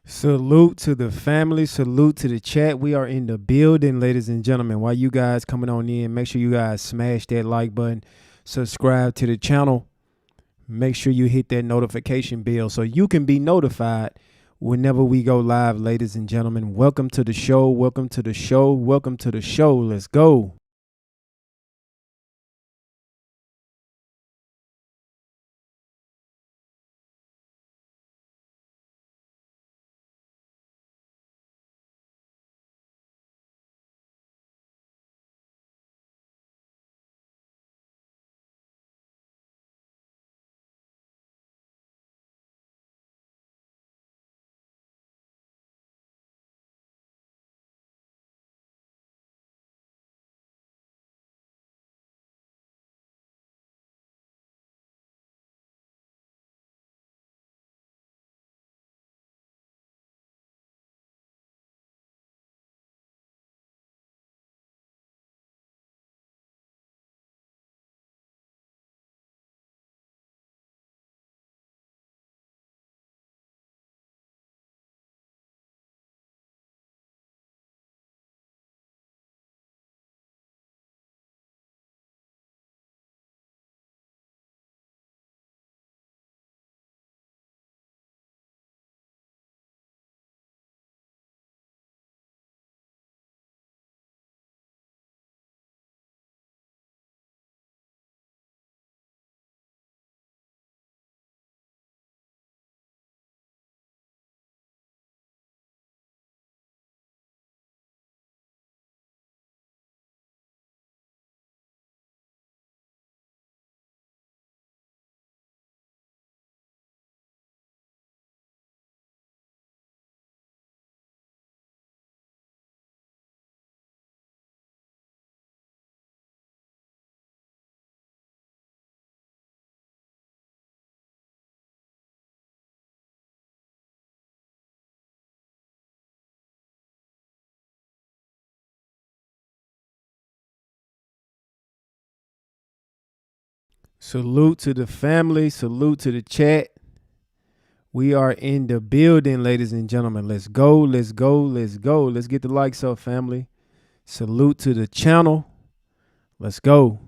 Salute to the family. Salute to the chat. We are in the building, ladies and gentlemen. While you guys coming on in, make sure you guys smash that like button, subscribe to the channel. Make sure you hit that notification bell so you can be notified whenever we go live, ladies and gentlemen. Welcome to the show. Welcome to the show. Welcome to the show. Let's go. Salute to the family. Salute to the chat. We are in the building, ladies and gentlemen. Let's go. Let's go. Let's go. Let's get the likes up, family. Salute to the channel. Let's go.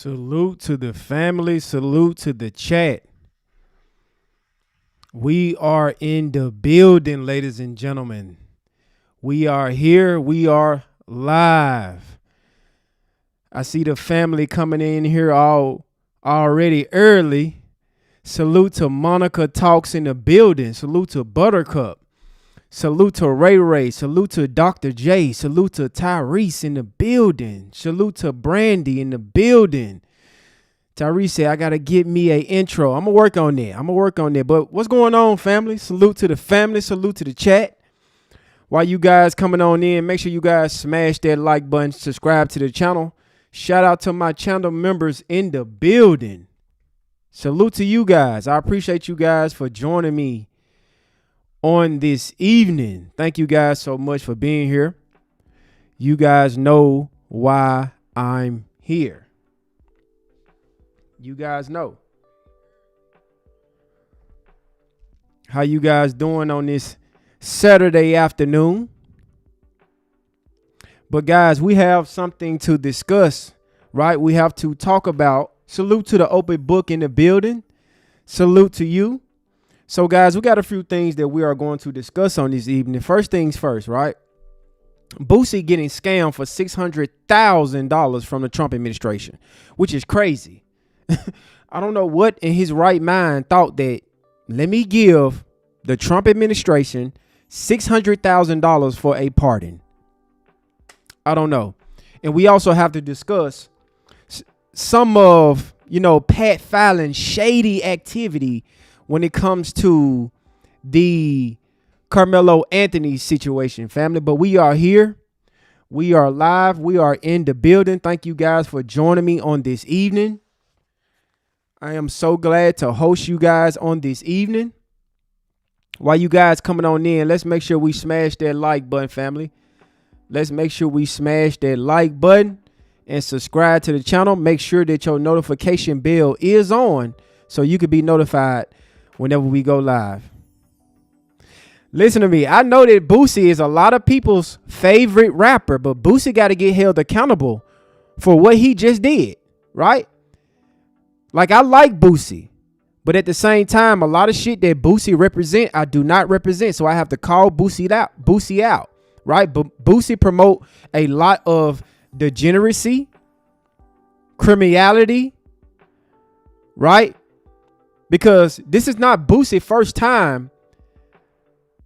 Salute to the family. Salute to the chat. We are in the building, ladies and gentlemen. We are here. We are live. I see the family coming in here all already early. Salute to Monica Talks in the building. Salute to Buttercup. Salute to Ray Ray. Salute to Dr. J. Salute to Tyrese in the building. Salute to Brandy in the building. Tyrese said, I got to get me a intro. I'm going to work on that. But what's going on, family? Salute to the family. Salute to the chat. While you guys coming on in, make sure you guys smash that like button. Subscribe to the channel. Shout out to my channel members in the building. Salute to you guys. I appreciate you guys for joining me on this evening. Thank you guys so much for being here. You guys know why I'm here. You guys know. How you guys doing on this Saturday afternoon? But guys, we have something to discuss, right? We have to talk about. Salute to the open book in the building. Salute to you. So guys, we got a few things that we are going to discuss on this evening. First things first, right? Boosie getting scammed for $600,000 from the Trump administration, which is crazy. I don't know what in his right mind thought that, let me give the Trump administration $600,000 for a pardon. I don't know. And we also have to discuss some of, Pat Fallon's shady activity when it comes to the Karmelo Anthony situation, family. But we are here. We are live. We are in the building. Thank you guys for joining me on this evening. I am so glad to host you guys on this evening. While you guys coming on in, let's make sure we smash that like button, family. Let's make sure we smash that like button and subscribe to the channel. Make sure that your notification bell is on so you can be notified whenever we go live. Listen to me. I know that Boosie is a lot of people's favorite rapper, but Boosie got to get held accountable for what he just did, right? Like, I like Boosie, but at the same time, a lot of shit that Boosie represent, I do not represent. So I have to call Boosie out. Right? But Boosie promote a lot of degeneracy, criminality, right? Because this is not Boosie's first time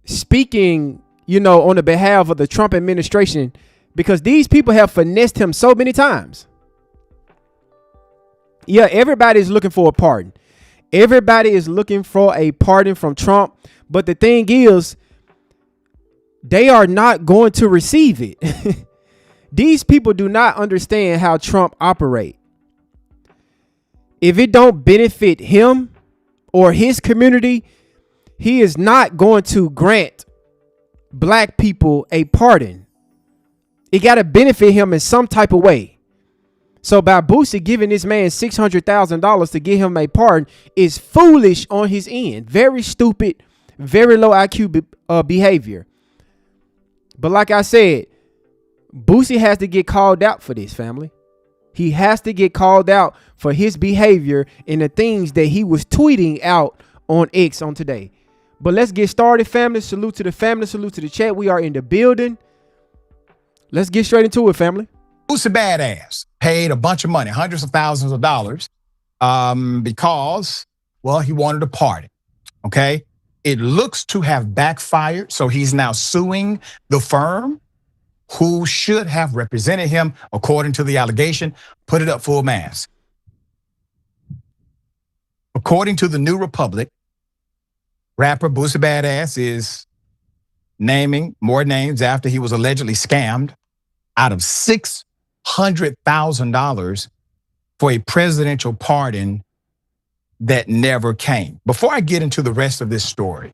speaking, on the behalf of the Trump administration, because these people have finessed him so many times. Yeah, everybody is looking for a pardon. Everybody is looking for a pardon from Trump. But the thing is, they are not going to receive it. These people do not understand how Trump operates. If it don't benefit him or his community, he is not going to grant black people a pardon. It got to benefit him in some type of way. So by Boosie giving this man $600,000 to get him a pardon is foolish on his end. Very stupid, very low IQ behavior. But like I said, Boosie has to get called out for this, family. He has to get called out for his behavior and the things that he was tweeting out on X on today. But let's get started, family. Salute to the family. Salute to the chat. We are in the building. Let's get straight into it, family. Boosie Badass paid a bunch of money, hundreds of thousands of dollars, because, he wanted a pardon, okay? It looks to have backfired, so he's now suing the firm who should have represented him, according to the allegation. Put it up full mass. According to the New Republic, rapper Boosie Badass is naming more names after he was allegedly scammed out of $600,000 for a presidential pardon that never came. Before I get into the rest of this story,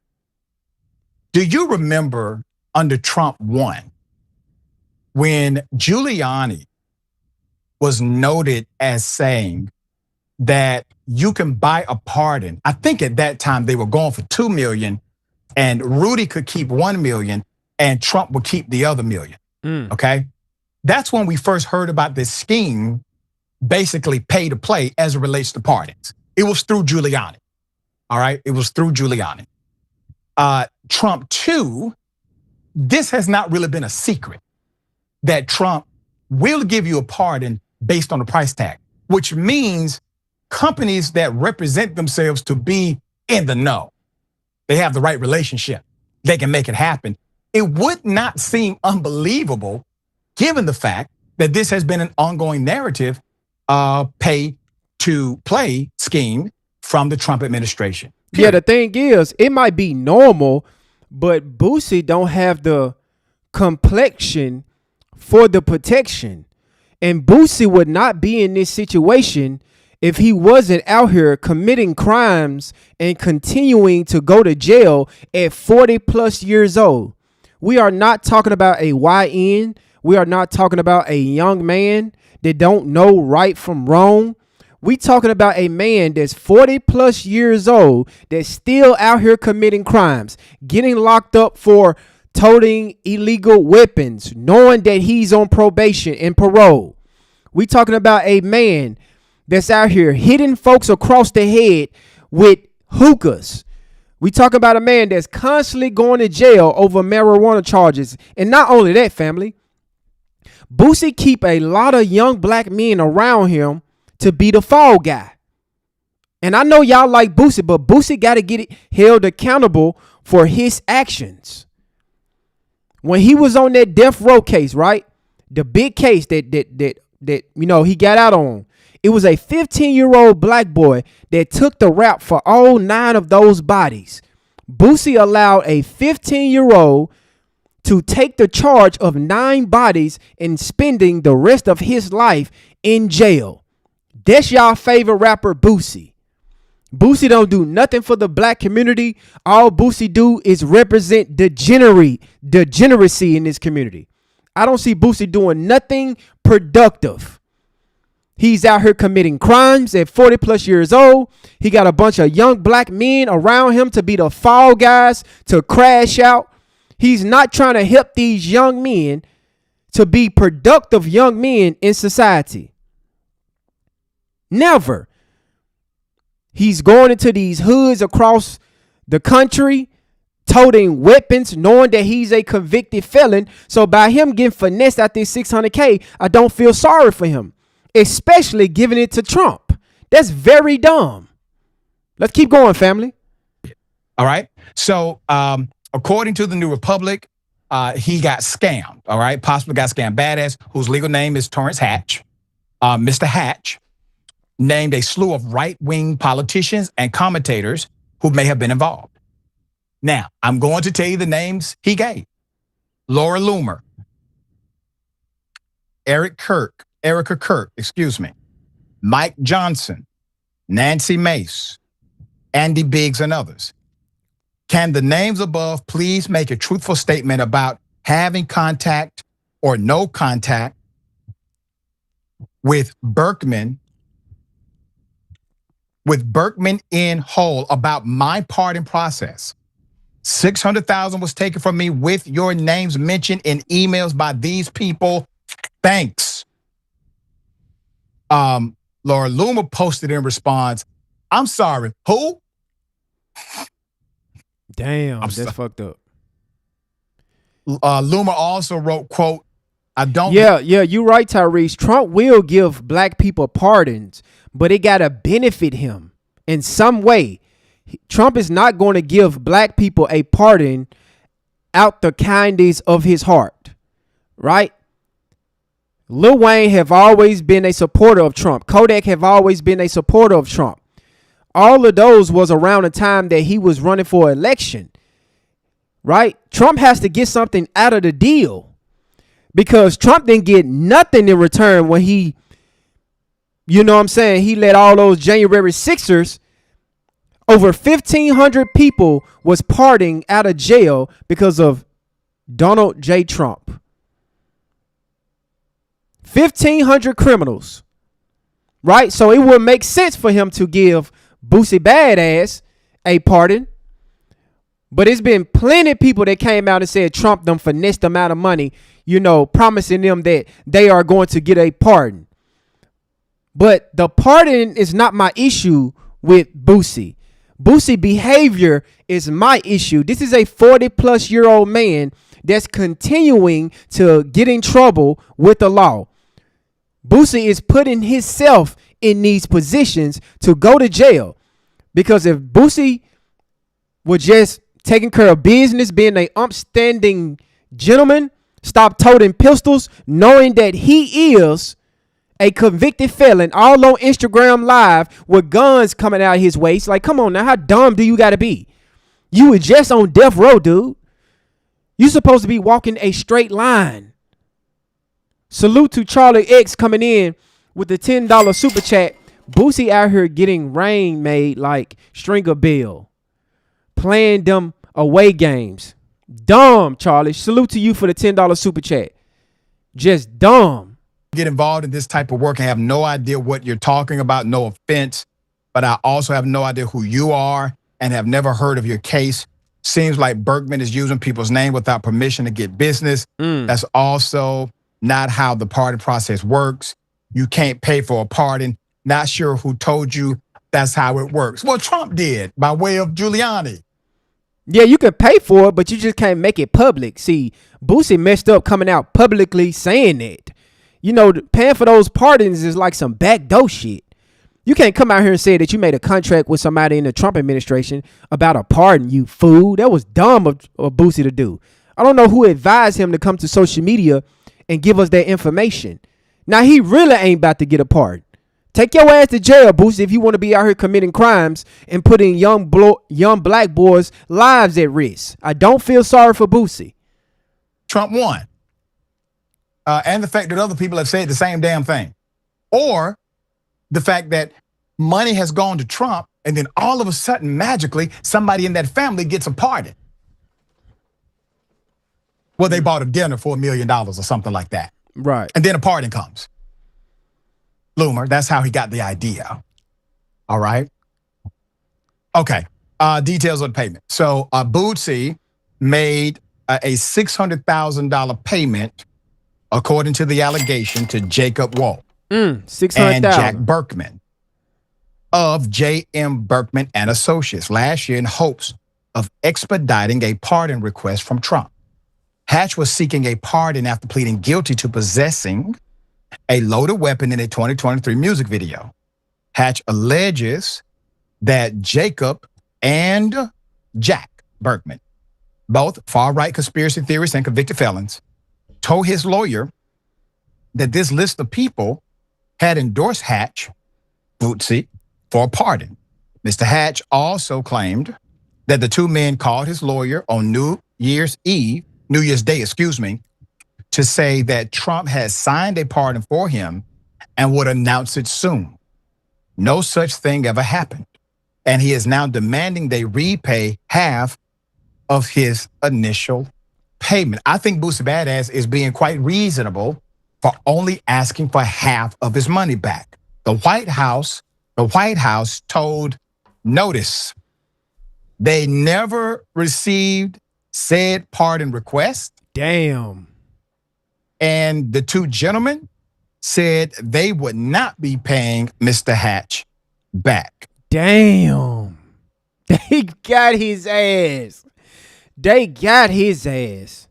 do you remember under Trump 1, when Giuliani was noted as saying that you can buy a pardon? I think at that time they were going for $2 million and Rudy could keep $1 million and Trump would keep the other $1 million, okay? That's when we first heard about this scheme, basically pay to play as it relates to pardons. It was through Giuliani, all right? It was through Giuliani. Trump 2, this has not really been a secret. that Trump will give you a pardon based on the price tag, which means companies that represent themselves to be in the know, they have the right relationship, they can make it happen. It would not seem unbelievable given the fact that this has been an ongoing narrative pay to play scheme from the Trump administration. Period. Yeah, the thing is, it might be normal, but Boosie don't have the complexion for the protection. And Boosie would not be in this situation if he wasn't out here committing crimes and continuing to go to jail at 40 plus years old. We are not talking about a YN. We are not talking about a young man that don't know right from wrong. We talking about a man that's 40 plus years old that's still out here committing crimes, getting locked up for toting illegal weapons, knowing that he's on probation and parole. We talking about a man that's out here hitting folks across the head with hookahs. We talk about a man that's constantly going to jail over marijuana charges. And not only that, family, Boosie keep a lot of young black men around him to be the fall guy. And I know y'all like Boosie, but Boosie got to get held accountable for his actions. When he was on that death row case, right? The big case that he got out on. It was a 15-year-old black boy that took the rap for all 9 of those bodies. Boosie allowed a 15-year-old to take the charge of 9 bodies and spending the rest of his life in jail. That's y'all favorite rapper, Boosie. Boosie don't do nothing for the black community. All Boosie do is represent degeneracy in this community. I don't see Boosie doing nothing productive. He's out here committing crimes at 40 plus years old. He got a bunch of young black men around him to be the fall guys, to crash out. He's not trying to help these young men to be productive young men in society. Never. He's going into these hoods across the country, toting weapons, knowing that he's a convicted felon. So by him getting finessed at this $600K, I don't feel sorry for him. Especially giving it to Trump. That's very dumb. Let's keep going, family. All right. So according to the New Republic, he got scammed. All right. Possibly got scammed. Badass, whose legal name is Torrance Hatch. Mr. Hatch named a slew of right-wing politicians and commentators who may have been involved. Now, I'm going to tell you the names he gave. Laura Loomer, Erica Kirk, Mike Johnson, Nancy Mace, Andy Biggs, and others. Can the names above please make a truthful statement about having contact or no contact with Berkman in whole about my pardon process? $600,000 was taken from me with your names mentioned in emails by these people. Thanks. Laura Loomer posted in response, I'm sorry, who? Damn, that's fucked up. Loomer also wrote, quote, I don't. Yeah, you're right, Tyrese. Trump will give black people pardons, but it got to benefit him in some way. Trump is not going to give black people a pardon out the kindness of his heart, right? Lil Wayne have always been a supporter of Trump. Kodak have always been a supporter of Trump. All of those was around the time that he was running for election, right? Trump has to get something out of the deal because Trump didn't get nothing in return when he, he let all those January 6ers, over 1,500 people was partying out of jail because of Donald J. Trump. 1,500 criminals, right? So it would make sense for him to give Boosie Badass a pardon. But it's been plenty of people that came out and said Trump them finessed them out of money, promising them that they are going to get a pardon. But the pardon is not my issue with Boosie. Boosie behavior is my issue. This is a 40-plus-year-old man that's continuing to get in trouble with the law. Boosie is putting himself in these positions to go to jail, because if Boosie was just taking care of business, being an upstanding gentleman, stop toting pistols, knowing that he is a convicted felon, all on Instagram Live with guns coming out his waist. Like, come on now, how dumb do you got to be? You were just on death row, dude. You supposed to be walking a straight line. Salute to Charlie X coming in with the $10 super chat. Boosie out here getting rain made like Stringer Bell, playing them away games. Dumb, Charlie. Salute to you for the $10 super chat. Just dumb. Get involved in this type of work and have no idea what you're talking about. No offense, but I also have no idea who you are and have never heard of your case. Seems like Berkman is using people's name without permission to get business. That's also not how the pardon process works. You can't pay for a pardon. Not sure who told you that's how it works. Well, Trump did by way of Giuliani. Yeah, you can pay for it, but you just can't make it public. See, Boosie messed up coming out publicly saying that. You know, paying for those pardons is like some backdoor shit. You can't come out here and say that you made a contract with somebody in the Trump administration about a pardon, you fool. That was dumb of Boosie to do. I don't know who advised him to come to social media and give us that information. Now, he really ain't about to get a pardon. Take your ass to jail, Boosie, if you want to be out here committing crimes and putting young black boys' lives at risk. I don't feel sorry for Boosie. Trump won. And the fact that other people have said the same damn thing. Or the fact that money has gone to Trump and then all of a sudden, magically, somebody in that family gets a pardon. Well, they bought a dinner for $1 million or something like that. Right. And then a pardon comes. Loomer, that's how he got the idea. All right. Okay. Details of the payment. So Boosie made a $600,000 payment, according to the allegation, to Jacob Wall $600,000 and Jack Berkman of J.M. Berkman and Associates last year in hopes of expediting a pardon request from Trump. Hatch was seeking a pardon after pleading guilty to possessing a loaded weapon in a 2023 music video. Hatch alleges that Jacob and Jack Berkman, both far-right conspiracy theorists and convicted felons, told his lawyer that this list of people had endorsed Hatch, Boosie, for a pardon. Mr. Hatch also claimed that the two men called his lawyer on New Year's Day, to say that Trump had signed a pardon for him and would announce it soon. No such thing ever happened. And he is now demanding they repay half of his initial payment. I think Boosie Badass is being quite reasonable for only asking for half of his money back. The White House told Notice they never received said pardon request. Damn. And the two gentlemen said they would not be paying Mr. Hatch back. Damn. They got his ass. They got his ass.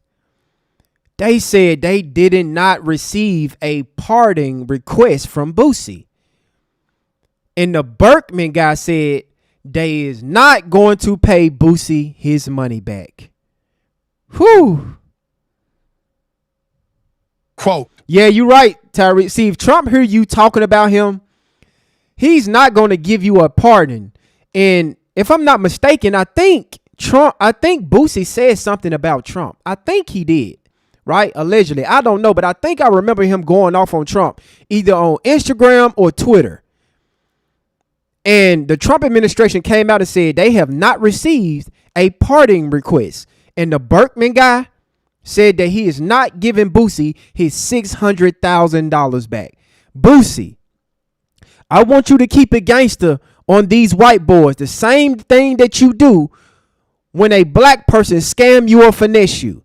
They said they did not receive a pardon request from Boosie. And the Berkman guy said they is not going to pay Boosie his money back. Whew. Quote. Yeah, you're right, Tyree. See, if Trump hear you talking about him, he's not going to give you a pardon. And if I'm not mistaken, I think Boosie said something about Trump. I think he did, right? Allegedly. I don't know, but I think I remember him going off on Trump, either on Instagram or Twitter. And the Trump administration came out and said they have not received a pardon request. And the Berkman guy said that he is not giving Boosie his $600,000 back. Boosie, I want you to keep it gangster on these white boys. The same thing that you do when a black person scam you or finesse you,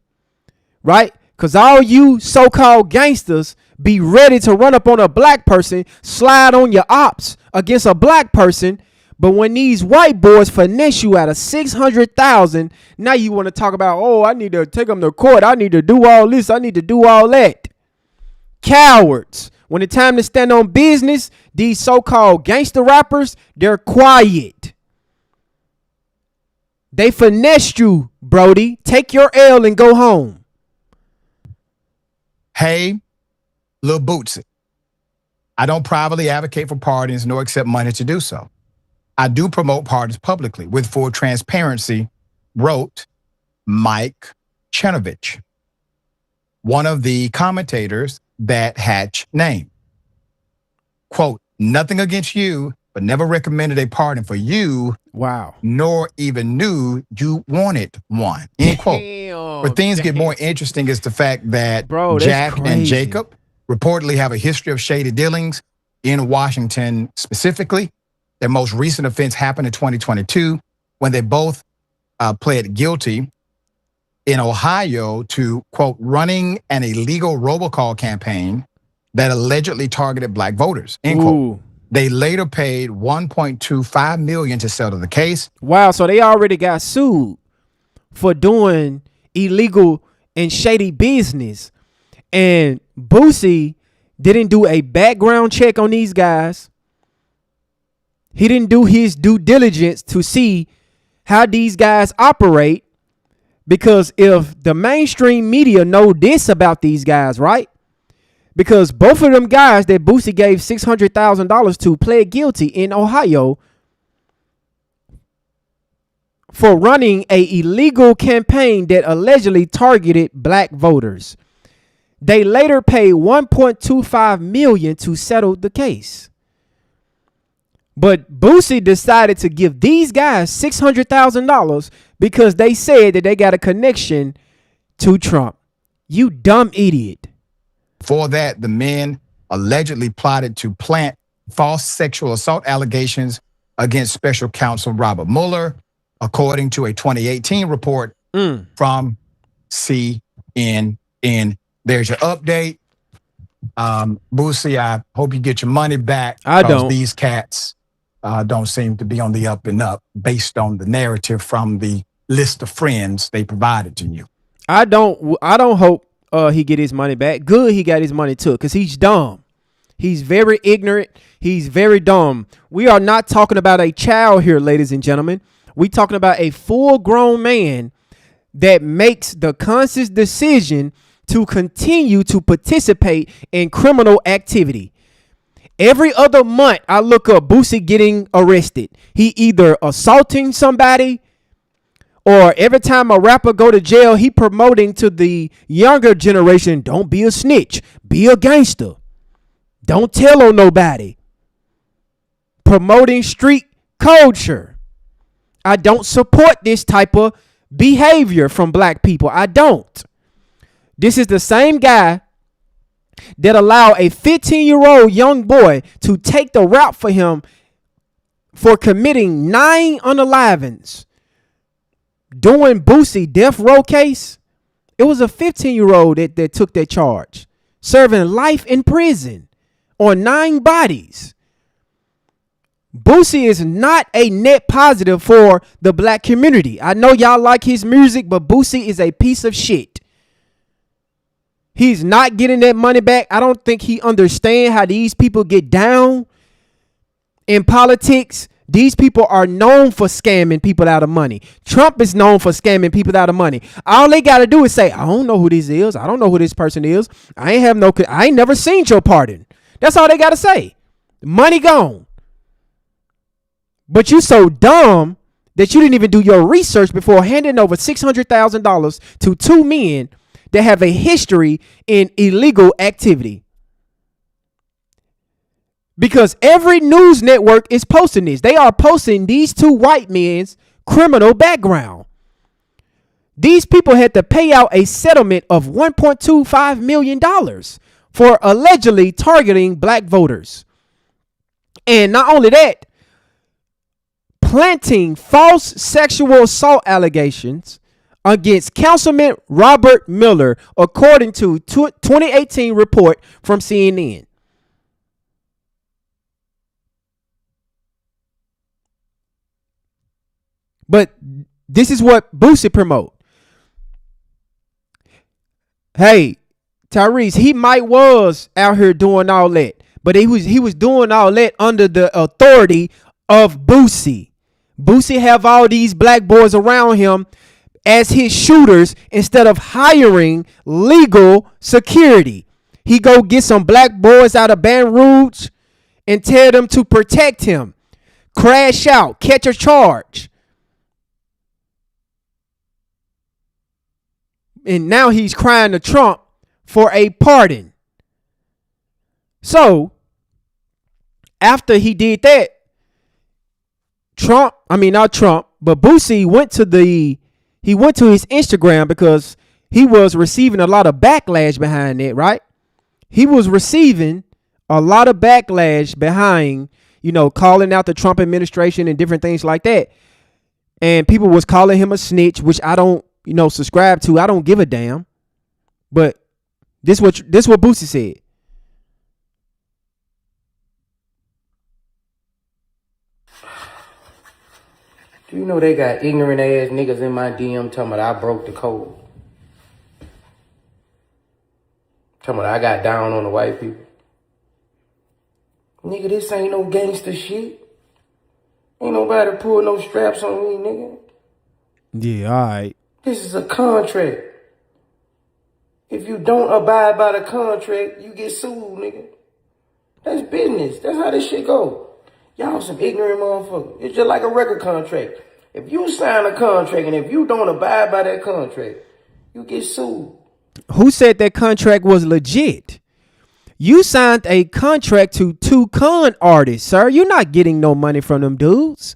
right? Because all you so-called gangsters be ready to run up on a black person, slide on your ops against a black person, But when these white boys finesse you out of 600,000, now you want to talk about, oh, I need to take them to court. I need to do all this. I need to do all that. Cowards. When it's time to stand on business, these so-called gangster rappers, they're quiet. They finessed you, Brody. Take your L and go home. Hey, Lil Boosie, I don't privately advocate for pardons nor accept money to do so. I do promote pardons publicly with full transparency, wrote Mike Chenovich, one of the commentators that Hatch named. Quote, nothing against you, but never recommended a pardon for you. Wow. Nor even knew you wanted one. End quote. Where things get more interesting is the fact that Jack and Jacob reportedly have a history of shady dealings in Washington specifically. Their most recent offense happened in 2022 when they both pled guilty in Ohio to, quote, running an illegal robocall campaign that allegedly targeted black voters, end quote. They later paid $1.25 million to settle the case. Wow, so they already got sued for doing illegal and shady business. And Boosie didn't do a background check on these guys. He didn't do his due diligence to see how these guys operate. Because if the mainstream media know this about these guys, right? Because both of them guys that Boosie gave $600,000 to pled guilty in Ohio for running a illegal campaign that allegedly targeted black voters. They later paid $1.25 million to settle the case. But Boosie decided to give these guys $600,000 because they said that they got a connection to Trump. You dumb idiot. For that, the men allegedly plotted to plant false sexual assault allegations against special counsel Robert Mueller, according to a 2018 report from CNN. There's your update. Boosie, I hope you get your money back. I don't. These cats don't seem to be on the up and up based on the narrative from the list of friends they provided to you. I don't hope he get his money back. Good, he got his money took because he's dumb. He's very ignorant. He's very dumb. We are not talking about a child here, ladies and gentlemen. We talking about a full-grown man that makes the conscious decision to continue to participate in criminal activity. Every other month, I look up Boosie getting arrested. He either assaulting somebody, or every time a rapper go to jail, he promoting to the younger generation, don't be a snitch, be a gangster. Don't tell on nobody. Promoting street culture. I don't support this type of behavior from black people. I don't. This is the same guy that allowed a 15-year-old young boy to take the rap for him for committing 9 unalivings. Doing Boosie death row case, it was a 15-year-old that took that charge, serving life in prison on 9 bodies. Boosie is not a net positive for the black community. I know y'all like his music, but Boosie is a piece of shit. He's not getting that money back. I don't think he understands how these people get down in politics. These people are known for scamming people out of money. Trump is known for scamming people out of money. All they got to do is say, I don't know who this is. I don't know who this person is. I ain't never seen your pardon. That's all they got to say. Money gone. But you so dumb that you didn't even do your research before handing over $600,000 to 2 men that have a history in illegal activity. Because every news network is posting this. They are posting these 2 white men's criminal background. These people had to pay out a settlement of $1.25 million for allegedly targeting black voters. And not only that, planting false sexual assault allegations against Councilman Robert Mueller, according to 2018 report from CNN. But this is what Boosie promote. Hey, Tyrese, he might was out here doing all that, but he was doing all that under the authority of Boosie. Boosie have all these black boys around him as his shooters instead of hiring legal security. He go get some black boys out of Baton Rouge and tell them to protect him. Crash out, catch a charge. And now he's crying to Trump for a pardon. So, after he did that, not Trump, but Boosie went to his Instagram because he was receiving a lot of backlash behind it, right? He was receiving a lot of backlash behind, calling out the Trump administration and different things like that. And people was calling him a snitch, which I don't, subscribe to. I don't give a damn. But this what Boosie said. Do you know they got ignorant ass niggas in my DM talking about I broke the code? Talking about I got down on the white people. Nigga, this ain't no gangster shit. Ain't nobody pull no straps on me, nigga. Yeah, all right. This is a contract. If you don't abide by the contract, you get sued, nigga. That's business. That's how this shit go. Y'all some ignorant motherfuckers. It's just like a record contract. If you sign a contract and if you don't abide by that contract, you get sued. Who said that contract was legit? You signed a contract to 2 con artists, sir. You're not getting no money from them dudes.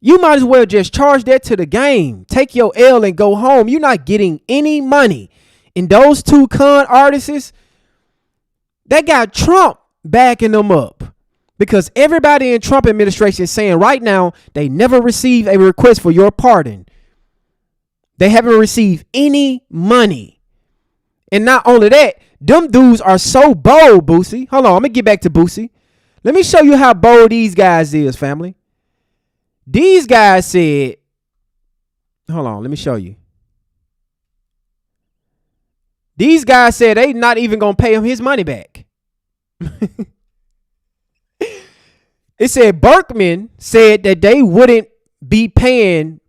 You might as well just charge that to the game. Take your L and go home. You're not getting any money. And those 2 con artists, they got Trump backing them up. Because everybody in Trump administration is saying right now they never received a request for your pardon. They haven't received any money. And not only that, them dudes are so bold, Boosie. Hold on, I'm going to get back to Boosie. Let me show you how bold these guys is, family. These guys said, hold on, let me show you. These guys said they not even going to pay him his money back. It said Berkman said that they wouldn't be paying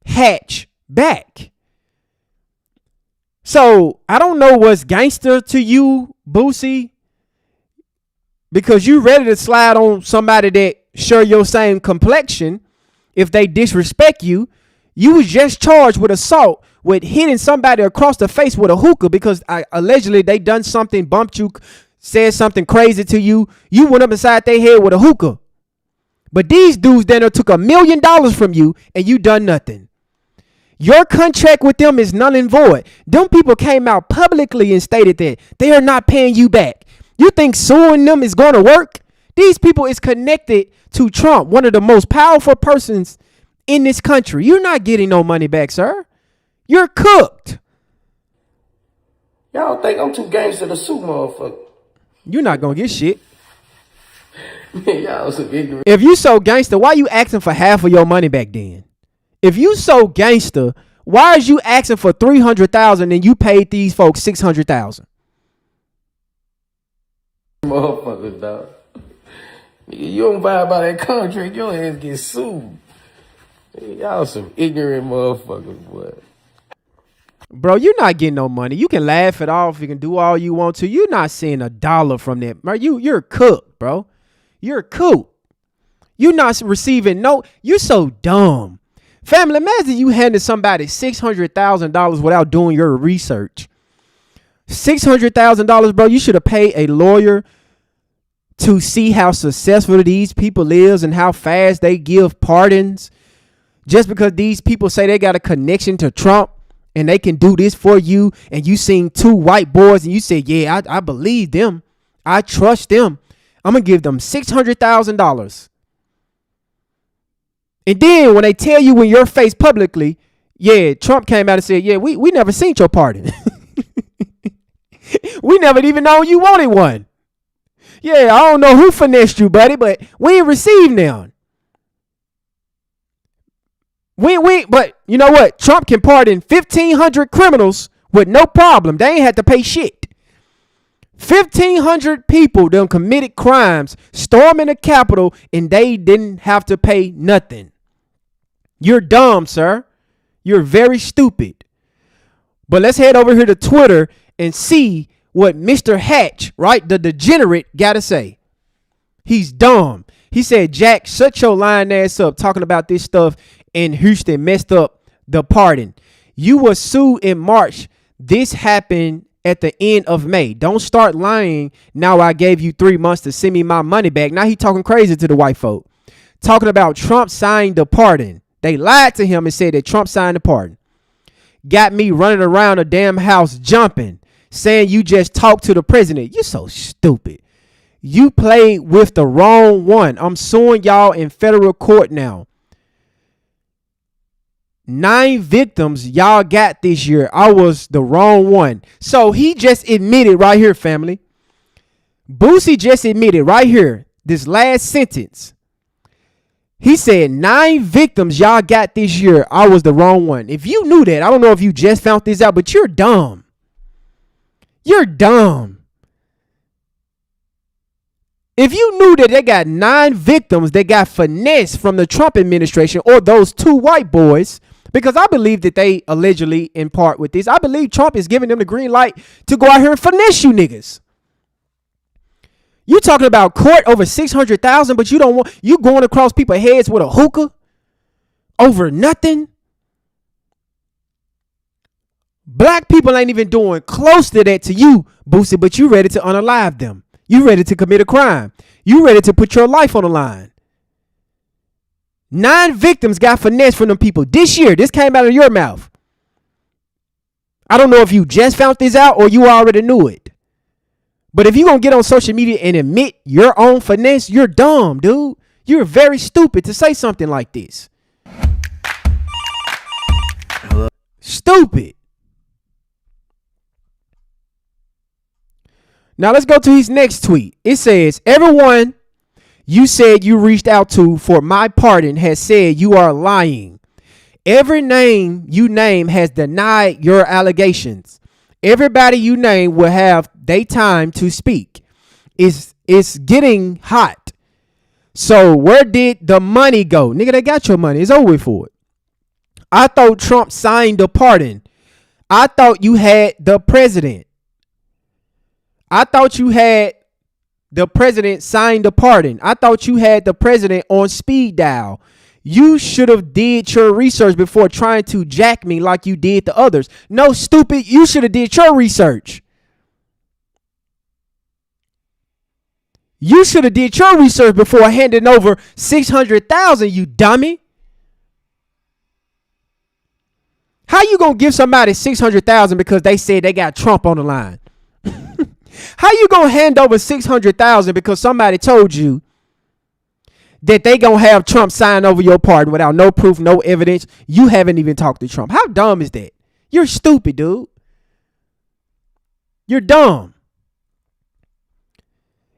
Hatch back. So I don't know what's gangster to you, Boosie, because you ready to slide on somebody that share your same complexion. If they disrespect you, you was just charged with assault, with hitting somebody across the face with a hookah because allegedly they done something, bumped you, said something crazy to you. You went up inside their head with a hookah. But these dudes then took $1 million from you and you done nothing. Your contract with them is null and void. Them people came out publicly and stated that they are not paying you back. You think suing them is going to work? These people is connected to Trump, one of the most powerful persons in this country. You're not getting no money back, sir. You're cooked. Y'all think I'm too gangster to sue motherfucker. You're not going to get shit. Y'all some ignorant. If you so gangster, why you asking for half of your money back then? If you so gangster, why is you asking for $300,000 and you paid these folks $600,000? Motherfuckers, dog. You don't buy by that contract, your ass get sued. Y'all some ignorant motherfuckers, boy. Bro, you're not getting no money. You can laugh it off. You can do all you want to. You're not seeing $1 from that. Bro, you're cooked, bro. You're cooked. You're not receiving no. You're so dumb. Family, imagine you handed somebody $600,000 without doing your research. $600,000, bro. You should have paid a lawyer to see how successful these people is and how fast they give pardons. Just because these people say they got a connection to Trump and they can do this for you, and you seen 2 white boys and you say, yeah, I believe them. I trust them. I'm going to give them $600,000. And then when they tell you in your face publicly, yeah, Trump came out and said, yeah, we never seen your pardon. We never even known you wanted one. Yeah, I don't know who finessed you, buddy, but we ain't received none. But you know what? Trump can pardon 1,500 criminals with no problem. They ain't had to pay shit. 1,500 people done committed crimes, storming the Capitol, and they didn't have to pay nothing. You're dumb, sir. You're very stupid. But let's head over here to Twitter and see what Mr. Hatch, right, the degenerate, got to say. He's dumb. He said, Jack, shut your lying ass up talking about this stuff in Houston messed up the pardon. You were sued in March. This happened at the end of May. Don't start lying. Now I gave you 3 months to send me my money back. Now he talking crazy to the white folk. Talking about Trump signed the pardon. They lied to him and said that Trump signed the pardon. Got me running around the damn house jumping, saying you just talked to the president. You're so stupid. You played with the wrong one. I'm suing y'all in federal court now. 9 victims y'all got this year. I was the wrong one. So he just admitted right here, family. Boosie just admitted right here, this last sentence. He said 9 victims y'all got this year. I was the wrong one. If you knew that, I don't know if you just found this out, but you're dumb. You're dumb. If you knew that they got 9 victims that got finessed from the Trump administration or those 2 white boys, because I believe that they allegedly in part with this, I believe Trump is giving them the green light to go out here and finesse you niggas. You talking about court over 600,000, but you don't want, you going across people's heads with a hookah over nothing. Black people ain't even doing close to that to you, Boosie, but you ready to unalive them. You ready to commit a crime. You ready to put your life on the line. 9 victims got finessed from them people this year. This came out of your mouth. I don't know if you just found this out or you already knew it. But if you're going to get on social media and admit your own finesse, you're dumb, dude. You're very stupid to say something like this. Stupid. Now let's go to his next tweet. It says, everyone you said you reached out to for my pardon has said you are lying. Every name you name has denied your allegations. Everybody you name will have their time to speak. It's getting hot. So where did the money go? Nigga, they got your money. It's over for it. I thought Trump signed the pardon. I thought you had the president. I thought you had the president sign the pardon. I thought you had the president on speed dial. You should have did your research before trying to jack me like you did the others. No, stupid. You should have did your research. You should have did your research before handing over 600,000, you dummy. How you going to give somebody 600,000 because they said they got Trump on the line? How you going to hand over 600,000 because somebody told you that they going to have Trump sign over your pardon without no proof, no evidence? You haven't even talked to Trump. How dumb is that? You're stupid, dude. You're dumb.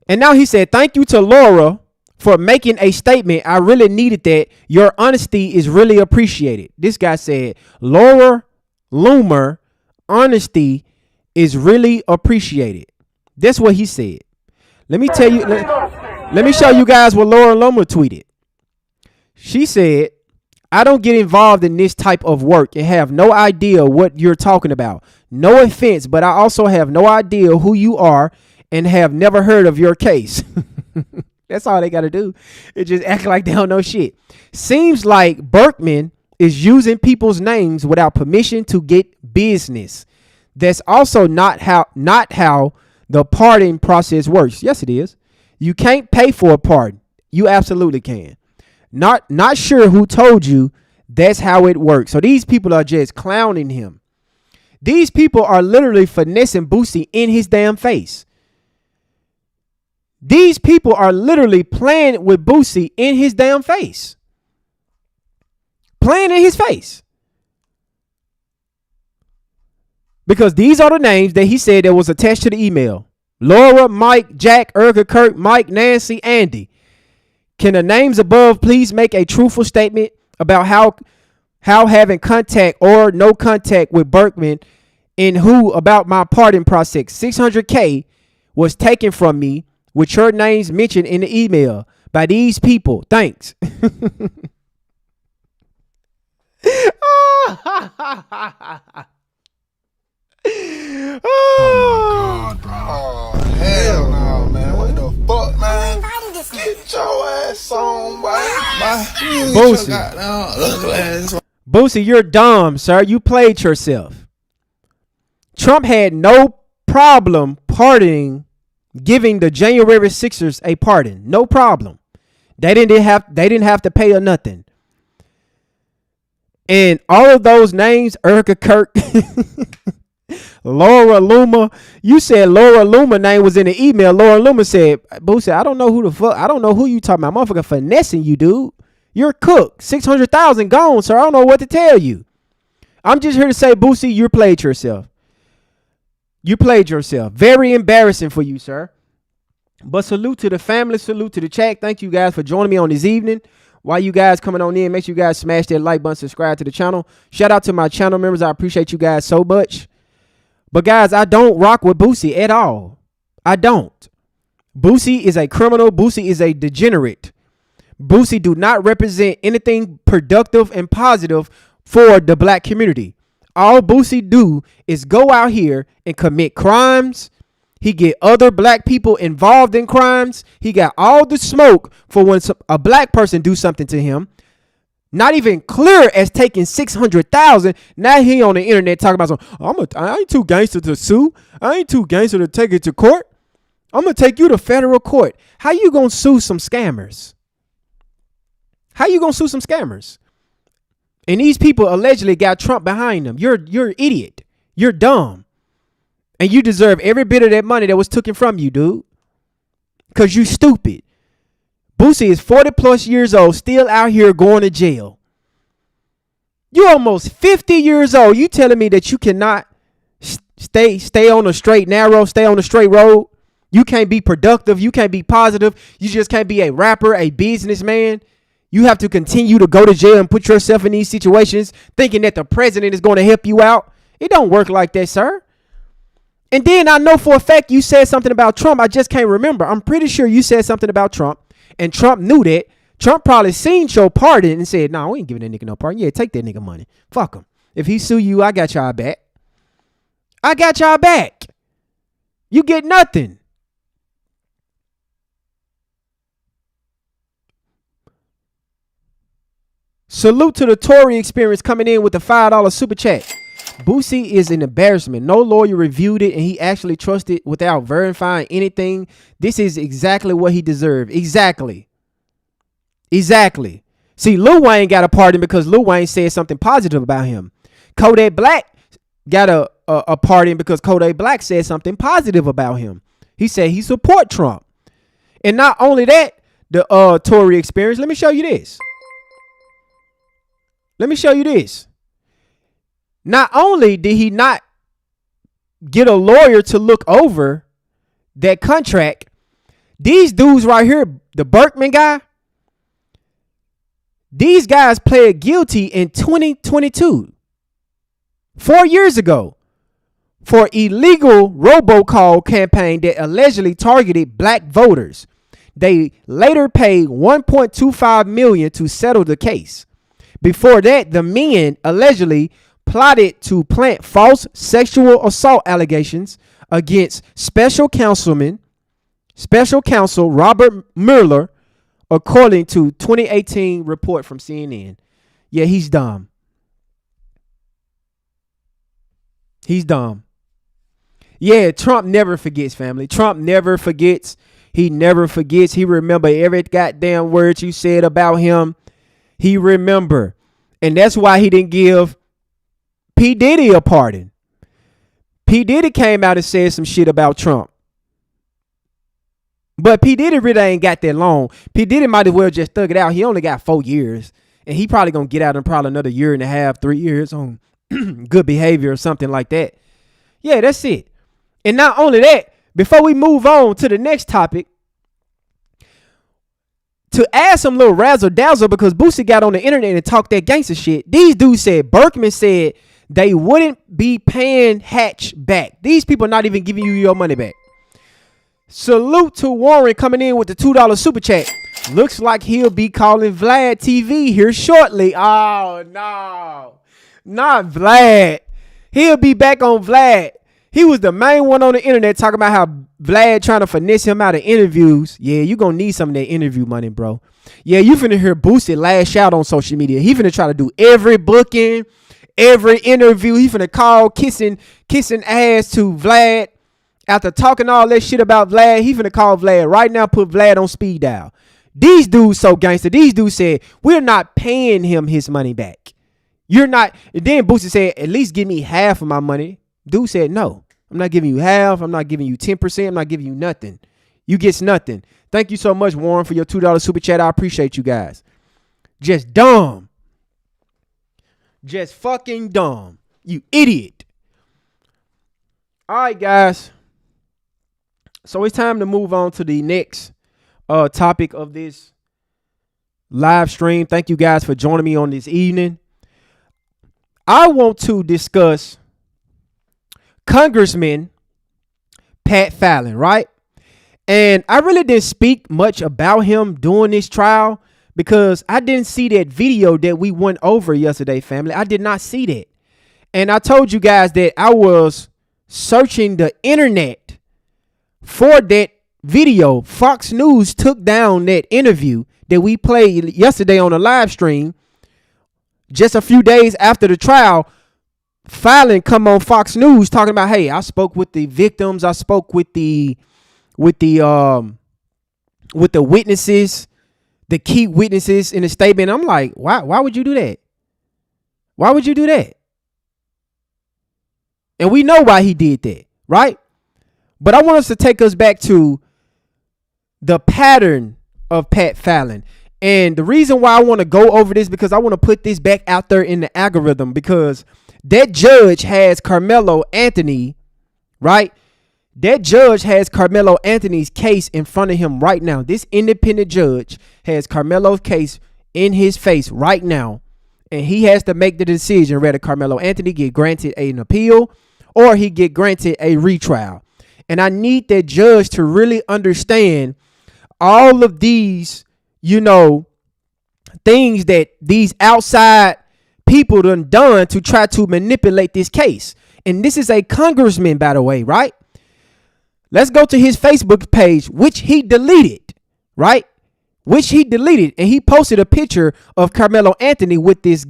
And now he said, thank you to Laura for making a statement. I really needed that. Your honesty is really appreciated. This guy said, Laura Loomer, honesty is really appreciated. That's what he said. Let me tell you. Let me show you guys what Laura Loomer tweeted. She said, I don't get involved in this type of work and have no idea what you're talking about. No offense, but I also have no idea who you are and have never heard of your case. That's all they got to do. It just act like they don't know shit. Seems like Berkman is using people's names without permission to get business. That's also not how the pardon process works. Yes, it is. You can't pay for a pardon. You absolutely can. Not sure who told you that's how it works. So these people are just clowning him. These people are literally finessing Boosie in his damn face. These people are literally playing with Boosie in his damn face. Playing in his face. Because these are the names that he said that was attached to the email. Laura, Mike, Jack, Erica, Kirk, Mike, Nancy, Andy. Can the names above please make a truthful statement about how how having contact or no contact with Berkman and who about my pardon process. 600K was taken from me with your names mentioned in the email by these people. Thanks. Oh my God, bro. Oh, hell no, man. What the fuck, man? Get your ass on, boy. Boosie. Boosie, you're dumb, sir. You played yourself. Trump had no problem pardoning, giving the January 6ers a pardon. No problem. They didn't have to pay or nothing. And all of those names, Erica Kirk, Laura Luma, you said Laura Luma name was in the email. Laura Luma said, Boosie, I don't know who you talking about. Motherfucker finessing you, dude. You're a cook. 600,000 gone, sir. I don't know what to tell you. I'm just here to say, Boosie, you played yourself. You played yourself. Very embarrassing for you, sir. But salute to the family. Salute to the chat. Thank you guys for joining me on this evening. While you guys coming on in, make sure you guys smash that like button, subscribe to the channel. Shout out to my channel members. I appreciate you guys so much. But guys, I don't rock with Boosie at all. I don't. Boosie is a criminal. Boosie is a degenerate. Boosie do not represent anything productive and positive for the black community. All Boosie do is go out here and commit crimes. He get other black people involved in crimes. He got all the smoke for when a black person do something to him. Not even clear as taking 600,000. Now he on the internet talking about something. I ain't too gangster to sue. I ain't too gangster to take it to court. I'm gonna take you to federal court. How you gonna sue some scammers? How you gonna sue some scammers? And these people allegedly got Trump behind them. You're an idiot. You're dumb. And you deserve every bit of that money that was taken from you, dude. Because you stupid. Boosie is 40 plus years old, still out here going to jail. You almost 50 years old. You telling me that you cannot stay on the straight narrow, stay on the straight road? You can't be productive. You can't be positive. You just can't be a rapper, a businessman. You have to continue to go to jail and put yourself in these situations thinking that the president is going to help you out. It don't work like that, sir. And then I know for a fact you said something about Trump. I just can't remember. I'm pretty sure you said something about Trump. And Trump knew that. Trump probably seen your pardon and said, "No, we ain't giving that nigga no pardon. Yeah, take that nigga money. Fuck him. If he sue you, I got y'all back. I got y'all back. You get nothing." Salute to the Tory experience coming in with the $5 super chat. Boosie is an embarrassment. No lawyer reviewed it and he actually trusted without verifying anything. This is exactly what he deserved. Exactly. See, Lil Wayne got a pardon because Lil Wayne said something positive about him. Kodak Black got a pardon because Kodak Black said something positive about him. He said he support Trump. And not only that, the Tory experience, let me show you this. Not only did he not get a lawyer to look over that contract, these dudes right here, the Berkman guy, these guys pled guilty in 2022, 4 years ago, for illegal robocall campaign that allegedly targeted black voters. They later paid $1.25 million to settle the case. Before that, the men allegedly plotted to plant false sexual assault allegations against special counsel Robert Mueller, according to 2018 report from CNN. Yeah, he's dumb. Yeah, Trump never forgets, family. Trump never forgets. He never forgets. He remember every goddamn word you said about him. He remember. And that's why he didn't give P. Diddy a pardon. P. Diddy came out and said some shit about Trump. But P. Diddy really ain't got that long. P. Diddy might as well just thug it out. He only got 4 years. And he probably going to get out in probably another year and a half, 3 years on good behavior or something like that. Yeah, that's it. And not only that, before we move on to the next topic, to add some little razzle dazzle, because Boosie got on the internet and talked that gangster shit. These dudes said, Berkman said they wouldn't be paying Hatch back. These people not even giving you your money back. Salute to Warren coming in with the $2 super chat. Looks like he'll be calling Vlad TV here shortly. Oh, no. Not Vlad. He'll be back on Vlad. He was the main one on the internet talking about how Vlad trying to finesse him out of interviews. Yeah, you going to need some of that interview money, bro. Yeah, you finna hear Boosie lash out on social media. He finna try to do every booking, every interview. He finna call kissing ass to Vlad. After talking all that shit about Vlad, he finna call Vlad right now, put Vlad on speed dial. These dudes so gangster. These dudes said, we're not paying him his money back. You're not. And then Boosie said, at least give me half of my money. Dude said, no, I'm not giving you half. I'm not giving you 10%. I'm not giving you nothing. You gets nothing. Thank you so much, Warren, for your $2 super chat. I appreciate you guys. Just dumb. Just fucking dumb. You idiot. All right, guys. So it's time to move on to the next topic of this live stream. Thank you guys for joining me on this evening. I want to discuss Congressman Pat Fallon, right? And I really didn't speak much about him during this trial because I didn't see that video that we went over yesterday, family. I did not see that. And I told you guys that I was searching the internet for that video. Fox News took down that interview that we played yesterday on the live stream. Just a few days after the trial, Fallon come on Fox News talking about, hey, I spoke with the victims. I spoke with the witnesses, the key witnesses in the statement. I'm like, why would you do that? Why would you do that? And we know why he did that, right? But I want us to take us back to the pattern of Pat Fallon. And the reason why I want to go over this, because I want to put this back out there in the algorithm, because that judge has Karmelo Anthony, right? That judge has Karmelo Anthony's case in front of him right now. This independent judge has Karmelo's case in his face right now. And he has to make the decision whether Karmelo Anthony get granted an appeal or he get granted a retrial. And I need that judge to really understand all of these, things that these outside people done to try to manipulate this case. And this is a congressman, by the way, right? Let's go to his Facebook page, which he deleted, right? Which he deleted. And he posted a picture of Karmelo Anthony with this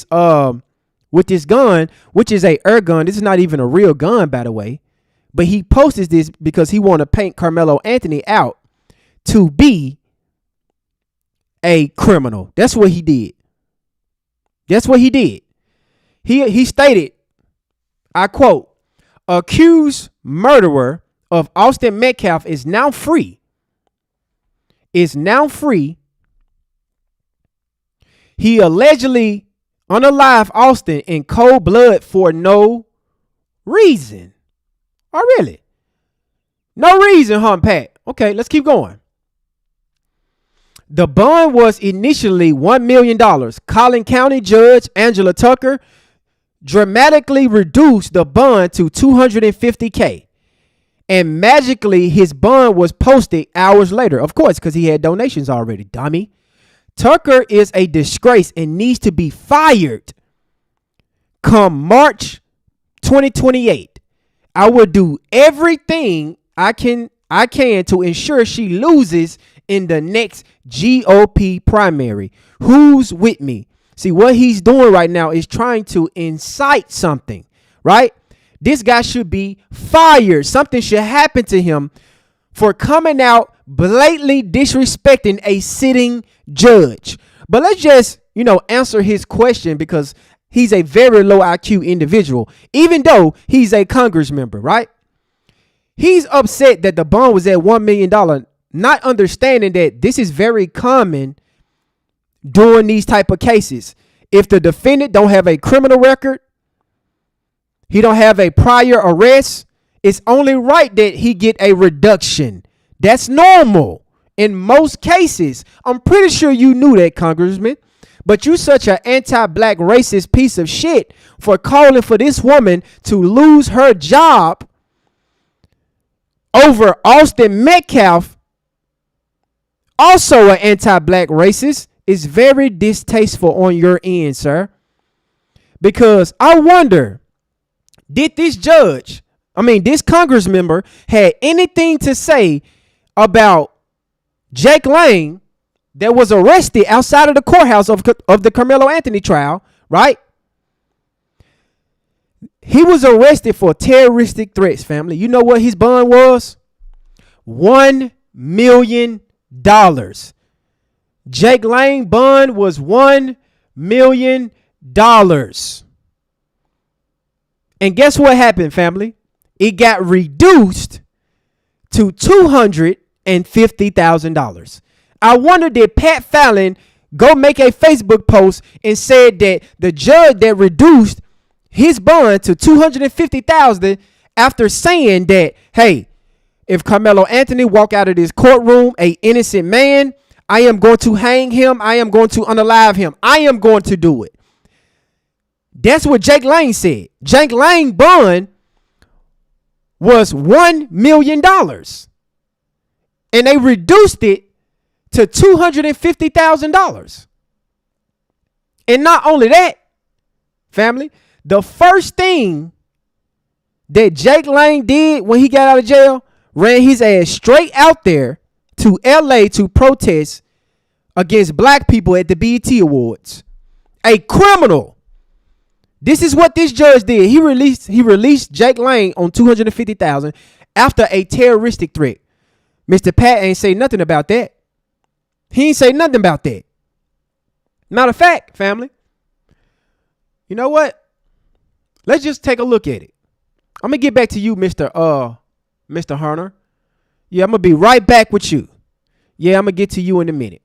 gun, which is a air gun. This is not even a real gun, by the way. But he posted this because he wanted to paint Karmelo Anthony out to be a criminal. That's what he did. That's what he did. He stated, I quote, accused murderer of Austin Metcalf is now free. Is now free. He allegedly unalived Austin in cold blood for no reason. Oh, really? No reason, huh, Pat? Okay, let's keep going. The bond was initially $1 million. Collin County Judge Angela Tucker dramatically reduced the bond to $250K. And magically, his bond was posted hours later. Of course, because he had donations already, dummy. Tucker is a disgrace and needs to be fired. Come March 2028, I will do everything I can to ensure she loses in the next GOP primary. Who's with me? See, what he's doing right now is trying to incite something, right? This guy should be fired. Something should happen to him for coming out blatantly disrespecting a sitting judge. But let's just, answer his question, because he's a very low IQ individual, even though he's a Congress member, right? He's upset that the bond was at $1 million, not understanding that this is very common during these type of cases. If the defendant don't have a criminal record, he don't have a prior arrest, it's only right that he get a reduction. That's normal in most cases. I'm pretty sure you knew that, Congressman. But you such an anti-black racist piece of shit for calling for this woman to lose her job over Austin Metcalf, also an anti-black racist, is very distasteful on your end, sir. Because I wonder, did this Congress member had anything to say about Jake Lang that was arrested outside of the courthouse of the Karmelo Anthony trial, right? He was arrested for terroristic threats, family. You know what his bond was? $1 million. Jake Lang bond was $1 million. And guess what happened, family? It got reduced to $250,000. I wonder, did Pat Fallon go make a Facebook post and said that the judge that reduced his bond to $250,000 after saying that, hey, if Karmelo Anthony walk out of this courtroom a innocent man, I am going to hang him. I am going to unalive him. I am going to do it. That's what Jake Lang said. Jake Lang bond was $1 million. And they reduced it to $250,000. And not only that, family, the first thing that Jake Lang did when he got out of jail, ran his ass straight out there to LA to protest against black people at the BET Awards. A criminal. This is what this judge did. He released Jake Lang on $250,000 after a terroristic threat. Mr. Pat ain't say nothing about that. He ain't say nothing about that. Matter of fact, family, you know what? Let's just take a look at it. I'm gonna get back to you, Mr. Hunter. Yeah, I'm gonna be right back with you. Yeah, I'm gonna get to you in a minute.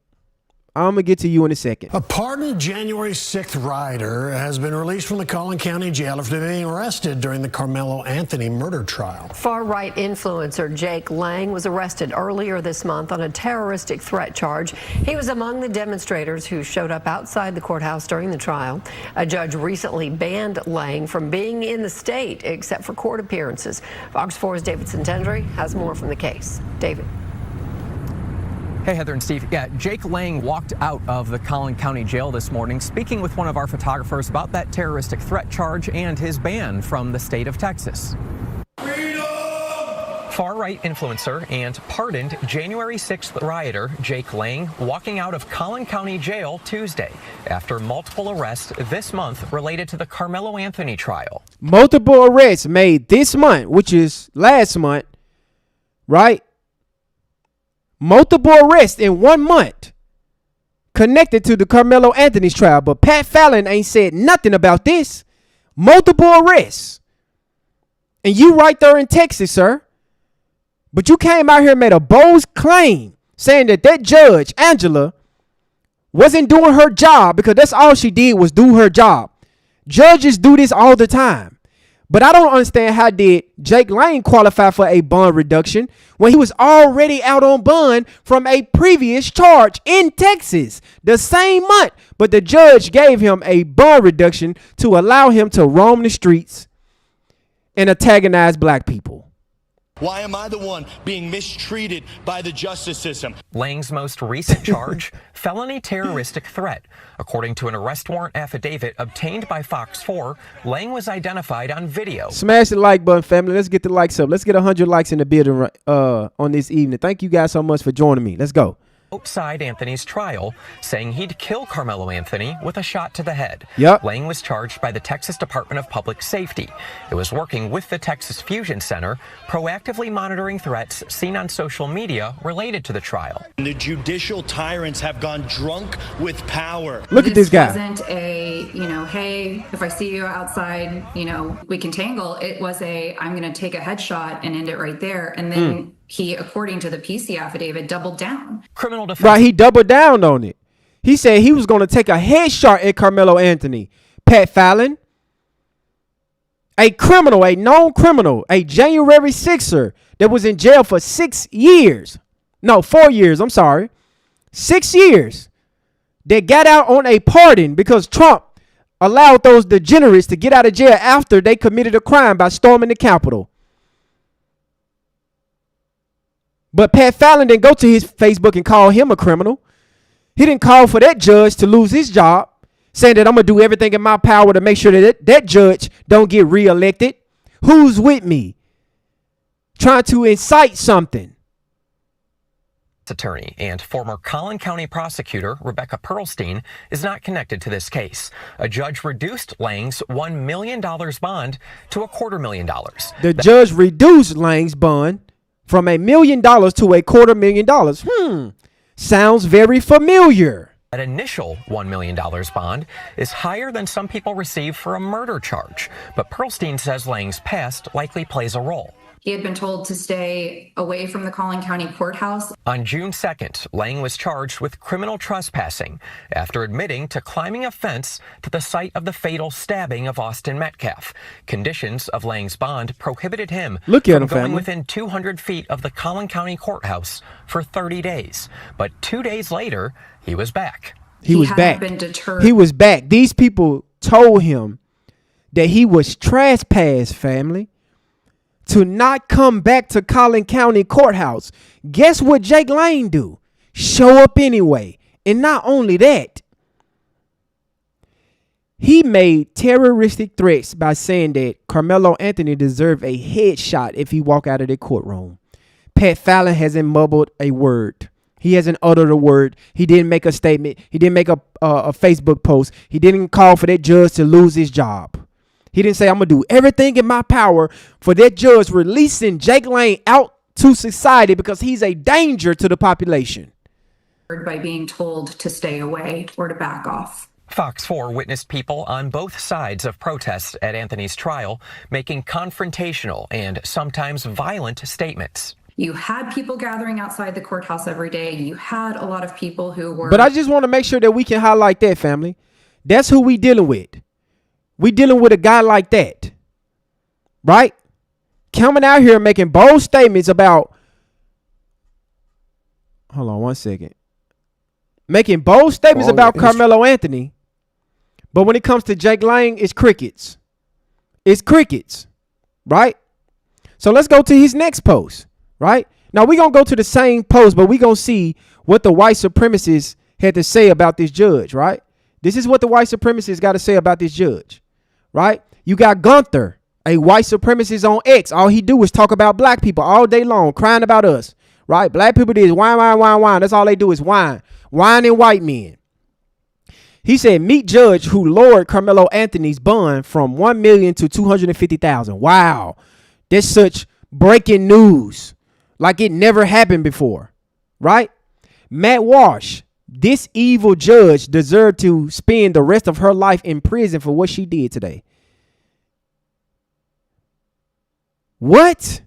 I'm going to get to you in a second. A pardoned January 6th rioter has been released from the Collin County jail after being arrested during the Karmelo Anthony murder trial. Far-right influencer Jake Lang was arrested earlier this month on a terroristic threat charge. He was among the demonstrators who showed up outside the courthouse during the trial. A judge recently banned Lang from being in the state except for court appearances. Fox 4's David Santendry has more from the case. David. Hey, Heather and Steve. Yeah, Jake Lang walked out of the Collin County jail this morning, speaking with one of our photographers about that terroristic threat charge and his ban from the state of Texas. Freedom! Far-right influencer and pardoned January 6th rioter Jake Lang walking out of Collin County jail Tuesday after multiple arrests this month related to the Karmelo Anthony trial. Multiple arrests made this month, which is last month, right? Multiple arrests in 1 month connected to the Karmelo Anthony's trial. But Pat Fallon ain't said nothing about this. Multiple arrests. And you right there in Texas, sir. But you came out here and made a bold claim saying that that judge, Angela, wasn't doing her job because that's all she did was do her job. Judges do this all the time. But I don't understand how did Jake Lang qualify for a bond reduction when he was already out on bond from a previous charge in Texas the same month. But the judge gave him a bond reduction to allow him to roam the streets and antagonize black people. Why am I the one being mistreated by the justice system? Lang's most recent charge, felony terroristic threat. According to an arrest warrant affidavit obtained by Fox 4, Lang was identified on video. Smash the like button, family. Let's get the likes up. Let's get 100 likes in the building on this evening. Thank you guys so much for joining me. Let's go. Outside Anthony's trial, saying he'd kill Karmelo Anthony with a shot to the head. Yep. Lang was charged by the Texas Department of Public Safety. It was working with the Texas Fusion Center, proactively monitoring threats seen on social media related to the trial. The judicial tyrants have gone drunk with power. Look at this guy. It wasn't a, hey, if I see you outside, we can tangle. It was I'm going to take a headshot and end it right there. And then he, according to the PC affidavit, doubled down. Criminal defense. Right, he doubled down on it. He said he was going to take a headshot at Karmelo Anthony. Pat Fallon, a criminal, a known criminal, a January 6er that was in jail for 6 years. No, 4 years. I'm sorry. 6 years. They got out on a pardon because Trump allowed those degenerates to get out of jail after they committed a crime by storming the Capitol. But Pat Fallon didn't go to his Facebook and call him a criminal. He didn't call for that judge to lose his job, saying that I'm going to do everything in my power to make sure that that judge don't get reelected. Who's with me? Trying to incite something. Attorney and former Collin County prosecutor Rebecca Pearlstein is not connected to this case. A judge reduced Lange's $1 million bond to $250,000. The judge reduced Lange's bond from $1 million to $250,000. Sounds very familiar. That initial $1 million bond is higher than some people receive for a murder charge, but Pearlstein says Lange's past likely plays a role. He had been told to stay away from the Collin County courthouse. On June 2nd, Lange was charged with criminal trespassing after admitting to climbing a fence to the site of the fatal stabbing of Austin Metcalf. Conditions of Lange's bond prohibited him from going within 200 feet of the Collin County courthouse for 30 days. But 2 days later, he was back. He was back. Been deterred. He was back. These people told him that he was trespassed, family, to not come back to Collin County Courthouse. Guess what Jake Lange do? Show up anyway. And not only that, he made terroristic threats by saying that Karmelo Anthony deserved a headshot if he walk out of the courtroom. Pat Fallon hasn't mumbled a word. He hasn't uttered a word. He didn't make a statement. He didn't make a Facebook post. He didn't call for that judge to lose his job. He didn't say, I'm going to do everything in my power for that judge releasing Jake Lange out to society because he's a danger to the population. By being told to stay away or to back off. Fox 4 witnessed people on both sides of protests at Anthony's trial making confrontational and sometimes violent statements. You had people gathering outside the courthouse every day. You had a lot of people who were... But I just want to make sure that we can highlight that, family. That's who we dealing with. We dealing with a guy like that, right? Coming out here making bold statements about, hold on one second. Making bold statements about Karmelo Anthony. But when it comes to Jake Lange, it's crickets. It's crickets, right? So let's go to his next post, right? Now we're going to go to the same post, but we're going to see what the white supremacists had to say about this judge, right? This is what the white supremacists got to say about this judge. Right? You got Gunther, a white supremacist on X. All he do is talk about black people all day long, crying about us. Right? Black people is whine, whine, whine, whine. That's all they do is whine. Whine and white men. He said, meet judge who lowered Karmelo Anthony's bond from $1 million to $250,000. Wow. That's such breaking news. Like it never happened before. Right? Matt Walsh. This evil judge deserved to spend the rest of her life in prison for what she did today. What?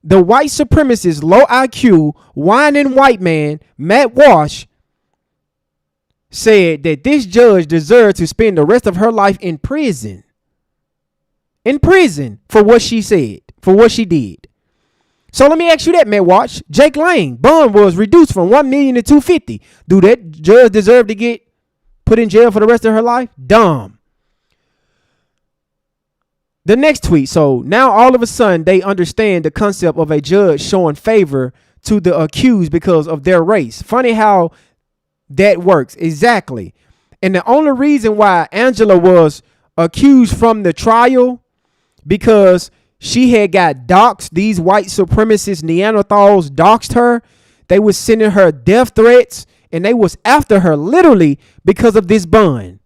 The white supremacist, low IQ, whining white man, Matt Walsh, said that this judge deserved to spend the rest of her life in prison. In prison for what she said, for what she did. So let me ask you that, Matt Walsh. Jake Lange bond was reduced from $1 million to $250,000. Do that judge deserve to get put in jail for the rest of her life? Dumb. The next tweet. So now all of a sudden they understand the concept of a judge showing favor to the accused because of their race. Funny how that works. Exactly. And the only reason why Angela was accused from the trial because she had got doxxed. These white supremacist Neanderthals doxed her. They was sending her death threats and they was after her literally because of this bond.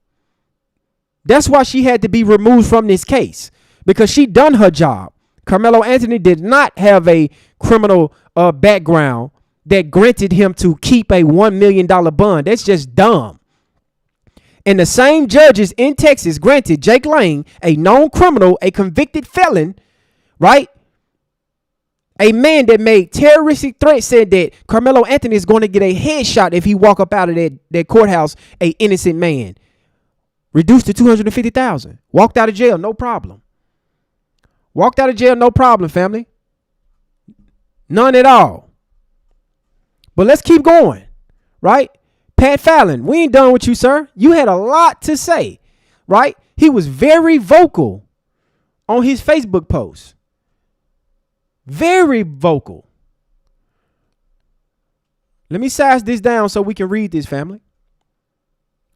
That's why she had to be removed from this case because she done her job. Karmelo Anthony did not have a criminal background that granted him to keep a $1 million bond. That's just dumb. And the same judges in Texas granted Jake Lange, a known criminal, a convicted felon, right? A man that made terroristic threats said that Karmelo Anthony is going to get a headshot if he walk up out of that courthouse, a innocent man. Reduced to $250,000. Walked out of jail, no problem. Walked out of jail, no problem, family. None at all. But let's keep going, right? Pat Fallon, we ain't done with you, sir. You had a lot to say, right? He was very vocal on his Facebook post. Very vocal. Let me size this down so we can read this, family.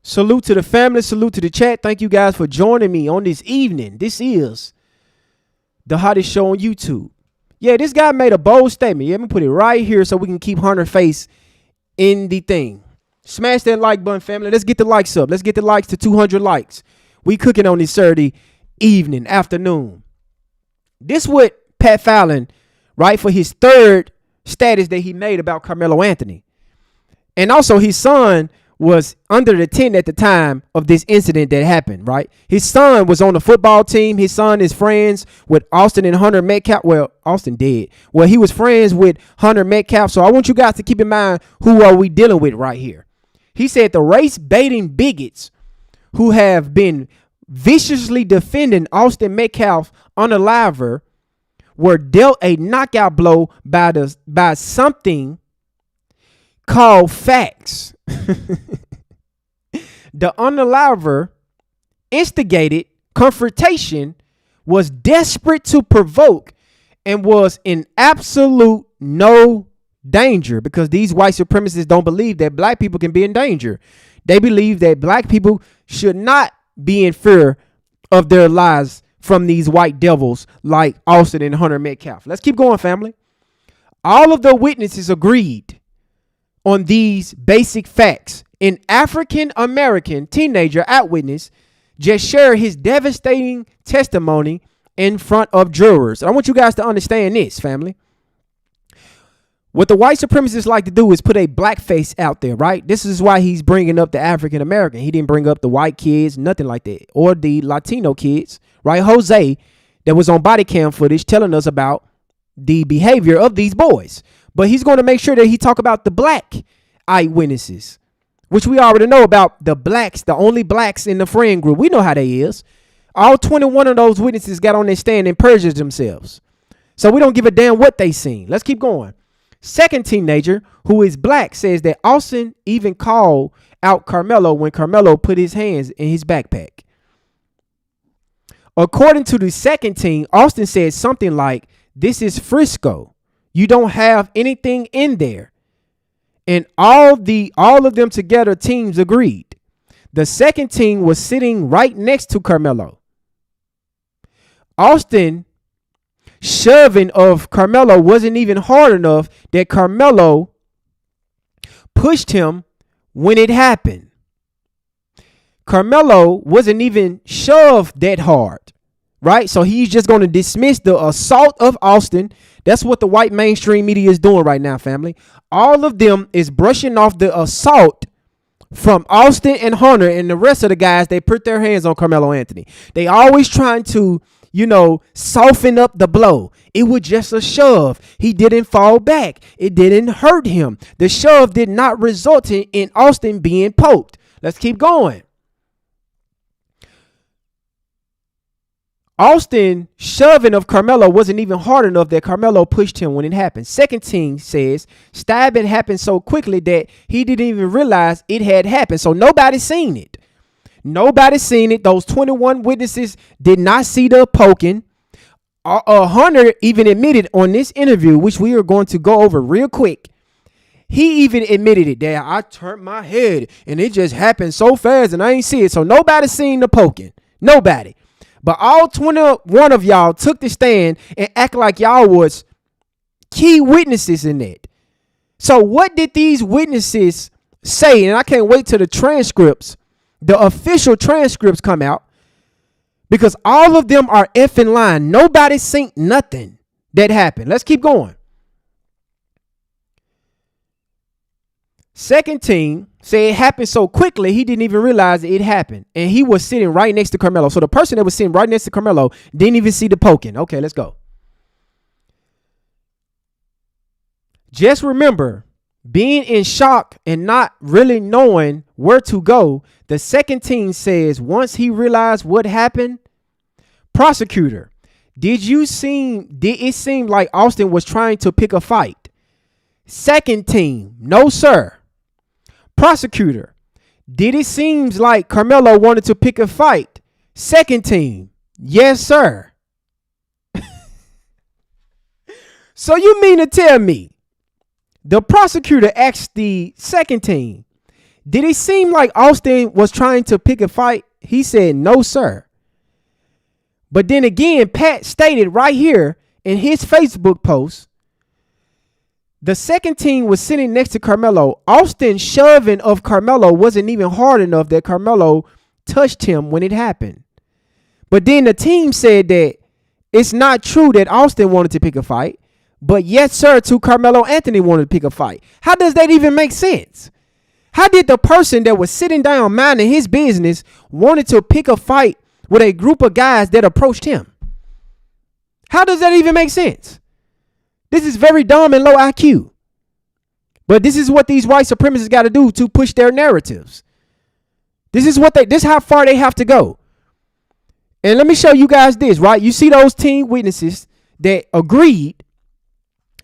Salute to the family. Salute to the chat. Thank you guys for joining me on this evening. This is the hottest show on YouTube. Yeah, this guy made a bold statement. Yeah, let me put it right here so we can keep Hunter face in the thing. Smash that like button, family. Let's get the likes up. Let's get the likes to 200 likes. We cooking on this Saturday evening, afternoon. This what Pat Fallon, right, for his third status that he made about Karmelo Anthony. And also his son was under the tent at the time of this incident that happened, right? His son was on the football team. His son is friends with Austin and Hunter Metcalf. Well, Austin dead. Well, he was friends with Hunter Metcalf. So I want you guys to keep in mind, who are we dealing with right here? He said the race-baiting bigots who have been viciously defending Austin Metcalf unaliver were dealt a knockout blow by something called facts. The unaliver instigated confrontation, was desperate to provoke, and was in absolute no danger, because these white supremacists don't believe that black people can be in danger. They believe that black people should not be in fear of their lives from these white devils like Austin and Hunter Metcalf. Let's keep going, family. All of the witnesses agreed on these basic facts. An African-American teenager eyewitness just shared his devastating testimony in front of jurors. I want you guys to understand this, family. What the white supremacists like to do is put a black face out there, right? This is why he's bringing up the African-American. He didn't bring up the white kids, nothing like that, or the Latino kids, right? Jose, that was on body cam footage telling us about the behavior of these boys. But he's going to make sure that he talk about the black eyewitnesses, which we already know about. The blacks, the only blacks in the friend group. We know how they is. All 21 of those witnesses got on their stand and perjured themselves. So we don't give a damn what they seen. Let's keep going. Second teenager, who is black, says that Austin even called out Karmelo when Karmelo put his hands in his backpack. According to the second teen, Austin said something like, "This is Frisco. You don't have anything in there." And all of them together teams agreed. The second team was sitting right next to Karmelo. Austin shoving of Karmelo wasn't even hard enough that Karmelo pushed him when it happened. Karmelo wasn't even shoved that hard, right? So he's just going to dismiss the assault of Austin. That's what the white mainstream media is doing right now, family. All of them is brushing off the assault from Austin and Hunter and the rest of the guys. They put their hands on Karmelo Anthony. They always trying to, soften up the blow. It was just a shove. He didn't fall back. It didn't hurt him. The shove did not result in Austin being poked. Let's keep going. Austin shoving of Karmelo wasn't even hard enough that Karmelo pushed him when it happened. Second team says stabbing happened so quickly that he didn't even realize it had happened. So nobody seen it. Nobody seen it. Those 21 witnesses did not see the poking. Hunter even admitted on this interview, which we are going to go over real quick. He even admitted it, that I turned my head and it just happened so fast and I ain't see it. So nobody seen the poking. Nobody. But all 21 of y'all took the stand and act like y'all was key witnesses in that. So what did these witnesses say? And I can't wait till the transcripts, the official transcripts come out, because all of them are effing lying. Nobody seen nothing that happened. Let's keep going. Second team say it happened so quickly he didn't even realize it happened. And he was sitting right next to Karmelo. So the person that was sitting right next to Karmelo didn't even see the poking. Okay, let's go. Just remember, being in shock and not really knowing where to go, the second team says once he realized what happened, prosecutor, Did it seem like Austin was trying to pick a fight? Second team, no sir. Prosecutor, did it seem like Karmelo wanted to pick a fight? Second team, yes sir. So you mean to tell me the prosecutor asked the second team, did it seem like Austin was trying to pick a fight? He said, no, sir. But then again, Pat stated right here in his Facebook post, the second team was sitting next to Karmelo. Austin's shoving of Karmelo wasn't even hard enough that Karmelo touched him when it happened. But then the team said that it's not true that Austin wanted to pick a fight. But yes, sir, to Carmelo Anthony wanted to pick a fight. How does that even make sense? How did the person that was sitting down minding his business wanted to pick a fight with a group of guys that approached him? How does that even make sense? This is very dumb and low IQ. But this is what these white supremacists got to do to push their narratives. This is how far they have to go. And let me show you guys this, right? You see those team witnesses that agreed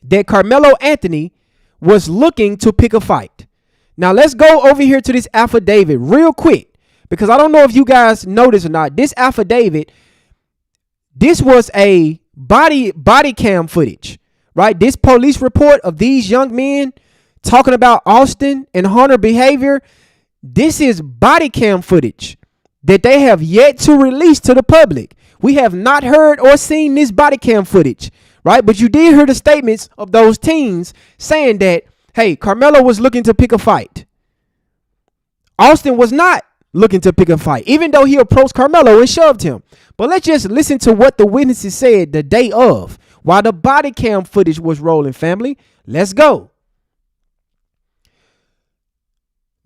that Carmelo Anthony was looking to pick a fight. Now let's go over here to this affidavit real quick, because I don't know if you guys noticed or not. This affidavit, this was a body cam footage, right? This police report of these young men talking about Austin and Hunter behavior. This is body cam footage that they have yet to release to the public. We have not heard or seen this body cam footage. Right. But you did hear the statements of those teens saying that, hey, Carmelo was looking to pick a fight. Austin was not looking to pick a fight, even though he approached Carmelo and shoved him. But let's just listen to what the witnesses said the day of while the body cam footage was rolling, family. Let's go.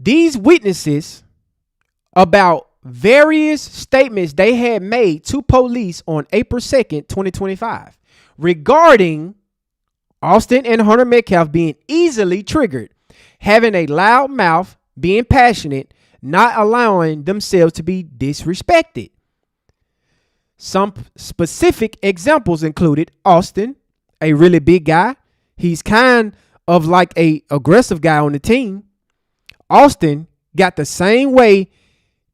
These witnesses about various statements they had made to police on April 2nd, 2025. Regarding Austin and Hunter Metcalf being easily triggered, having a loud mouth, being passionate, not allowing themselves to be disrespected. Some specific examples included Austin, a really big guy. He's kind of like a aggressive guy on the team. Austin got the same way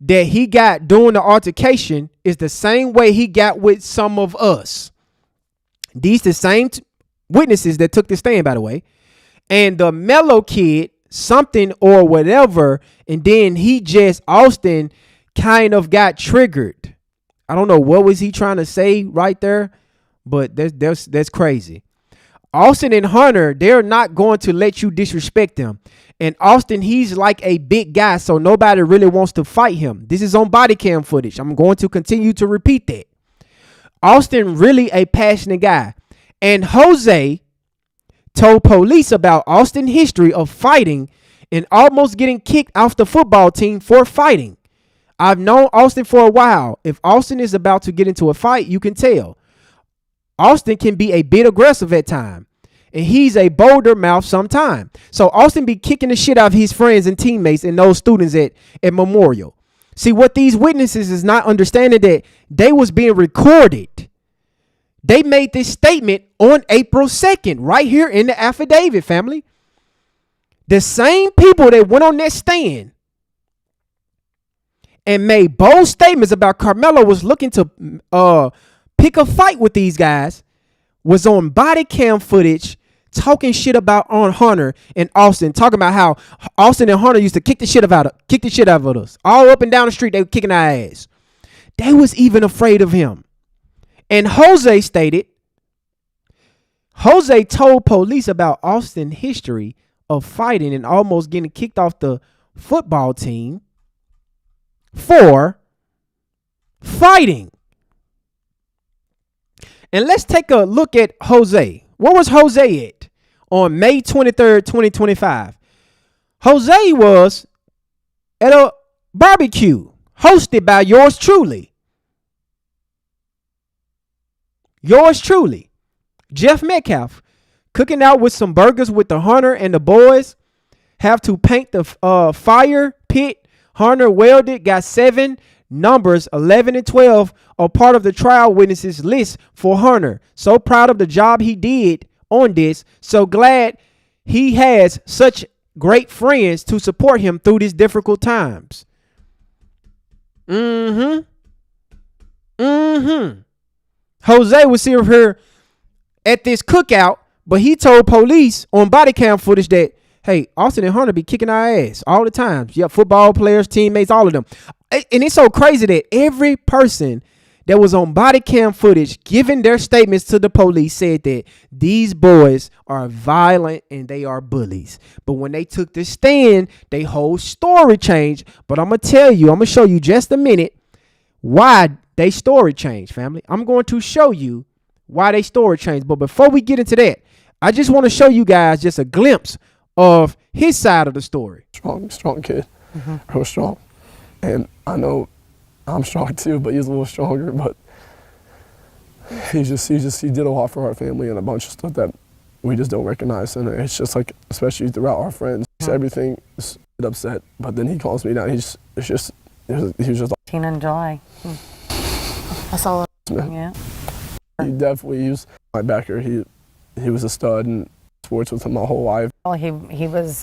that he got during the altercation is the same way he got with some of us. These the same witnesses that took the stand, by the way. And the mellow kid, something or whatever, and then Austin kind of got triggered. I don't know what was he trying to say right there, but that's crazy. Austin and Hunter, they're not going to let you disrespect them. And Austin, he's like a big guy, so nobody really wants to fight him. This is on body cam footage. I'm going to continue to repeat that. Austin really a passionate guy. And Jose told police about Austin's history of fighting and almost getting kicked off the football team for fighting. I've known Austin for a while. If Austin is about to get into a fight, you can tell. Austin can be a bit aggressive at times. And he's a bolder mouth sometime. So Austin be kicking the shit out of his friends and teammates and those students at Memorial. See, what these witnesses is not understanding that they was being recorded. They made this statement on April 2nd, right here in the affidavit, family. The same people that went on that stand and made bold statements about Carmelo was looking to pick a fight with these guys was on body cam footage talking shit about on Hunter and Austin, talking about how Austin and Hunter used to kick the shit out of us. All up and down the street, they were kicking our ass. They was even afraid of him. And Jose told police about Austin's history of fighting and almost getting kicked off the football team for fighting. And let's take a look at Jose. Where was Jose at on May 23rd, 2025? Jose was at a barbecue hosted by yours truly. Yours truly, Jeff Metcalf, cooking out with some burgers with the Hunter and the boys. Have to paint the fire pit. Hunter welded, got 7 Numbers 11 and 12 are part of the trial witnesses list for Hunter. So proud of the job he did on this. So glad he has such great friends to support him through these difficult times. Jose was here at this cookout, but he told police on body cam footage that, hey, Austin and Hunter be kicking our ass all the time. Yeah, football players, teammates, all of them. And it's so crazy that every person that was on body cam footage giving their statements to the police said that these boys are violent and they are bullies. But when they took the stand, their whole story changed. But I'm going to tell you, I'm going to show you just a minute why they story changed, family. I'm going to show you why they story changed. But before we get into that, I just want to show you guys just a glimpse of his side of the story. Strong kid, real strong. And I know I'm strong too, but he's a little stronger. But he did a lot for our family and a bunch of stuff that we just don't recognize. And it's just like, especially throughout our friends, everything is upset. But then he calls me down. He was just Tina in July. I saw it. Yeah. He was my backer. He was a stud and sports with him my whole life. Well, he was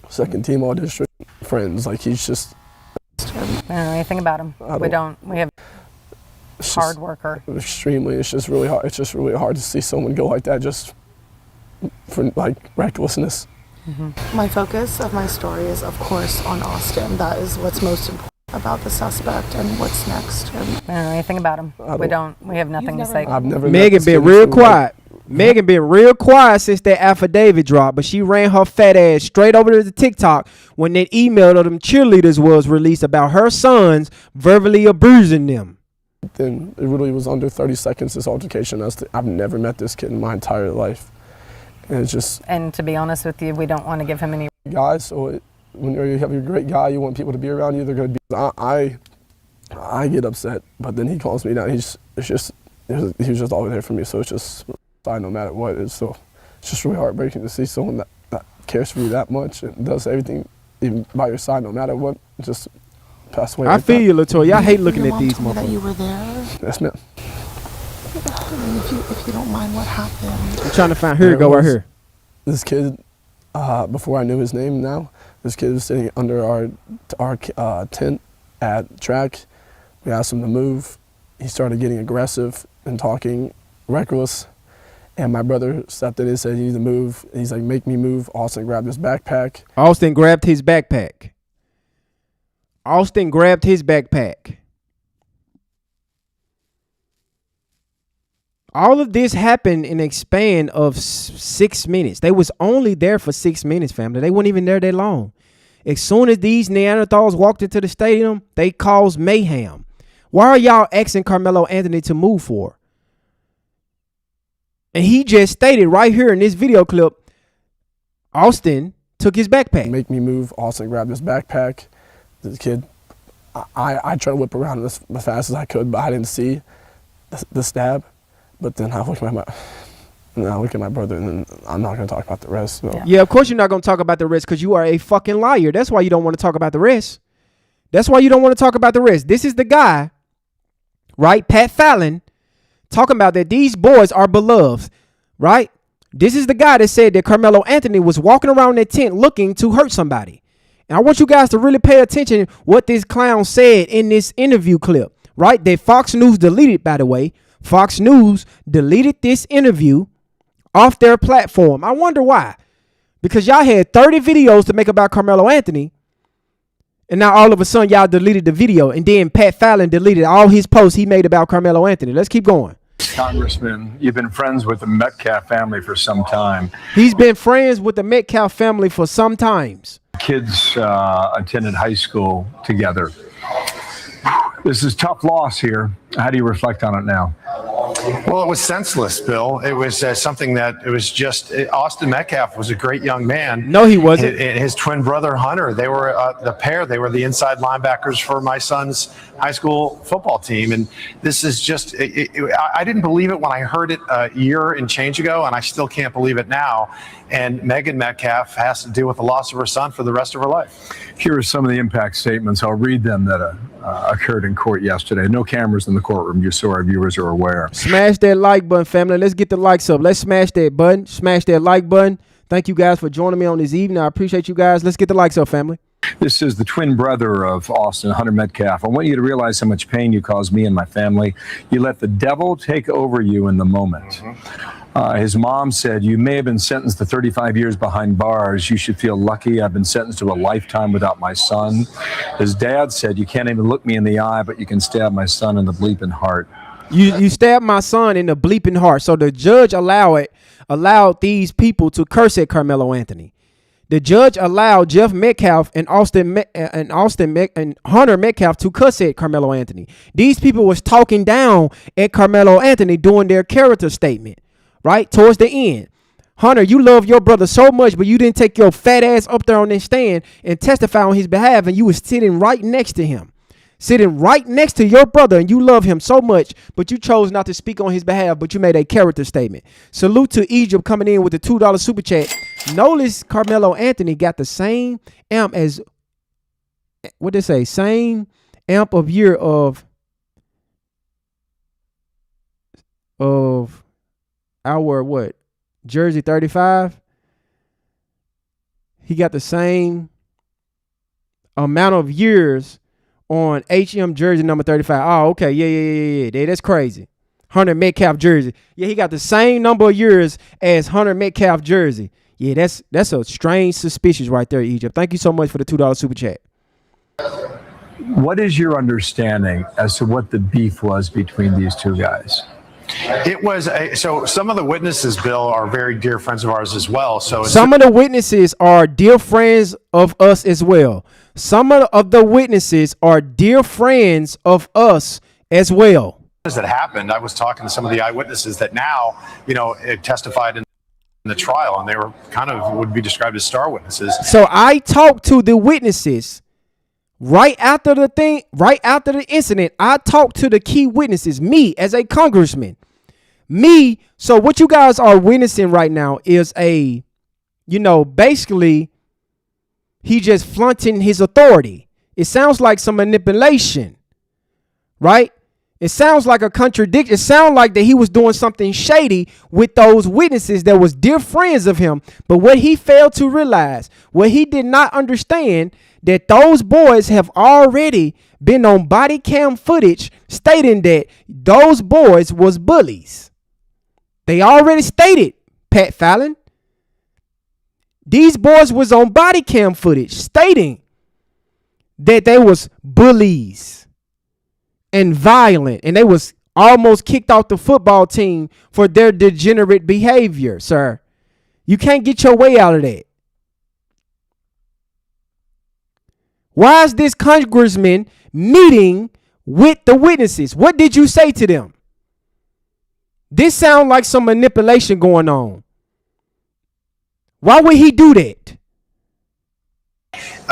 second team all district friends. Like he's just. I don't know anything about him. We have hard worker. Extremely. It's just really hard. It's just really hard to see someone go like that just for like recklessness. My focus of my story is, of course, on Austin. That is what's most important about the suspect and what's next. I don't know anything about him. We have nothing to say. I've never. Megan been real quiet. Megan been real quiet since that affidavit dropped, but she ran her fat ass straight over to the TikTok when that email of them cheerleaders was released about her sons verbally abusing them. Then it really was under 30 seconds, this altercation. I've never met this kid in my entire life. And it's just. And to be honest with you, we don't want to give him any. Guys, so when you have a great guy, you want people to be around you. They're going to be. I get upset, but then he calls me down. He was just always there for me. So it's just. No matter what, it's just really heartbreaking to see someone that cares for you that much and does everything even by your side no matter what, just pass away. I feel you, Latoya. I hate looking at these motherfuckers. That you were there. Yes, ma'am. If you don't mind, what happened? I'm trying to find. Here you go, right here. This kid, before I knew his name now, this kid was sitting under our tent at track. We asked him to move. He started getting aggressive and talking reckless. And my brother stepped in and said, you need to move. He's like, make me move. Austin grabbed his backpack. Austin grabbed his backpack. All of this happened in a span of 6 minutes. They was only there for 6 minutes, family. They weren't even there that long. As soon as these Neanderthals walked into the stadium, they caused mayhem. Why are y'all asking Karmelo Anthony to move for? And he just stated right here in this video clip, Austin took his backpack. Make me move. Austin grabbed his backpack. The kid, I tried to whip around as fast as I could, but I didn't see the stab. But then I look at my brother, and then I'm not going to talk about the rest. So. Yeah, of course you're not going to talk about the rest because you are a fucking liar. That's why you don't want to talk about the rest. This is the guy, right? Pat Fallon. Talking about that these boys are beloved, right? This is the guy that said that Karmelo Anthony was walking around that tent looking to hurt somebody. And I want you guys to really pay attention what this clown said in this interview clip, right? That Fox News deleted, by the way. Fox News deleted this interview off their platform. I wonder why. Because y'all had 30 videos to make about Karmelo Anthony. And now all of a sudden y'all deleted the video. And then Pat Fallon deleted all his posts he made about Karmelo Anthony. Let's keep going. Congressman, you've been friends with the Metcalf family for some time. He's been friends with the Metcalf family for some times. Kids attended high school together. This is a tough loss here. How do you reflect on it now? Well, it was senseless, Bill. It was something that it was just Austin Metcalf was a great young man. No, he wasn't. His twin brother, Hunter, they were the pair. They were the inside linebackers for my son's high school football team. And this is just I didn't believe it when I heard it a year and change ago, and I still can't believe it now. And Megan Metcalf has to deal with the loss of her son for the rest of her life. Here are some of the impact statements. I'll read them that occurred in court yesterday. No cameras in the courtroom, just so our viewers are aware. Smash that like button, family. Let's get the likes up. Let's smash that button. Smash that like button. Thank you guys for joining me on this evening. I appreciate you guys. Let's get the likes up, family. This is the twin brother of Austin, Hunter Metcalf. I want you to realize how much pain you caused me and my family. You let the devil take over you in the moment. His mom said, you may have been sentenced to 35 years behind bars. You should feel lucky. I've been sentenced to a lifetime without my son. His dad said, you can't even look me in the eye, but you can stab my son in the bleeping heart. You stabbed my son in the bleeping heart. So the judge allowed these people to curse at Karmelo Anthony. The judge allowed Jeff Metcalf and Hunter Metcalf to cuss at Karmelo Anthony. These people was talking down at Karmelo Anthony doing their character statement, right? Towards the end. Hunter, you love your brother so much, but you didn't take your fat ass up there on that stand and testify on his behalf, and you was sitting right next to him. Sitting right next to your brother, and you love him so much, but you chose not to speak on his behalf, but you made a character statement. Salute to Egypt coming in with the $2 super chat. Notice Karmelo Anthony got the same amp as, what they say, same amp of year of our what? Jersey 35. He got the same amount of years on HM jersey number 35. Oh, okay. Yeah. That's crazy. Hunter Metcalf jersey. Yeah, he got the same number of years as Hunter Metcalf jersey. Yeah, that's a strange suspicious right there, Egypt. Thank you so much for the $2 super chat. What is your understanding as to what the beef was between these two guys? It was so some of the witnesses, Bill, are very dear friends of ours as well. So some of the witnesses are dear friends of us as well. Some of the witnesses are dear friends of us as well. That happened. I was talking to some of the eyewitnesses that now, testified in the trial, and they were kind of would be described as star witnesses. So I talked to the witnesses right after the incident. I talked to the key witnesses, me as a congressman. So what you guys are witnessing right now is basically he just flaunting his authority. It sounds like some manipulation, right? It sounds like a contradiction. It sounds like that he was doing something shady with those witnesses that was dear friends of him. But what he failed to realize, what he did not understand, that those boys have already been on body cam footage stating that those boys was bullies. They already stated, Pat Fallon, these boys was on body cam footage stating that they was bullies and violent, and they was almost kicked off the football team for their degenerate behavior, sir. You can't get your way out of that. Why is this congressman meeting with the witnesses? What did you say to them? This sounds like some manipulation going on. Why would he do that?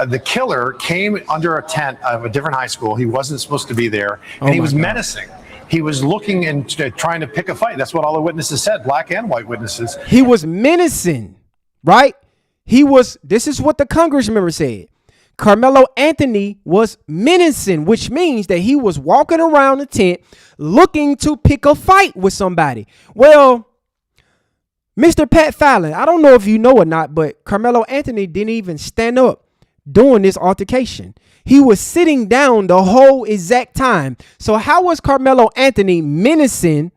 The killer came under a tent of a different high school. He wasn't supposed to be there, and he was menacing. He was looking and trying to pick a fight. That's what all the witnesses said, black and white witnesses. He was menacing, right? This is what the congressman said. Karmelo Anthony was menacing, which means that he was walking around the tent looking to pick a fight with somebody. Well, Mr. Pat Fallon, I don't know if you know or not, but Karmelo Anthony didn't even stand up during this altercation. He was sitting down the whole exact time. So how was Karmelo Anthony menacing,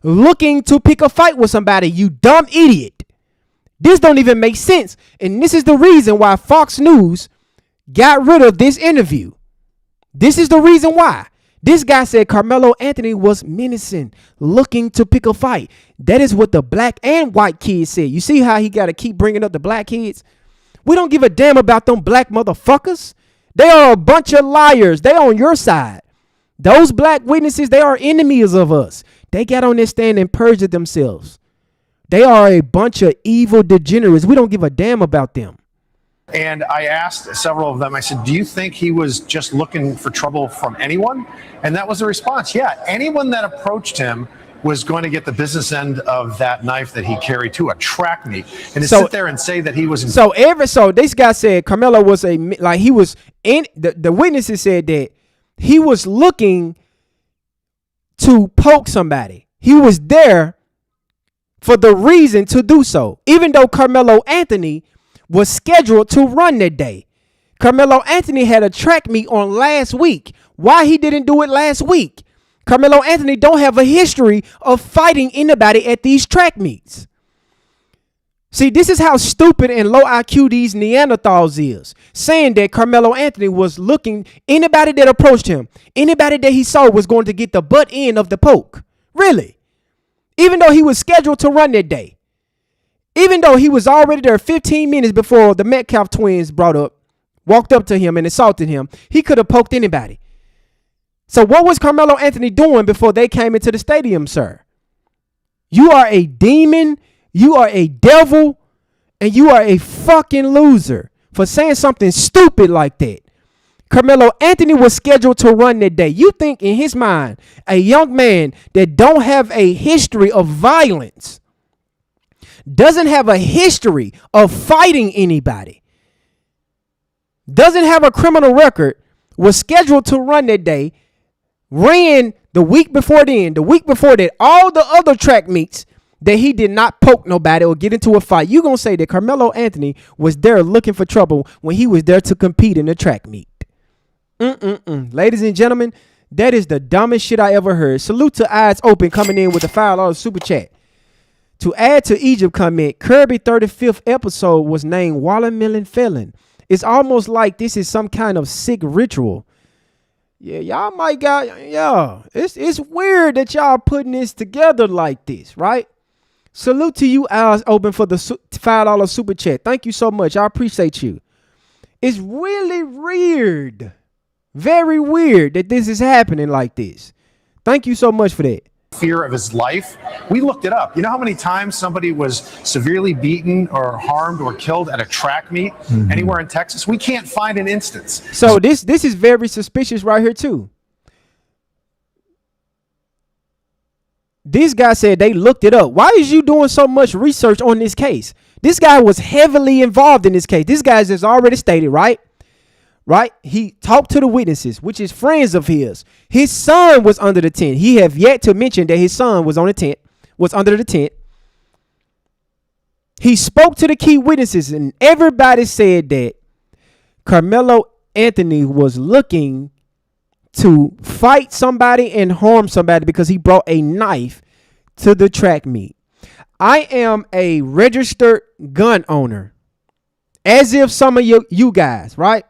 looking to pick a fight with somebody, you dumb idiot? This don't even make sense. And this is the reason why Fox News got rid of this interview. This is the reason why. This guy said Karmelo Anthony was menacing, looking to pick a fight. That is what the black and white kids said. You see how he got to keep bringing up the black kids? We don't give a damn about them black motherfuckers. They are a bunch of liars. They on your side. Those black witnesses, they are enemies of us. They got on this stand and perjured themselves. They are a bunch of evil degenerates. We don't give a damn about them. And I asked several of them, I said, do you think he was just looking for trouble from anyone? And that was the response. Yeah, anyone that approached him was going to get the business end of that knife that he carried to a track meet. And to sit there and say that he was... So this guy said Karmelo was he was in... The witnesses said that he was looking to poke somebody. He was there for the reason to do so, even though Karmelo Anthony was scheduled to run that day. Karmelo Anthony had a track meet on last week. Why he didn't do it last week? Karmelo Anthony don't have a history of fighting anybody at these track meets. See, this is how stupid and low IQ these Neanderthals is. Saying that Karmelo Anthony was looking, anybody that approached him, anybody that he saw was going to get the butt end of the poke. Really? Even though he was scheduled to run that day. Even though he was already there 15 minutes before the Metcalf twins walked up to him and assaulted him, he could have poked anybody. So what was Karmelo Anthony doing before they came into the stadium, sir? You are a demon, you are a devil, and you are a fucking loser for saying something stupid like that. Karmelo Anthony was scheduled to run that day. You think in his mind, a young man that don't have a history of violence, doesn't have a history of fighting anybody, doesn't have a criminal record, was scheduled to run that day, ran the week before that, all the other track meets that he did not poke nobody or get into a fight. You gonna say that Karmelo Anthony was there looking for trouble when he was there to compete in the track meet? Ladies and gentlemen, that is the dumbest shit I ever heard. Salute to Eyes Open coming in with a $5 super chat. To add to Egypt comment, Kirby 35th episode was named Watermelon Felon. It's almost like this is some kind of sick ritual. Yeah, y'all might it's weird that y'all putting this together like this, right? Salute to you, Eyes Open, for the $5 super chat. Thank you so much. I appreciate you. It's really weird. Very weird that this is happening like this. Thank you so much for that. Fear of his life. We looked it up. You know how many times somebody was severely beaten or harmed or killed at a track meet anywhere in Texas? We can't find an instance. So this is very suspicious right here too. This guy said they looked it up. Why is you doing so much research on this case? This guy was heavily involved in this case. This guy has already stated, right? He talked to the witnesses, which is friends of his. His son was under the tent. He have yet to mention that his son was under the tent. He spoke to the key witnesses, and everybody said that Karmelo Anthony was looking to fight somebody and harm somebody because he brought a knife to the track meet. I am a registered gun owner, as if some of you guys, right?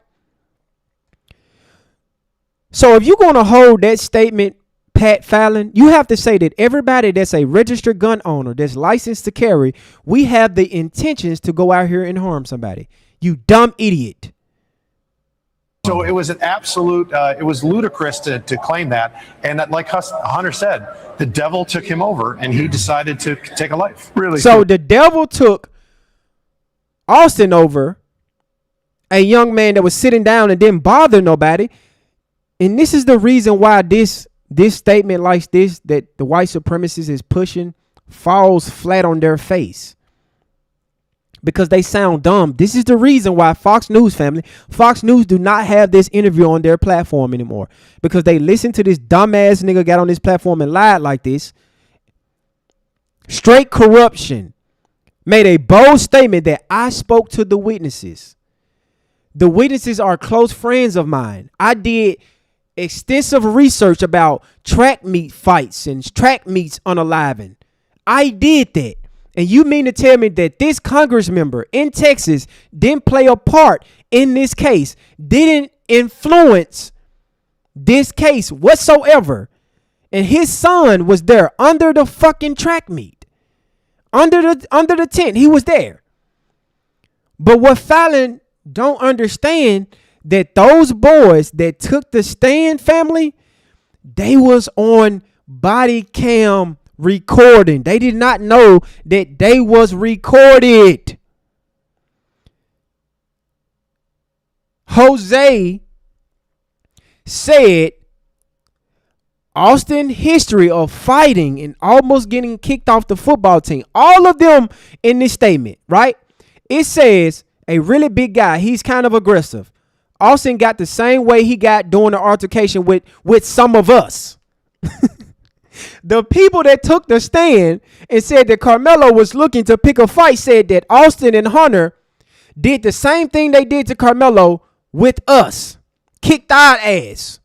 So if you're going to hold that statement, Pat Fallon, you have to say that everybody that's a registered gun owner that's licensed to carry, we have the intentions to go out here and harm somebody. You dumb idiot. So it was an absolute, it was ludicrous to claim that. And that, like Hunter said, the devil took him over and he decided to take a life. Really? So the devil took Austin over, a young man that was sitting down and didn't bother nobody. And this is the reason why this statement like this, that the white supremacist is pushing, falls flat on their face. Because they sound dumb. This is the reason why Fox News do not have this interview on their platform anymore. Because they listen to this dumbass nigga got on this platform and lied like this. Straight corruption. Made a bold statement that I spoke to the witnesses. The witnesses are close friends of mine. I did extensive research about track meet fights and track meets unalivened. I did that. And you mean to tell me that this Congress member in Texas didn't play a part in this case, didn't influence this case whatsoever, and his son was there under the fucking track meet, under the tent. He was there. But what Fallon don't understand, that those boys that took the stand, family, they was on body cam recording. They did not know that they was recorded. Jose said Austin history of fighting and almost getting kicked off the football team. All of them in this statement, right? It says a really big guy. He's kind of aggressive. Austin got the same way he got during the altercation with some of us. The people that took the stand and said that Karmelo was looking to pick a fight said that Austin and Hunter did the same thing they did to Karmelo with us. Kicked our ass.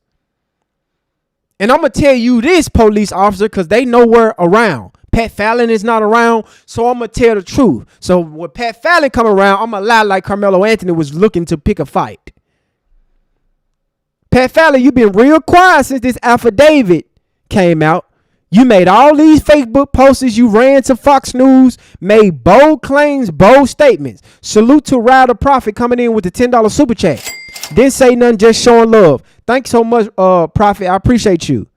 And I'm going to tell you this, police officer, because they nowhere around. Pat Fallon is not around, so I'm going to tell the truth. So when Pat Fallon come around, I'm going to lie like Carmelo Anthony was looking to pick a fight. Pat Fallon, you been real quiet since this affidavit came out. You made all these Facebook posts. You ran to Fox News, made bold claims, bold statements. Salute to Ryder Prophet coming in with the $10 super chat. Didn't say nothing, just showing love. Thanks so much, Prophet. I appreciate you.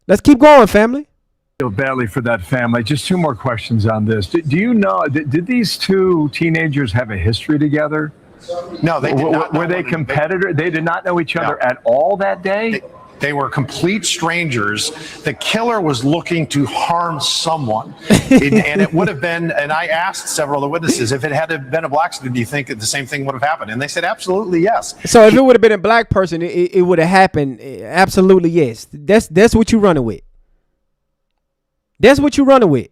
Let's keep going, family. Feel badly for that family. Just two more questions on this. Do you know, did these two teenagers have a history together? No, they did not. Were they competitors? They did not know each other at all that day? They were complete strangers. The killer was looking to harm someone. And it would have been, and I asked several of the witnesses, if it had been a black student, do you think that the same thing would have happened? And they said, absolutely, yes. So if it would have been a black person, it would have happened. Absolutely, yes. That's what you're running with. That's what you're running with.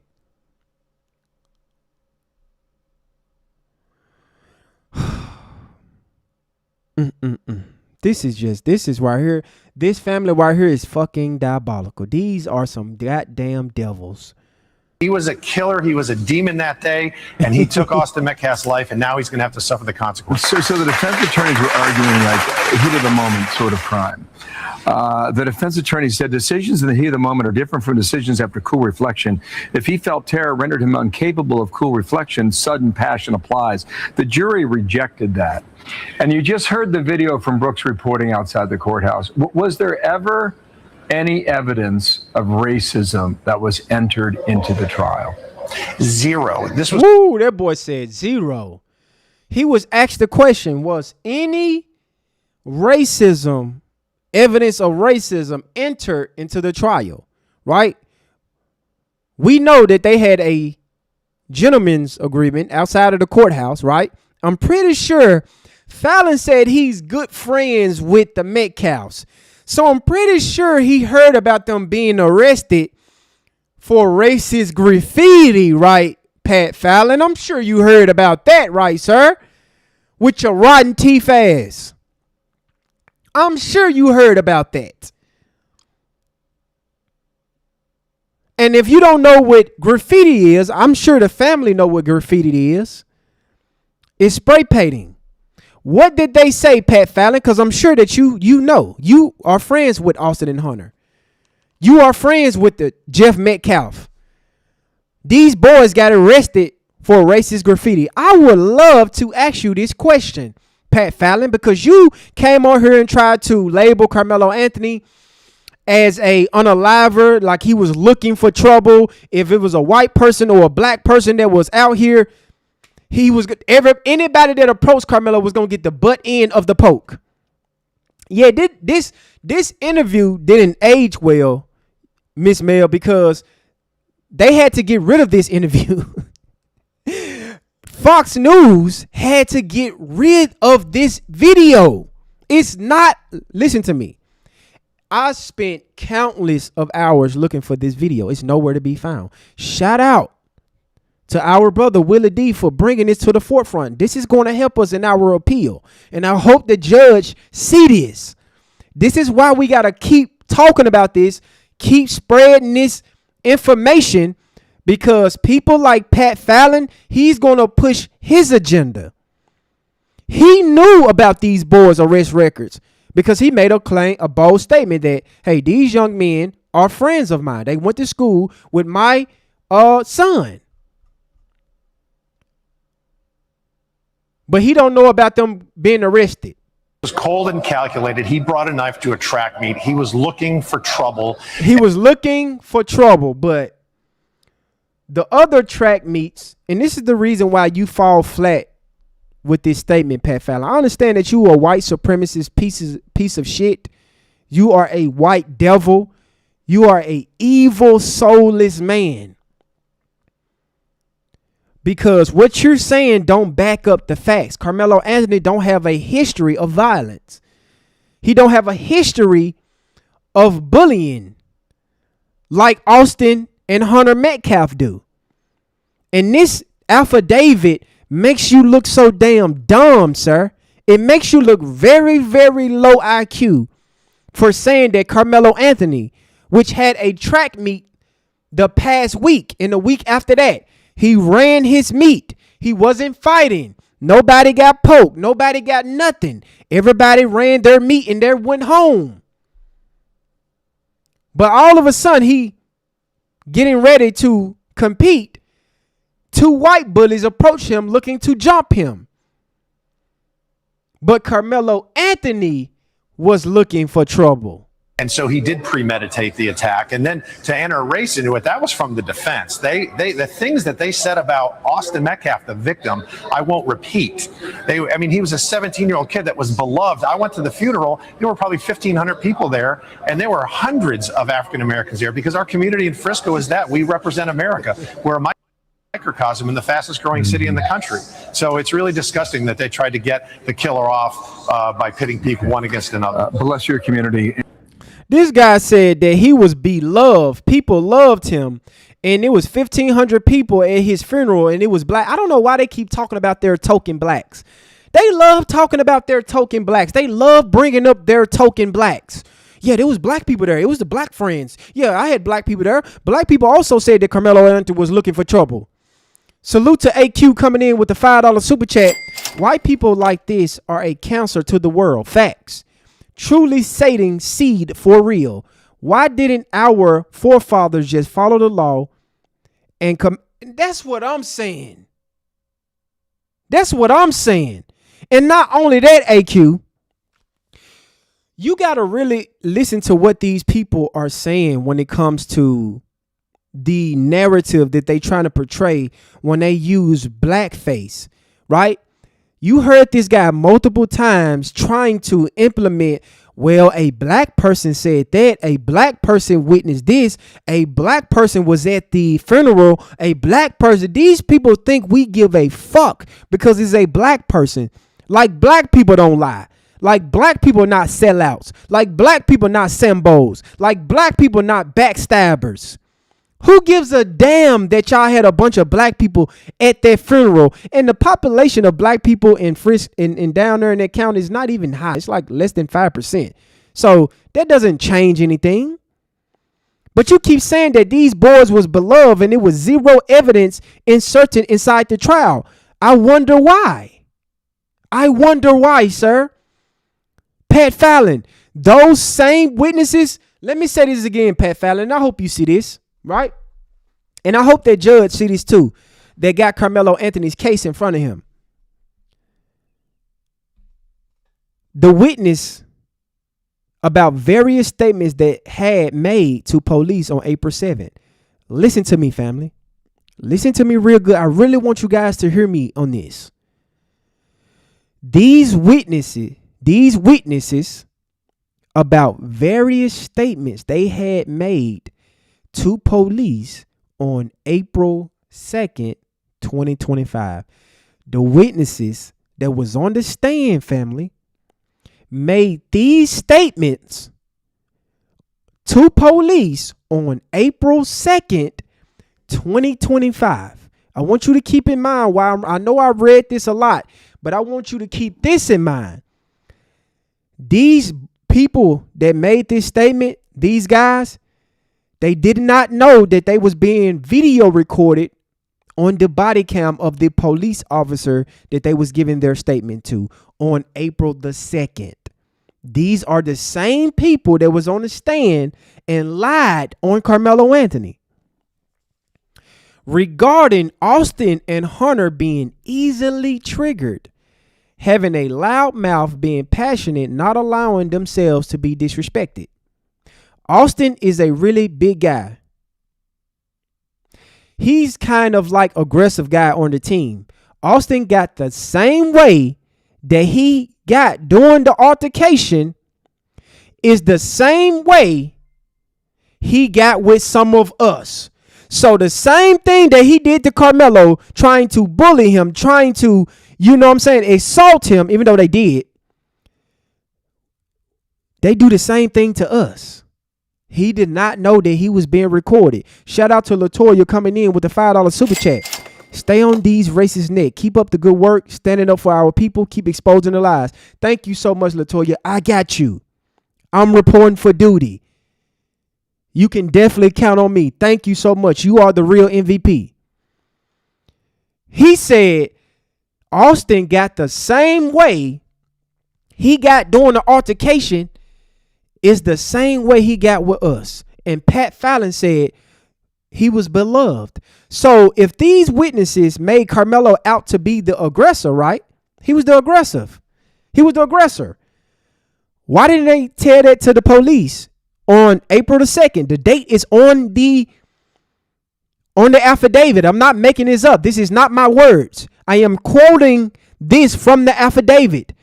This is right here. This family right here is fucking diabolical. These are some goddamn devils. He was a killer. He was a demon that day, and he took Austin Metcalf's life, and now he's going to have to suffer the consequences. So the defense attorneys were arguing like heat of the moment sort of crime. The defense attorney said decisions in the heat of the moment are different from decisions after cool reflection. If he felt terror rendered him incapable of cool reflection, sudden passion applies. The jury rejected that. And you just heard the video from Brooks reporting outside the courthouse. Was there ever any evidence of racism that was entered into the trial? Zero. This was. Ooh, that boy said zero. He was asked the question, was any racism, evidence of racism entered into the trial, right? We know that they had a gentleman's agreement outside of the courthouse, right? I'm pretty sure Fallon said he's good friends with the Metcalfs. So I'm pretty sure he heard about them being arrested for racist graffiti, right, Pat Fallon? I'm sure you heard about that, right, sir? With your rotten teeth ass. I'm sure you heard about that. And if you don't know what graffiti is, I'm sure the family know what graffiti is. It's spray painting. What did they say, Pat Fallon? Because I'm sure that you know. You are friends with Austin and Hunter. You are friends with the Jeff Metcalf. These boys got arrested for racist graffiti. I would love to ask you this question, Pat Fallon, because you came on here and tried to label Carmelo Anthony as a unaliver, like he was looking for trouble. If it was a white person or a black person that was out here, he was anybody that approached Carmelo was gonna get the butt end of the poke. Yeah, this interview didn't age well, Miss Mel, because they had to get rid of this interview. Fox News had to get rid of this video. It's not, listen to me. I spent countless of hours looking for this video. It's nowhere to be found. Shout out to our brother Willie D for bringing this to the forefront. This is going to help us in our appeal. And I hope the judge see this. This is why we got to keep talking about this, keep spreading this information, because people like Pat Fallon, he's going to push his agenda. He knew about these boys' arrest records because he made a bold statement that, hey, these young men are friends of mine. They went to school with my son. But he don't know about them being arrested. It was cold and calculated. He brought a knife to a track meet. He was looking for trouble. He was looking for trouble, but the other track meets, and this is the reason why you fall flat with this statement, Pat Fallon. I understand that you are a white supremacist piece of shit. You are a white devil. You are a evil, soulless man. because what you're saying don't back up the facts. Karmelo Anthony don't have a history of violence. He don't have a history of bullying like Austin and Hunter Metcalf do. And this affidavit makes you look so damn dumb, sir. It makes you look very, very low IQ for saying that Karmelo Anthony, which had a track meet the past week and the week after that, he ran his meet. He wasn't fighting. Nobody got poked. Nobody got nothing. Everybody ran their meet and they went home. But all of a sudden, he getting ready to compete. 2 white bullies approach him looking to jump him. But Karmelo Anthony was looking for trouble. And so he did premeditate the attack. And then to enter a race into it, that was from the defense. The things that they said about Austin Metcalf, the victim, I won't repeat. He was a 17-year-old kid that was beloved. I went to the funeral. There were probably 1,500 people there, and there were hundreds of African Americans there because our community in Frisco is that. We represent America. We're a microcosm in the fastest growing city in the country. So it's really disgusting that they tried to get the killer off by pitting people one against another. Bless your community. This guy said that he was beloved. People loved him. And it was 1,500 people at his funeral, and it was black. I don't know why they keep talking about their token blacks. They love talking about their token blacks. They love bringing up their token blacks. Yeah, there was black people there. It was the black friends. Yeah, I had black people there. Black people also said that Karmelo Anthony was looking for trouble. Salute to AQ coming in with the $5 super chat. White people like this are a cancer to the world. Facts. Truly Satan seed for real. Why didn't our forefathers just follow the law and come? That's what I'm saying. That's what I'm saying. And not only that, AQ, you got to really listen to what these people are saying when it comes to the narrative that they trying to portray when they use blackface, right? You heard this guy multiple times trying to implement, well, a black person said that, a black person witnessed this, a black person was at the funeral, a black person. These people think we give a fuck because it's a black person. Like black people don't lie. Like black people not sellouts. Like black people not sambos. Like black people not backstabbers. Who gives a damn that y'all had a bunch of black people at their funeral? And the population of black people in down there in that county is not even high. It's like less than 5%. So that doesn't change anything. But you keep saying that these boys was beloved and it was zero evidence inserted inside the trial. I wonder why. I wonder why, sir. Pat Fallon, those same witnesses. Let me say this again, Pat Fallon. I hope you see this. Right? And I hope that judge see this too. That got Karmelo Anthony's case in front of him. The witness about various statements that had made to police on April 7th. Listen to me, family. Listen to me real good. I really want you guys to hear me on this. These witnesses about various statements they had made to police on April 2nd, 2025. The witnesses that was on the stand, family, made these statements to police on April 2nd, 2025. I want you to keep in mind why I know I read this a lot, but I want you to keep this in mind. These people that made this statement, these guys, they did not know that they was being video recorded on the body cam of the police officer that they was giving their statement to on April the 2nd. These are the same people that was on the stand and lied on Karmelo Anthony regarding Austin and Hunter being easily triggered, having a loud mouth, being passionate, not allowing themselves to be disrespected. Austin is a really big guy. He's kind of like aggressive guy on the team. Austin got the same way that he got during the altercation is the same way he got with some of us. So the same thing that he did to Karmelo, trying to bully him, trying to, assault him, even though they did, they do the same thing to us. He did not know that he was being recorded. Shout out to LaToya coming in with the $5 super chat. Stay on these racist neck. Keep up the good work, standing up for our people, keep exposing the lies. Thank you so much, LaToya. I got you. I'm reporting for duty. You can definitely count on me. Thank you so much. You are the real MVP. He said Austin got the same way he got during the altercation is the same way he got with us. And Pat Fallon said he was beloved. So if these witnesses made Karmelo out to be the aggressor, right? He was the aggressive. He was the aggressor. Why didn't they tell that to the police on April the 2nd? The date is on the affidavit. I'm not making this up. This is not my words. I am quoting this from the affidavit.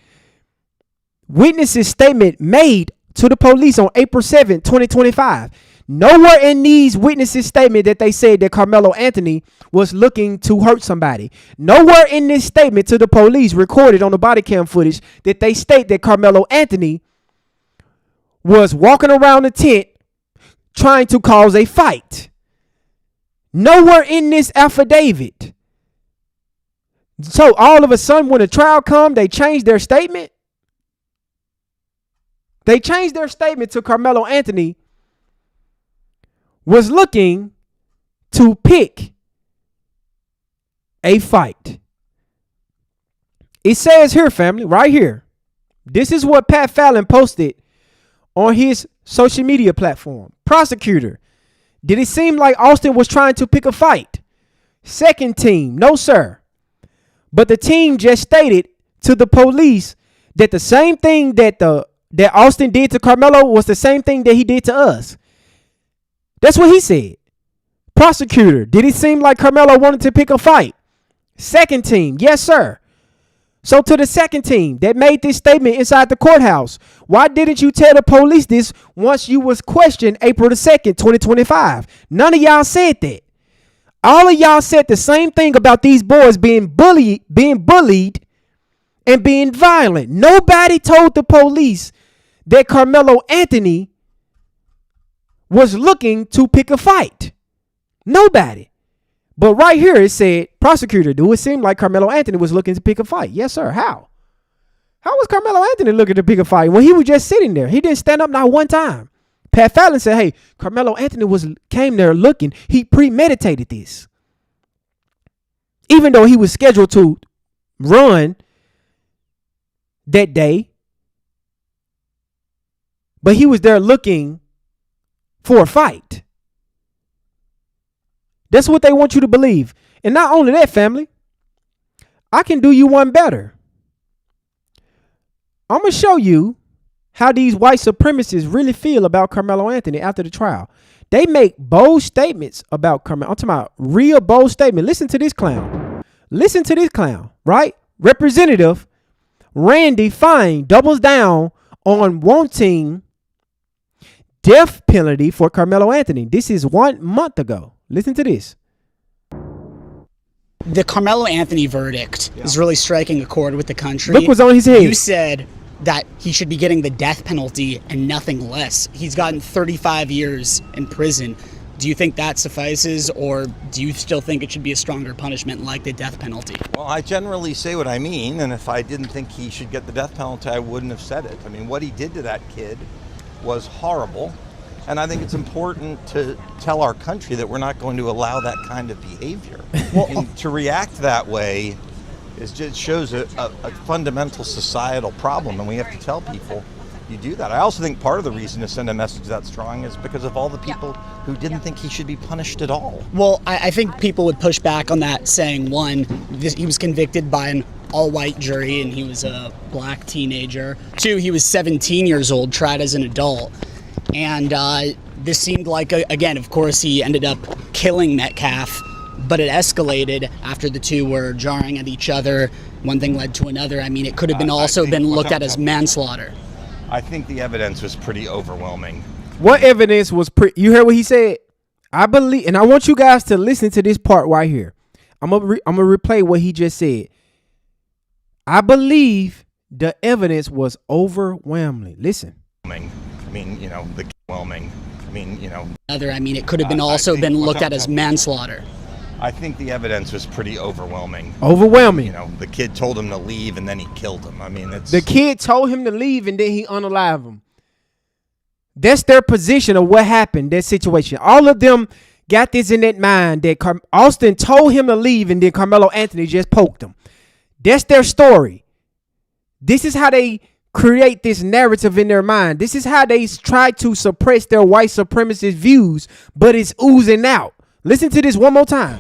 Witnesses statement made to the police on April 7th, 2025. Nowhere in these witnesses statement that they said that Karmelo Anthony was looking to hurt somebody. Nowhere in this statement to the police recorded on the body cam footage that they state that Karmelo Anthony was walking around the tent trying to cause a fight. Nowhere in this affidavit. So all of a sudden when the trial come, they changed their statement. They changed their statement to Karmelo Anthony was looking to pick a fight. It says here, family, right here. This is what Pat Fallon posted on his social media platform. Prosecutor, did it seem like Austin was trying to pick a fight? Second team, no sir. But the team just stated to the police that the same thing that Austin did to Karmelo was the same thing that he did to us. That's what he said. Prosecutor, did it seem like Karmelo wanted to pick a fight? Second team, yes sir. So to the second team that made this statement inside the courthouse, why didn't you tell the police this once you was questioned April the 2nd, 2025? None of y'all said that. All of y'all said the same thing about these boys being bullied and being violent. Nobody told the police that Karmelo Anthony was looking to pick a fight. Nobody. But right here it said, prosecutor, do it seem like Karmelo Anthony was looking to pick a fight? Yes, sir. How? How was Karmelo Anthony looking to pick a fight when he was just sitting there? He didn't stand up not one time. Pat Fallon said, hey, Karmelo Anthony came there looking. He premeditated this. Even though he was scheduled to run that day, but he was there looking for a fight. That's what they want you to believe. And not only that, family, I can do you one better. I'm going to show you how these white supremacists really feel about Karmelo Anthony after the trial. They make bold statements about Karmelo. I'm talking about real bold statement. Listen to this clown. Listen to this clown, right? Representative Randy Fine doubles down on wanting death penalty for Karmelo Anthony. This is 1 month ago. Listen to this. The Karmelo Anthony verdict is really striking a chord with the country. Look what's on his head. You said that he should be getting the death penalty and nothing less. He's gotten 35 years in prison. Do you think that suffices, or do you still think it should be a stronger punishment like the death penalty? Well, I generally say what I mean, and if I didn't think he should get the death penalty, I wouldn't have said it. I mean, what he did to that kid was horrible. And I think it's important to tell our country that we're not going to allow that kind of behavior. And to react that way just shows a fundamental societal problem, and we have to tell people you do that. I also think part of the reason to send a message that strong is because of all the people who didn't think he should be punished at all. Well, I think people would push back on that, saying, one, he was convicted by an all-white jury and he was a black teenager. Two, he was 17 years old, tried as an adult. And this seemed like, again, of course, he ended up killing Metcalf, but it escalated after the two were jarring at each other. One thing led to another. I mean, it could have been been looked at as manslaughter. I think the evidence was pretty overwhelming. What evidence was you heard what he said? I believe, and I want you guys to listen to this part right here. I'm gonna replay what he just said. I believe the evidence was overwhelming. Listen. I mean, the overwhelming. It could have been also been looked at as manslaughter. I think the evidence was pretty overwhelming. Overwhelming. The kid told him to leave and then he killed him. The kid told him to leave and then he unalived him. That's their position of what happened, that situation. All of them got this in their mind that Austin told him to leave and then Karmelo Anthony just poked him. That's their story. This is how they create this narrative in their mind. This is how they try to suppress their white supremacist views, but it's oozing out. Listen to this one more time.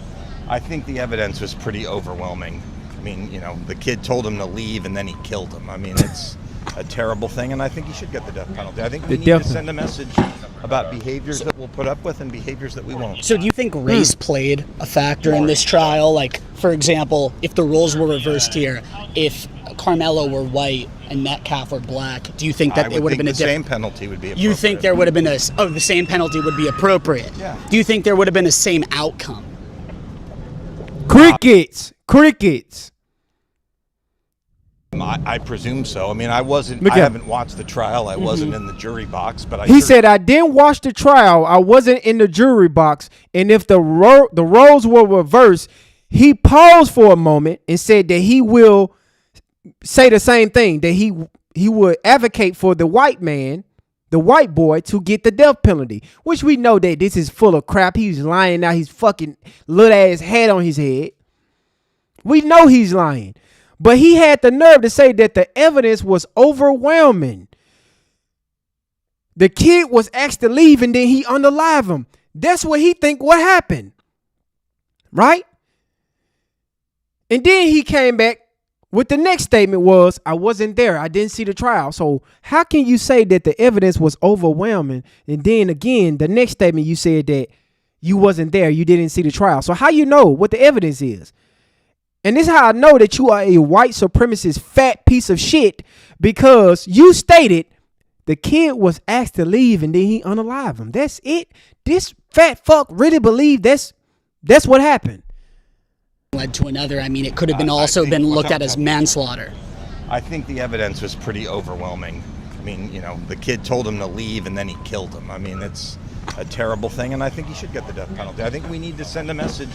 I think the evidence was pretty overwhelming. The kid told him to leave and then he killed him. It's a terrible thing, and I think he should get the death penalty. I think we need to send a message about behaviors that we'll put up with and behaviors that we won't. So do you think race played a factor in this trial? Like, for example, if the roles were reversed here, if Karmelo were white and Metcalf were black, do you think that it would have been a different... same penalty would be appropriate. You think there would have been the same penalty would be appropriate? Yeah. Do you think there would have been the same outcome? Crickets. I presume so. I haven't watched the trial. I wasn't in the jury box, but he said, I didn't watch the trial. I wasn't in the jury box. And if the roles were reversed, he paused for a moment and said that he will say the same thing, that he would advocate for the white man, the white boy, to get the death penalty, which we know that this is full of crap. He's lying now. He's fucking little ass head on his head. We know he's lying. But he had the nerve to say that the evidence was overwhelming. The kid was asked to leave and then he unalived him. That's what he think what happened. Right? And then he came back with the next statement was, I wasn't there. I didn't see the trial. So how can you say that the evidence was overwhelming? And then again, the next statement you said that you wasn't there. You didn't see the trial. So how you know what the evidence is? And this is how I know that you are a white supremacist fat piece of shit, because you stated the kid was asked to leave and then he unalived him. That's it. This fat fuck really believed that's what happened. Led to another. It could have been also been looked at as manslaughter. I think the evidence was pretty overwhelming. The kid told him to leave and then he killed him. It's a terrible thing, and I think he should get the death penalty. I think we need to send a message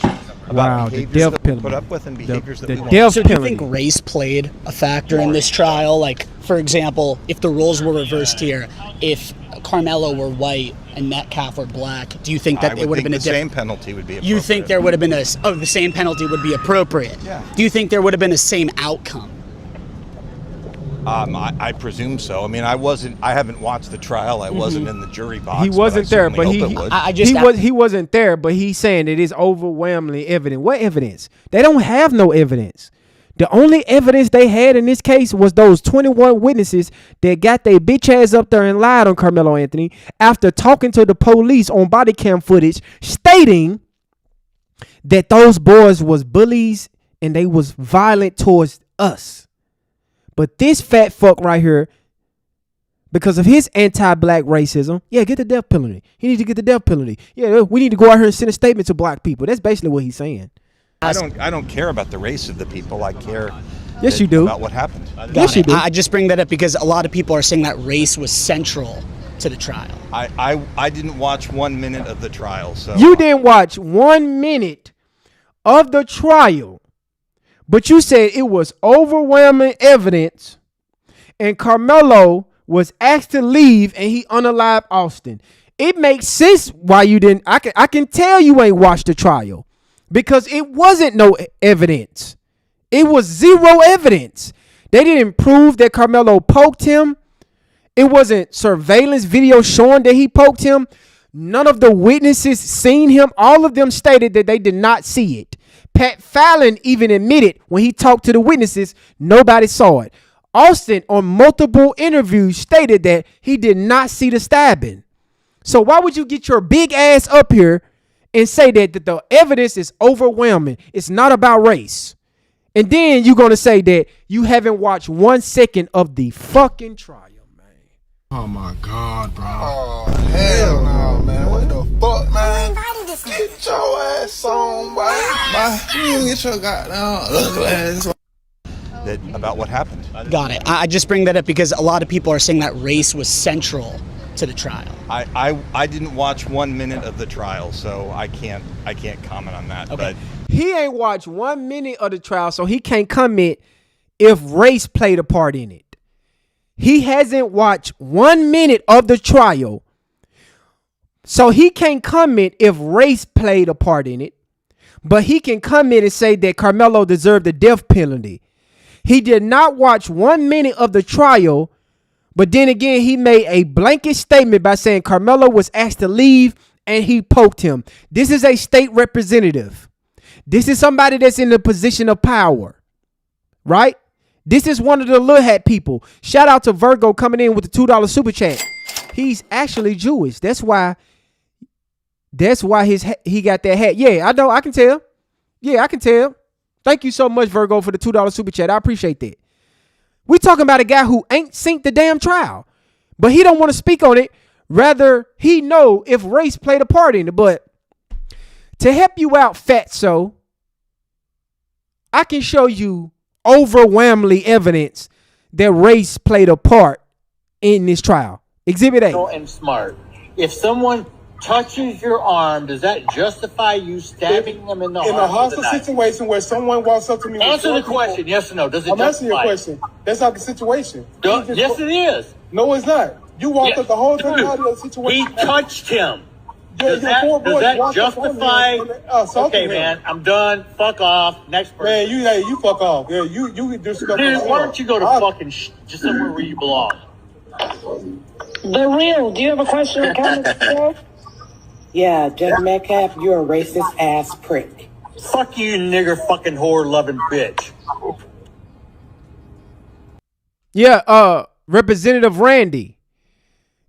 about behaviors that we put up with and behaviors that we won't. So do you think race played a factor in this trial? Like, for example, if the roles were reversed here, if Karmelo were white and Metcalf were black, do you think that it would have been a different... same penalty would be appropriate. You think there would have been the same penalty would be appropriate? Yeah. Do you think there would have been the same outcome? I presume so. I haven't watched the trial. I wasn't in the jury box. He wasn't there, but he wasn't there, but he's saying it is overwhelmingly evident. What evidence? They don't have no evidence. The only evidence they had in this case was those 21 witnesses that got their bitch ass up there and lied on Karmelo Anthony after talking to the police on body cam footage, stating that those boys was bullies and they was violent towards us. But this fat fuck right here, because of his anti-black racism, get the death penalty. He needs to get the death penalty. Yeah, we need to go out here and send a statement to black people. That's basically what he's saying. I don't care about the race of the people. I care Yes, you do. About what happened. Yes, you do. I just bring that up because a lot of people are saying that race was central to the trial. I didn't watch 1 minute of the trial. So you didn't watch 1 minute of the trial, but you said it was overwhelming evidence, and Karmelo was asked to leave, and he unalived Austin. It makes sense why you didn't. I can tell you ain't watched the trial because it wasn't no evidence. It was zero evidence. They didn't prove that Karmelo poked him. It wasn't surveillance video showing that he poked him. None of the witnesses seen him. All of them stated that they did not see it. Fallon even admitted when he talked to the witnesses, nobody saw it. Austin, on multiple interviews, stated that he did not see the stabbing. So why would you get your big ass up here and say that the evidence is overwhelming? It's not about race. And then you're going to say that you haven't watched 1 second of the fucking trial, man. Oh, my God, bro. Oh, hell no, man. What the fuck, man? Get your ass on, boy. You get your goddamn ugly ass. That about what happened. Got it. I just bring that up because a lot of people are saying that race was central to the trial. I didn't watch 1 minute of the trial, so I can't comment on that. Okay. But He ain't watched 1 minute of the trial, so he can't comment if race played a part in it. He hasn't watched 1 minute of the trial, so he can't comment if race played a part in it. But he can comment and say that Karmelo deserved the death penalty. He did not watch 1 minute of the trial, but then again, he made a blanket statement by saying Karmelo was asked to leave and he poked him. This is a state representative. This is somebody that's in the position of power, right? This is one of the little hat people. Shout out to Virgo coming in with the $2 super chat. He's actually Jewish. That's why he got that hat. Yeah, I know. I can tell. Yeah, I can tell. Thank you so much, Virgo, for the $2 super chat. I appreciate that. We talking about a guy who ain't seen the damn trial, but he don't want to speak on it. Rather, he know if race played a part in it. But to help you out, Fatso, I can show you overwhelmingly evidence that race played a part in this trial. Exhibit A. And smart. If someone touches your arm, does that justify you stabbing them in the arm? In a hostile situation where someone walks up to me. Answer the question, yes or no. Does it I'm justify answering your question. That's not the situation. Yes, it is. No, it's not. You walked up the whole time out of the situation. He touched him. Does that justify? Okay, man, I'm done. Fuck off. Next person. Man, you fuck off. Yeah, you disrespect. Dude, why don't you go to fucking just somewhere where you belong? The real. Do you have a question or comment? Yeah, Jeff Metcalf, you're a racist ass prick. Fuck you, nigger fucking whore loving bitch. Yeah, Representative Randy.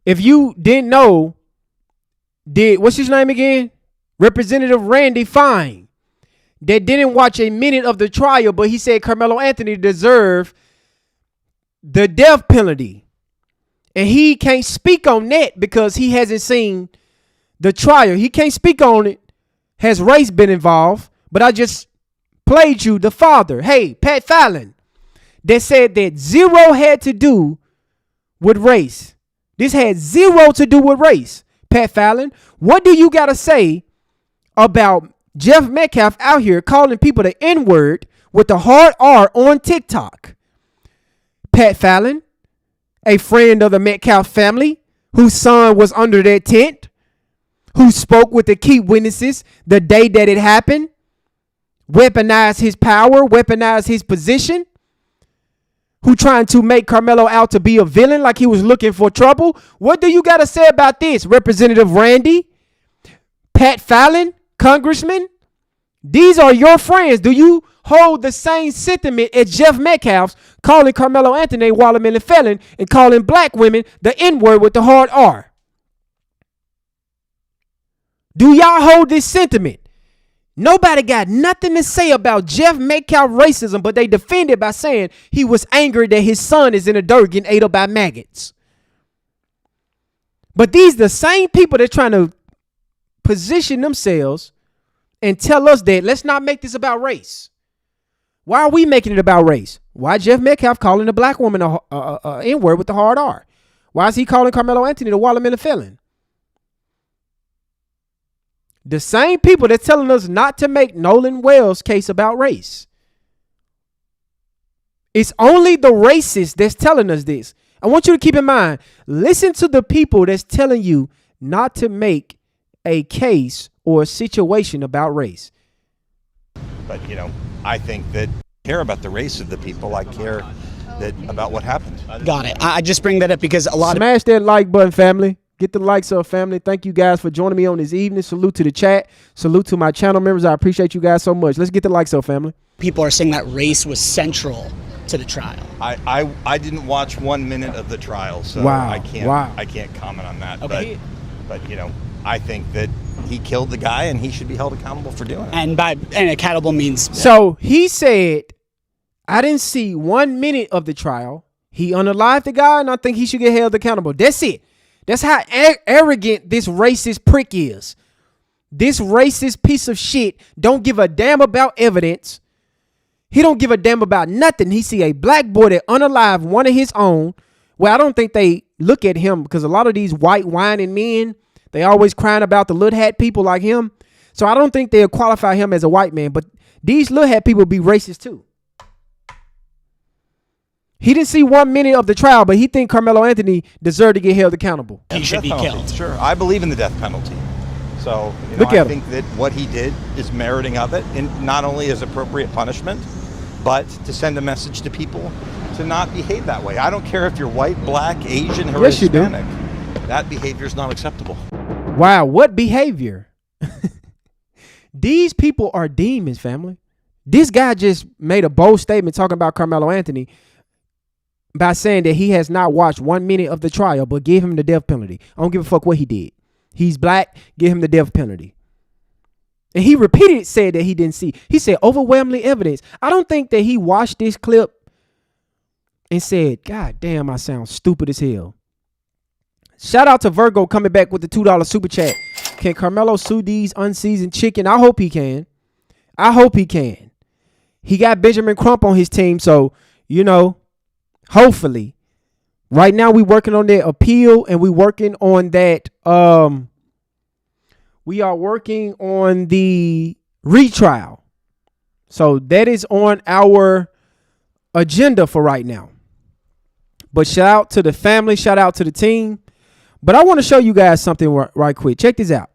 If you didn't know, what's his name again? Representative Randy Fine. That didn't watch a minute of the trial, but he said Karmelo Anthony deserved the death penalty. And he can't speak on that because he hasn't seen the trial. He can't speak on it. Has race been involved? But I just played you the father. Hey, Pat Fallon, that said that zero had to do with race. This had zero to do with race. Pat Fallon, what do you got to say about Jeff Metcalf out here calling people the N-word with the hard R on TikTok? Pat Fallon, a friend of the Metcalf family whose son was under their tent, who spoke with the key witnesses the day that it happened, weaponized his power, weaponized his position, who trying to make Karmelo out to be a villain like he was looking for trouble. What do you got to say about this, Representative Randy? Pat Fallon, Congressman? These are your friends. Do you hold the same sentiment as Jeff Metcalf's calling Karmelo Anthony a watermelon felon and calling black women the N-word with the hard R? Do y'all hold this sentiment? Nobody got nothing to say about Jeff Metcalf racism, but they defend it by saying he was angry that his son is in the dirt getting ate up by maggots. But these the same people that trying to position themselves and tell us that let's not make this about race. Why are we making it about race? Why Jeff Metcalf calling a black woman a N-word with the hard R? Why is he calling Karmelo Anthony the watermelon felon? The same people that's telling us not to make Nolan Wells' case about race. It's only the racist that's telling us this. I want you to keep in mind, listen to the people that's telling you not to make a case or a situation about race. But, I think that I care about the race of the people. I care about what happened. Got it. I just bring that up because a lot Smash that like button, family. Get the likes up, family. Thank you guys for joining me on this evening. Salute to the chat. Salute to my channel members. I appreciate you guys so much. Let's get the likes up, family. People are saying that race was central to the trial. I didn't watch 1 minute of the trial, so I can't comment on that. Okay. But I think that he killed the guy and he should be held accountable for doing it. And accountable means so he said, I didn't see 1 minute of the trial. He unalived the guy, and I think he should get held accountable. That's it. That's how arrogant this racist prick is. This racist piece of shit don't give a damn about evidence. He don't give a damn about nothing. He see a black boy that unalive one of his own. Well, I don't think they look at him because a lot of these white whining men, they always crying about the little hat people like him. So I don't think they'll qualify him as a white man. But these little hat people be racist too. He didn't see 1 minute of the trial, but he think Karmelo Anthony deserved to get held accountable. He should be killed. Sure, I believe in the death penalty. So I think that what he did is meriting of it, and not only as appropriate punishment, but to send a message to people to not behave that way. I don't care if you're white, black, Asian, or Hispanic. That behavior is not acceptable. Wow, what behavior? These people are demons, family. This guy just made a bold statement talking about Karmelo Anthony by saying that he has not watched 1 minute of the trial, but give him the death penalty. I don't give a fuck what he did. He's black, give him the death penalty. And he repeated, said that he didn't see. He said overwhelmingly evidence. I don't think that he watched this clip and said, God damn, I sound stupid as hell. Shout out to Virgo coming back with the $2 super chat. Can Karmelo sue these unseasoned chicken? I hope he can. I hope he can. He got Benjamin Crump on his team, so, hopefully. Right now we working on that appeal, and we working on that. We are working on the retrial. So that is on our agenda for right now. But shout out to the family, shout out to the team. But I want to show you guys something right quick. Check this out.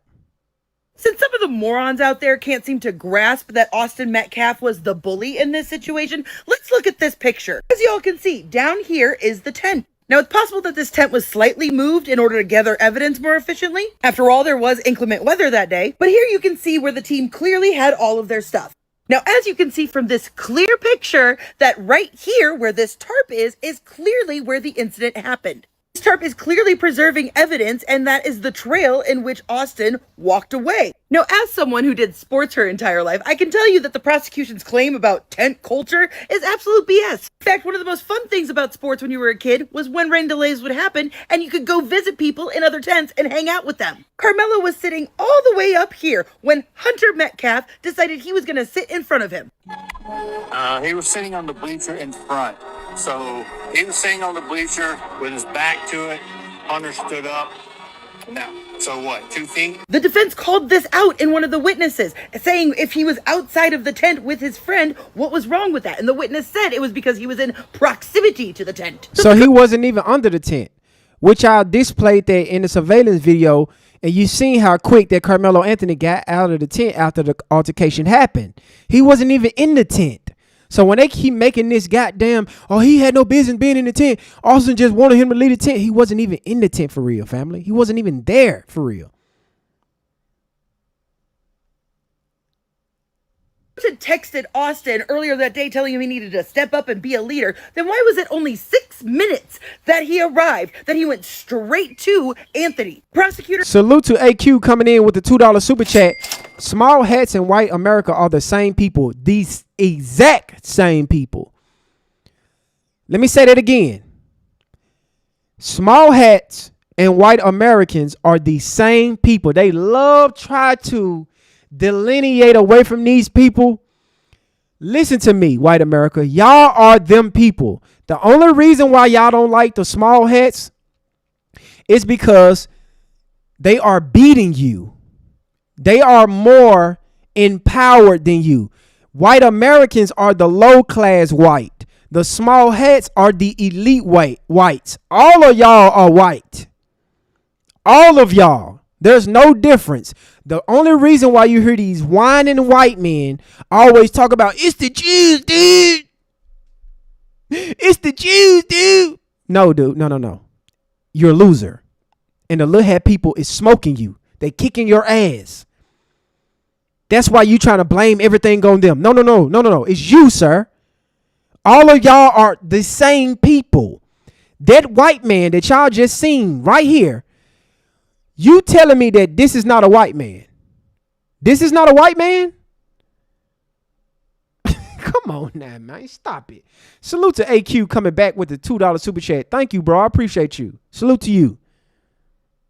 Since some of the morons out there can't seem to grasp that Austin Metcalf was the bully in this situation, let's look at this picture. As y'all can see, down here is the tent. Now, it's possible that this tent was slightly moved in order to gather evidence more efficiently. After all, there was inclement weather that day. But here you can see where the team clearly had all of their stuff. Now, as you can see from this clear picture, that right here where this tarp is clearly where the incident happened. This tarp is clearly preserving evidence, and that is the trail in which Austin walked away. Now, as someone who did sports her entire life, I can tell you that the prosecution's claim about tent culture is absolute BS. In fact, one of the most fun things about sports when you were a kid was when rain delays would happen and you could go visit people in other tents and hang out with them. Karmelo was sitting all the way up here when Hunter Metcalf decided he was going to sit in front of him. He was sitting on the bleacher in front. So he was sitting on the bleacher with his back to it. Hunter stood up. Now, so what, 2 feet? The defense called this out in one of the witnesses, saying if he was outside of the tent with his friend, what was wrong with that? And the witness said it was because he was in proximity to the tent. So he wasn't even under the tent, which I displayed that in the surveillance video. And you seen how quick that Karmelo Anthony got out of the tent after the altercation happened. He wasn't even in the tent. So when they keep making this goddamn, he had no business being in the tent. Austin just wanted him to leave the tent. He wasn't even in the tent for real, family. He wasn't even there for real. Had texted Austin earlier that day telling him he needed to step up and be a leader, then why was it only 6 minutes that he arrived, that he went straight to Anthony? Prosecutor. Salute to AQ coming in with the $2 super chat. Small hats and white America are the same people. These exact same people. Let me say that again. Small hats and white Americans are the same people. They love try to delineate away from these people. Listen to me, white America. Y'all are them people. The only reason why y'all don't like the small hats is because they are beating you. They are more empowered than you. White Americans are the low class white. The small hats are the elite whites. All of y'all are white. All of y'all. There's no difference. The only reason why you hear these whining white men always talk about it's the Jews, dude. It's the Jews, dude. No, dude. No. You're a loser. And the little hat people is smoking you. They kicking your ass. That's why you trying to blame everything on them. No. It's you, sir. All of y'all are the same people. That white man that y'all just seen right here. You telling me that this is not a white man? This is not a white man? Come on now, man. Stop it. Salute to AQ coming back with the $2 super chat. Thank you, bro. I appreciate you. Salute to you.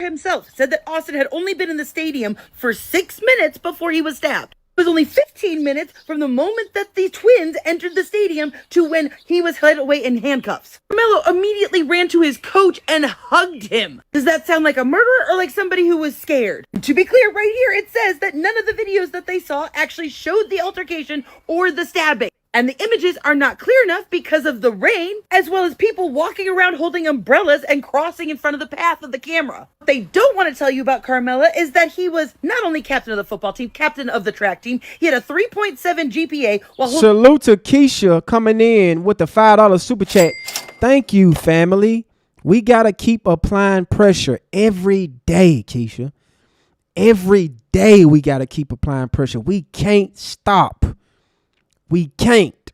himself said that Austin had only been in the stadium for 6 minutes before he was stabbed. It was only 15 minutes from the moment that the twins entered the stadium to when he was led away in handcuffs. Karmelo immediately ran to his coach and hugged him. Does that sound like a murderer or like somebody who was scared? To be clear, right here it says that none of the videos that they saw actually showed the altercation or the stabbing. And the images are not clear enough because of the rain, as well as people walking around holding umbrellas and crossing in front of the path of the camera. What they don't want to tell you about Karmelo is that he was not only captain of the football team, captain of the track team. He had a 3.7 GPA. Salute to Keisha coming in with the $5 super chat. Thank you, family. We got to keep applying pressure every day, Keisha. Every day we got to keep applying pressure. We can't stop. We can't.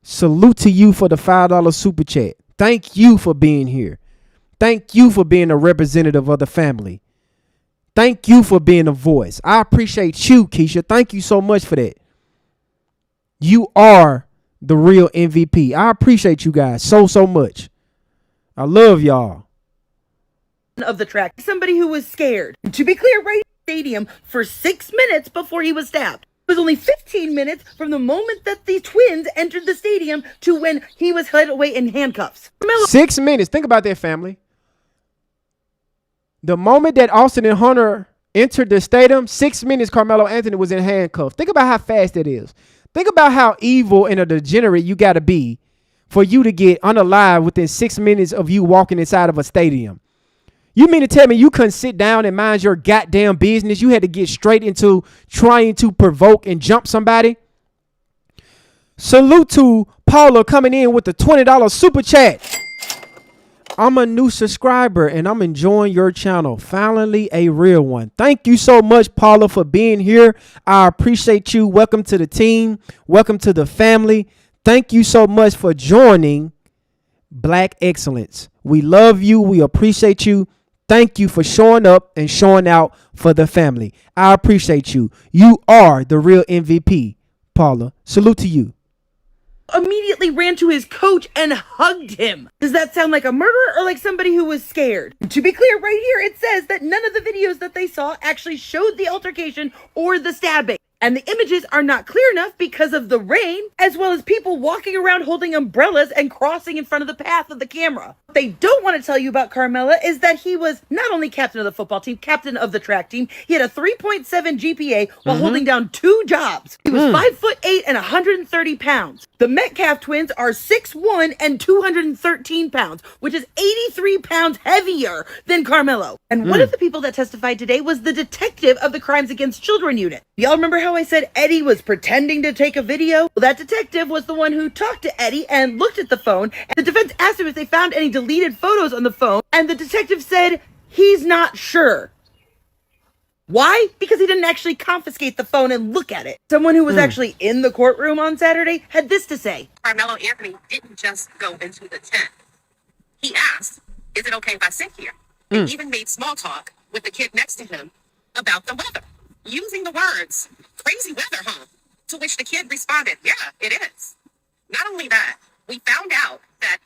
Salute to you for the $5 super chat. Thank you for being here. Thank you for being a representative of the family. Thank you for being a voice. I appreciate you, Keisha. Thank you so much for that. You are the real MVP. I appreciate you guys so much. I love y'all. Of the track, somebody who was scared. To be clear, right? Stadium for 6 minutes before he was stabbed. It was only 15 minutes from the moment that the twins entered the stadium to when he was led away in handcuffs. 6 minutes. Think about that, family. The moment that Austin and Hunter entered the stadium, 6 minutes Karmelo Anthony was in handcuffs. Think about how fast that is. Think about how evil and a degenerate you got to be for you to get unalive within 6 minutes of you walking inside of a stadium. You mean to tell me you couldn't sit down and mind your goddamn business? You had to get straight into trying to provoke and jump somebody? Salute to Paula coming in with the $20 super chat. I'm a new subscriber and I'm enjoying your channel. Finally, a real one. Thank you so much, Paula, for being here. I appreciate you. Welcome to the team. Welcome to the family. Thank you so much for joining Black Excellence. We love you. We appreciate you. Thank you for showing up and showing out for the family. I appreciate you. You are the real MVP, Paula. Salute to you. Immediately ran to his coach and hugged him. Does that sound like a murderer or like somebody who was scared? To be clear, right here it says that none of the videos that they saw actually showed the altercation or the stabbing. And the images are not clear enough because of the rain, as well as people walking around holding umbrellas and crossing in front of the path of the camera. What they don't want to tell you about Karmelo is that he was not only captain of the football team, captain of the track team. He had a 3.7 GPA while holding down 2 jobs. He was 5'8" and 130 pounds. The Metcalf twins are 6'1" and 213 pounds, which is 83 pounds heavier than Karmelo. And one of the people that testified today was the detective of the Crimes Against Children unit. Y'all remember how I said Eddie was pretending to take a video? Well, that detective was the one who talked to Eddie and looked at the phone. And the defense asked him if they found any deleted photos on the phone. And the detective said he's not sure. Why? Because he didn't actually confiscate the phone and look at it. Someone who was actually in the courtroom on Saturday had this to say. Karmelo Anthony didn't just go into the tent. He asked, is it okay if I sit here? And even made small talk with the kid next to him about the weather, using the words, crazy weather, huh? To which the kid responded, yeah, it is. Not only that, we found out that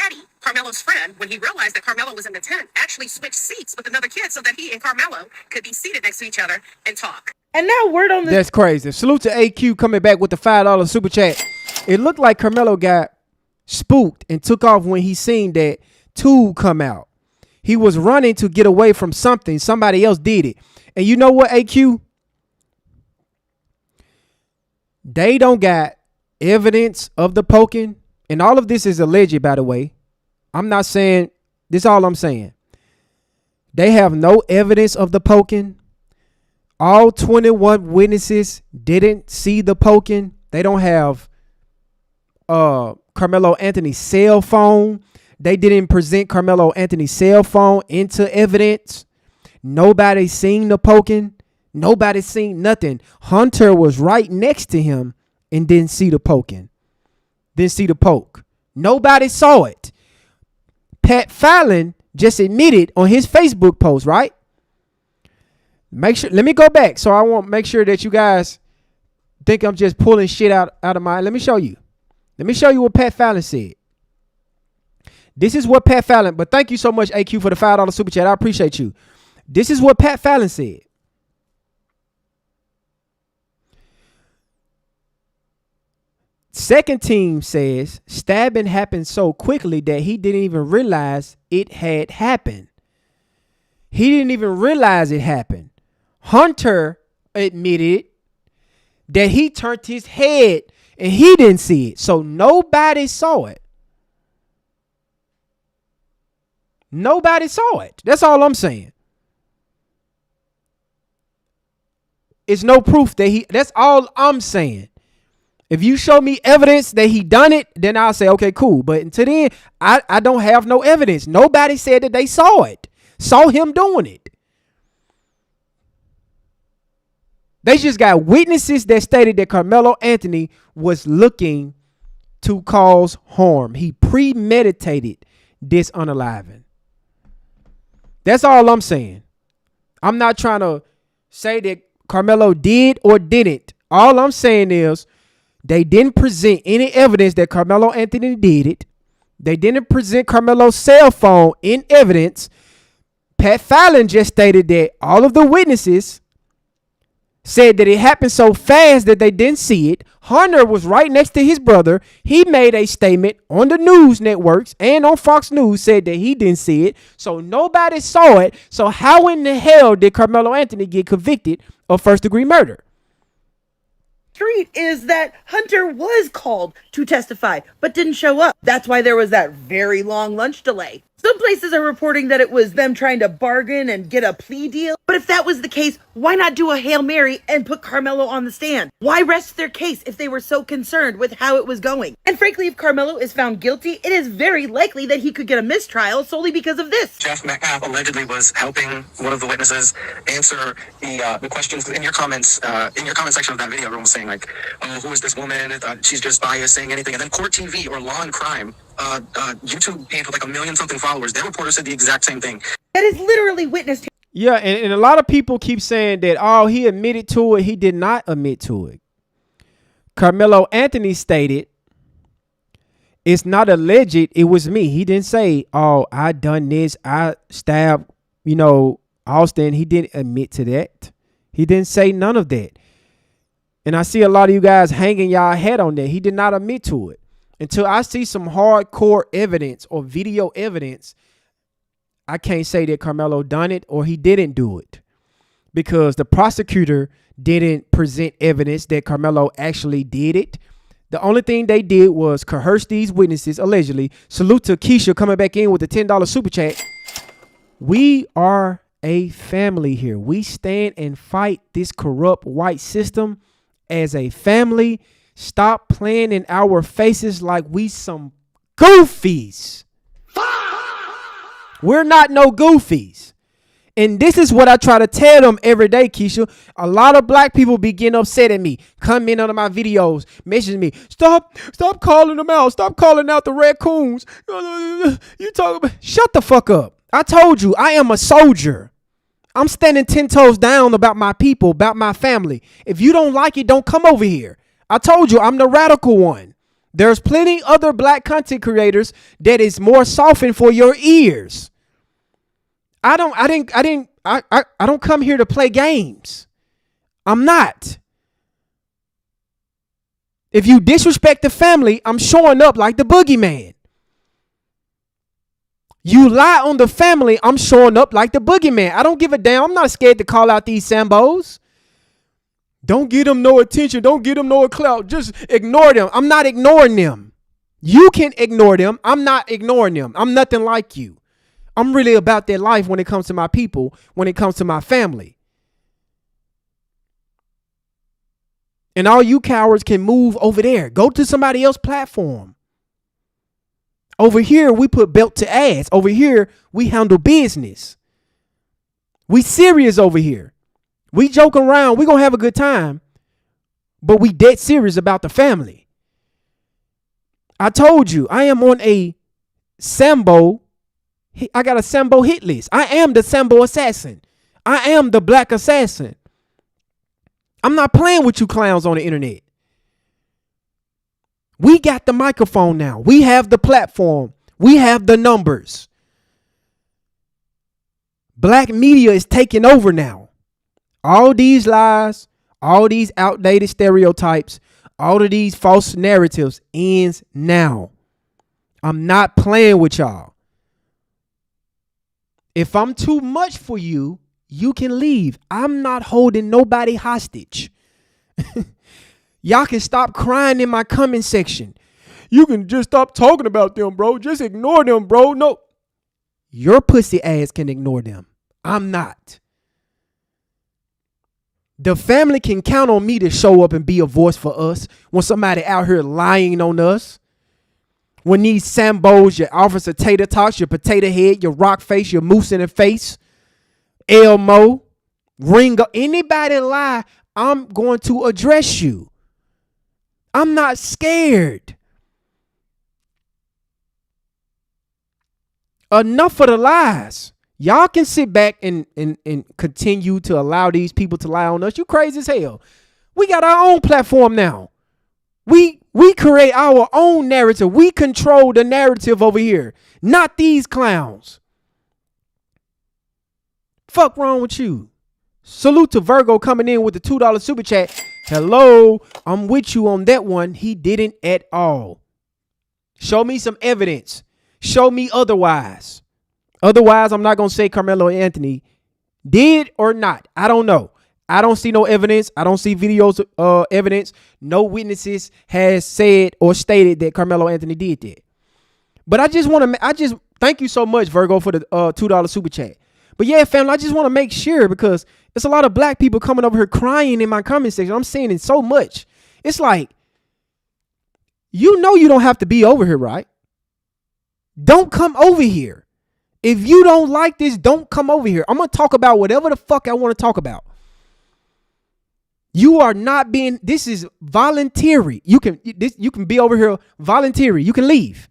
Eddie, Karmelo's friend, when he realized that Karmelo was in the tent, actually switched seats with another kid so that he and Karmelo could be seated next to each other and talk. And now word on this. That's crazy. Salute to AQ coming back with the $5 super chat. It looked like Karmelo got spooked and took off when he seen that tool come out. He was running to get away from something. Somebody else did it. And you know what, AQ? They don't got evidence of the poking. And all of this is alleged, by the way. I'm not saying, this is all I'm saying. They have no evidence of the poking. All 21 witnesses didn't see the poking. They don't have Karmelo Anthony's cell phone. They didn't present Karmelo Anthony's cell phone into evidence. Nobody seen the poking. Nobody seen nothing. Hunter was right next to him and didn't see the poking. Didn't see the poke. Nobody saw it. Pat Fallon just admitted on his Facebook post, right? Make sure. Let me go back so I won't make sure that you guys think I'm just pulling shit out of my. Let me show you. Let me show you what Pat Fallon said. This is what Pat Fallon, but thank you so much, AQ, for the $5 super chat. I appreciate you. This is what Pat Fallon said. Second team says stabbing happened so quickly that he didn't even realize it had happened. He didn't even realize it happened. Hunter admitted that he turned his head and he didn't see it. So nobody saw it. Nobody saw it. That's all I'm saying. It's no proof that that's all I'm saying. If you show me evidence that he done it, then I'll say, okay, cool. But until then, I don't have no evidence. Nobody said that they saw it. Saw him doing it. They just got witnesses that stated that Karmelo Anthony was looking to cause harm. He premeditated this unaliving. That's all I'm saying. I'm not trying to say that Karmelo did or didn't. All I'm saying is they didn't present any evidence that Karmelo Anthony did it. They didn't present Karmelo's cell phone in evidence. Pat Fallon just stated that all of the witnesses said that it happened so fast that they didn't see it. Hunter was right next to his brother. He made a statement on the news networks and on Fox News, said that he didn't see it. So nobody saw it. So how in the hell did Karmelo Anthony get convicted of first-degree murder? Street is that Hunter was called to testify, but didn't show up. That's why there was that very long lunch delay. Some places are reporting that it was them trying to bargain and get a plea deal. But if that was the case, why not do a Hail Mary and put Karmelo on the stand? Why rest their case if they were so concerned with how it was going? And frankly, if Karmelo is found guilty, it is very likely that he could get a mistrial solely because of this. Jeff Metcalf allegedly was helping one of the witnesses answer the questions in your comments, in your comment section of that video. Everyone was saying like, oh, who is this woman? She's just biased, saying anything. And then Court TV or Law and Crime, YouTube page with like 1 million something followers, their reporter said the exact same thing. That is literally witnessed. Yeah, and a lot of people keep saying that, oh, he admitted to it. He did not admit to it. Karmelo Anthony stated, it's not alleged, it was me. He didn't say, oh, I done this, I stabbed, Austin. He didn't admit to that. He didn't say none of that. And I see a lot of you guys hanging y'all head on that. He did not admit to it. Until I see some hardcore evidence or video evidence, I can't say that Karmelo done it or he didn't do it, because the prosecutor didn't present evidence that Karmelo actually did it. The only thing they did was coerce these witnesses, allegedly. Salute to Keisha coming back in with the $10 super chat. We are a family here. We stand and fight this corrupt white system as a family. Stop playing in our faces like we some goofies. We're not no goofies. And this is what I try to tell them every day, Keisha. A lot of black people be getting upset at me. Come in under my videos, message me. Stop calling them out. Stop calling out the raccoons. You talk about. Shut the fuck up. I told you, I am a soldier. I'm standing 10 toes down about my people, about my family. If you don't like it, don't come over here. I told you, I'm the radical one. There's plenty other black content creators that is more softened for your ears. I don't come here to play games. I'm not. If you disrespect the family, I'm showing up like the boogeyman. You lie on the family, I'm showing up like the boogeyman. I don't give a damn. I'm not scared to call out these Sambos. Don't give them no attention. Don't give them no clout. Just ignore them. I'm not ignoring them. You can ignore them. I'm not ignoring them. I'm nothing like you. I'm really about that life when it comes to my people, when it comes to my family. And all you cowards can move over there. Go to somebody else's platform. Over here, we put belt to ass. Over here, we handle business. We serious over here. We joke around. We gonna have a good time. But we dead serious about the family. I told you, I am on a Sambo. I got a Sambo hit list. I am the Sambo assassin. I am the black assassin. I'm not playing with you clowns on the internet. We got the microphone now. We have the platform. We have the numbers. Black media is taking over now. All these lies, all these outdated stereotypes, all of these false narratives ends now. I'm not playing with y'all. If I'm too much for you, you can leave. I'm not holding nobody hostage. Y'all can stop crying in my comment section. You can just stop talking about them, bro. Just ignore them, bro. No. Your pussy ass can ignore them. I'm not. The family can count on me to show up and be a voice for us when somebody out here lying on us. When these Sambos, your Officer Tater Tots, your Potato Head, your Rock Face, your Moose in the Face, Elmo, Ringo, anybody lie, I'm going to address you. I'm not scared. Enough of the lies. Y'all can sit back and continue to allow these people to lie on us. You crazy as hell. We got our own platform now. We create our own narrative. We control the narrative over here, not these clowns. Fuck wrong with you? Salute to Virgo coming in with the $2 super chat. Hello, I'm with you on that one. He didn't at all. Show me some evidence. Show me otherwise. Otherwise, I'm not going to say Karmelo Anthony did or not. I don't know. I don't see no evidence. I don't see videos evidence. No witnesses has said or stated that Karmelo Anthony did that. But I just thank you so much, Virgo, for the $2 super chat. But yeah, family, I just want to make sure because it's a lot of black people coming over here crying in my comment section. I'm seeing it so much. It's like, you know you don't have to be over here, right? Don't come over here. If you don't like this, don't come over here. I'm going to talk about whatever the fuck I want to talk about. You are not being, this is voluntary. You can be over here voluntary. You can leave.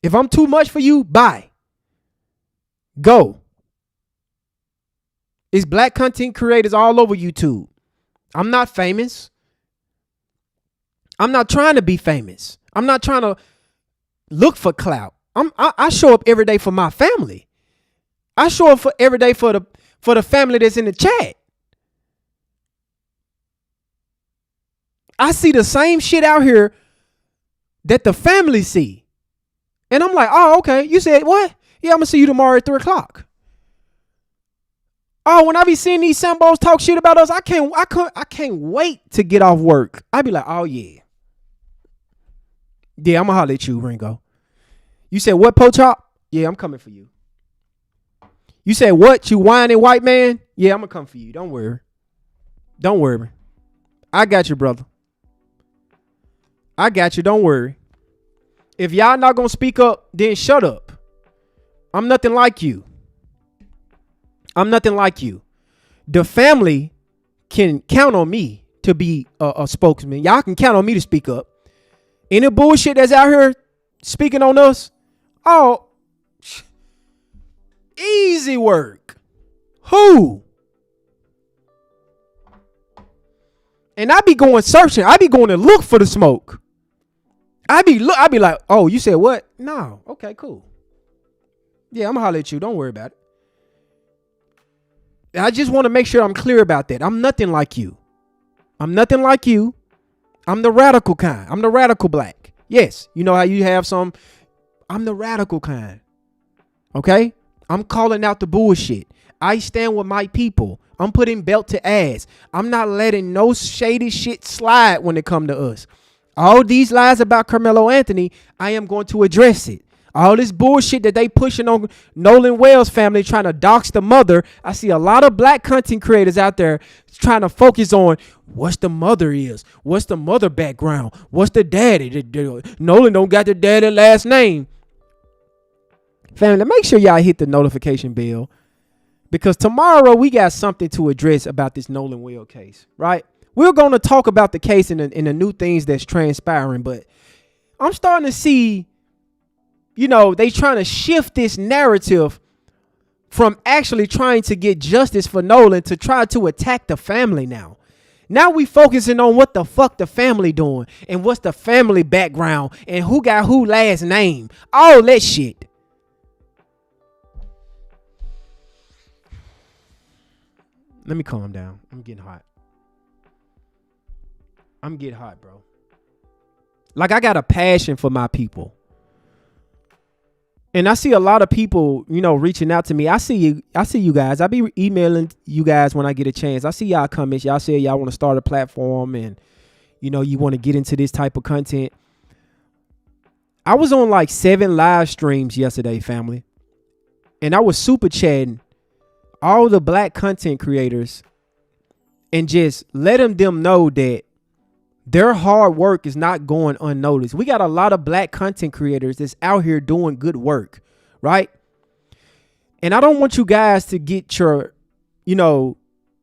If I'm too much for you, bye. Go. It's black content creators all over YouTube. I'm not famous. I'm not trying to be famous. I'm not trying to look for clout. I show up every day for my family. I show up every day for the family that's in the chat. I see the same shit out here that the family see. And I'm like, oh, okay. You said what? Yeah, I'm going to see you tomorrow at 3 o'clock. Oh, when I be seeing these Sambos talk shit about us, I can't wait to get off work. I be like, oh, yeah. Yeah, I'm going to holler at you, Ringo. You said what, Po Chop? Yeah, I'm coming for you. You said what? You whining white man? Yeah, I'm going to come for you. Don't worry. Don't worry. I got you, brother. I got you. Don't worry. If y'all not going to speak up, then shut up. I'm nothing like you. I'm nothing like you. The family can count on me to be a spokesman. Y'all can count on me to speak up. Any bullshit that's out here speaking on us, oh, easy work. Who? And I be going searching. I be going to look for the smoke. I be like, oh, you said what? No. Okay, cool. Yeah, I'm gonna holler at you. Don't worry about it. I just want to make sure I'm clear about that. I'm nothing like you. I'm nothing like you. I'm the radical kind. I'm the radical black. Yes, you know how you have some. I'm the radical kind. Okay? I'm calling out the bullshit. I stand with my people. I'm putting belt to ass. I'm not letting no shady shit slide when it come to us. All these lies about Karmelo Anthony, I am going to address it. All this bullshit that they pushing on Nolan Wells family, trying to dox the mother. I see a lot of black content creators out there trying to focus on what's the mother is. What's the mother background? What's the daddy? Nolan don't got the daddy last name. Family, make sure y'all hit the notification bell. Because tomorrow we got something to address about this Nolan Wells case, right? We're going to talk about the case and the new things that's transpiring. But I'm starting to see, you know, they trying to shift this narrative from actually trying to get justice for Nolan to try to attack the family now. Now we focusing on what the fuck the family doing and what's the family background and who got who last name. All that shit. Let me calm down. I'm getting hot. I'm getting hot, bro. Like, I got a passion for my people. And I see a lot of people, you know, reaching out to me. I see you guys. I be emailing you guys when I get a chance. I see y'all comments. Y'all say y'all want to start a platform and, you know, you want to get into this type of content. I was on like 7 live streams yesterday, family. And I was super chatting all the black content creators and just letting them know that their hard work is not going unnoticed. We got a lot of black content creators that's out here doing good work, right? And I don't want you guys to get your, you know,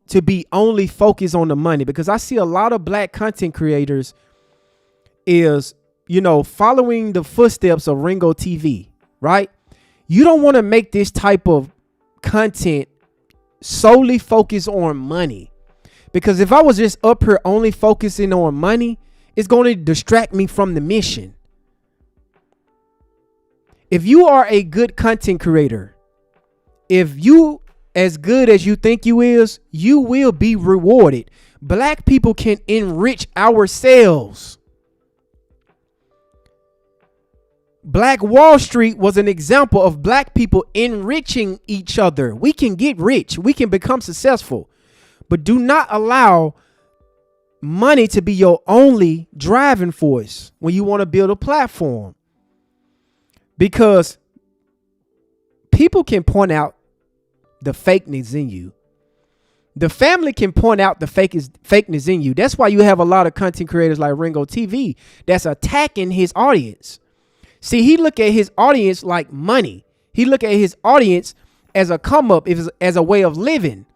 to be only focused on the money, because I see a lot of black content creators is, you know, following the footsteps of Ringo TV, right? You don't want to make this type of content solely focused on money. Because if I was just up here only focusing on money, it's going to distract me from the mission. If you are a good content creator, if you as good as you think you is, you will be rewarded. Black people can enrich ourselves. Black Wall Street was an example of black people enriching each other. We can get rich. We can become successful. But do not allow money to be your only driving force when you want to build a platform. Because people can point out the fakeness in you. The family can point out the fakeness in you. That's why you have a lot of content creators like Ringo TV that's attacking his audience. See, he look at his audience like money. He look at his audience as a come up, as a way of living.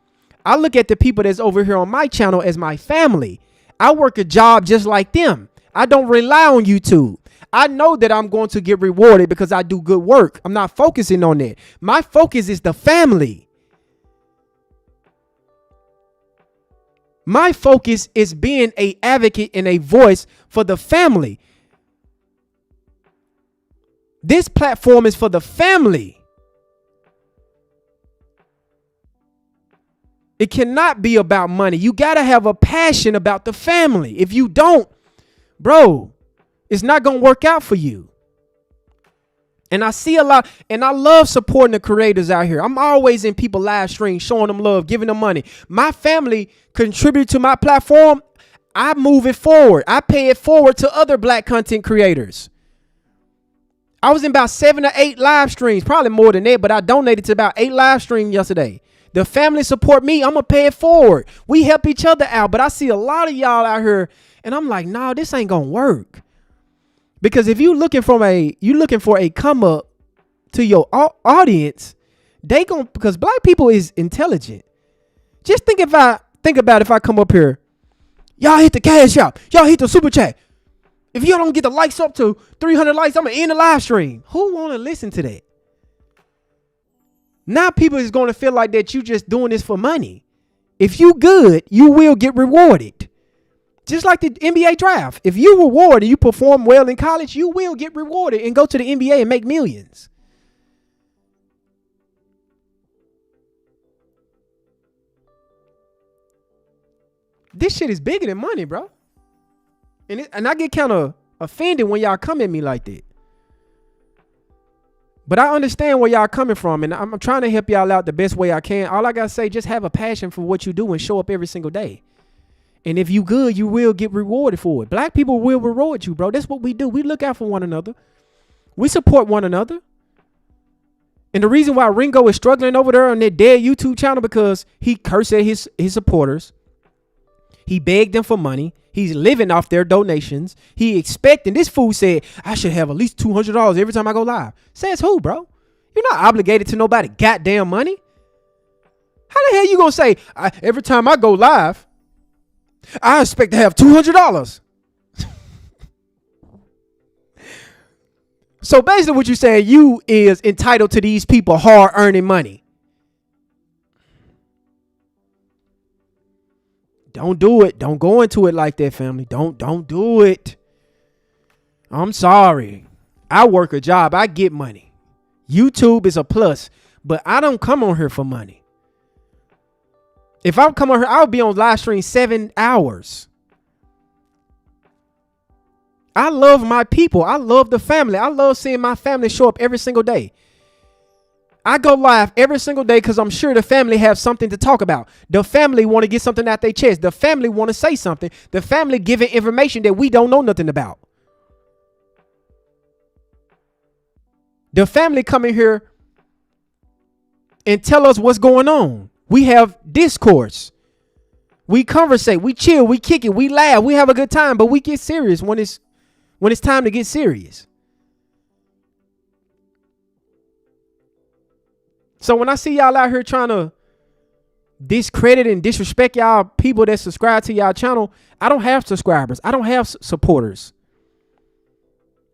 I look at the people that's over here on my channel as my family. I work a job just like them. I don't rely on YouTube. I know that I'm going to get rewarded because I do good work. I'm not focusing on that. My focus is the family. My focus is being an advocate and a voice for the family. This platform is for the family. It cannot be about money. You got to have a passion about the family. If you don't, bro, it's not going to work out for you. And I see a lot, and I love supporting the creators out here. I'm always in people live streams, showing them love, giving them money. My family contribute to my platform. I move it forward. I pay it forward to other black content creators. I was in about 7 or 8 live streams, probably more than that, but I donated to about 8 live streams yesterday. The family support me. I'm going to pay it forward. We help each other out. But I see a lot of y'all out here and I'm like, nah, this ain't going to work. Because if you looking for a come up to your audience, because black people is intelligent. Just think about if I come up here, y'all hit the cash out. Y'all hit the super chat. If y'all don't get the likes up to 300 likes, I'm going to end the live stream. Who want to listen to that? Now people is going to feel like that you just doing this for money. If you good, you will get rewarded. Just like the NBA draft. If you reward and you perform well in college, you will get rewarded and go to the NBA and make millions. This shit is bigger than money, bro. And I get kind of offended when y'all come at me like that. But I understand where y'all coming from, and I'm trying to help y'all out the best way I can. All I got to say, just have a passion for what you do and show up every single day. And if you good, you will get rewarded for it. Black people will reward you, bro. That's what we do. We look out for one another. We support one another. And the reason why Ringo is struggling over there on that dead YouTube channel, because he cursed at his supporters. He begged them for money. He's living off their donations. He expecting, this fool said, I should have at least $200 every time I go live. Says who, bro? You're not obligated to nobody goddamn money. How the hell you gonna say, every time I go live, I expect to have $200? So basically what you're saying, you is entitled to these people hard earning money. Don't do it. Don't go into it like that, family. Don't do it. I'm sorry. I work a job. I get money. YouTube is a plus, but I don't come on here for money. If I come on here, I'll be on live stream 7 hours. I love my people. I love the family. I love seeing my family show up every single day. I go live every single day because I'm sure the family have something to talk about. The family want to get something out their chest. The family want to say something. The family giving information that we don't know nothing about. The family come in here and tell us what's going on. We have discourse. We conversate. We chill. We kick it. We laugh. We have a good time. But we get serious when it's time to get serious. So when I see y'all out here trying to discredit and disrespect y'all people that subscribe to y'all channel, I don't have subscribers. I don't have supporters.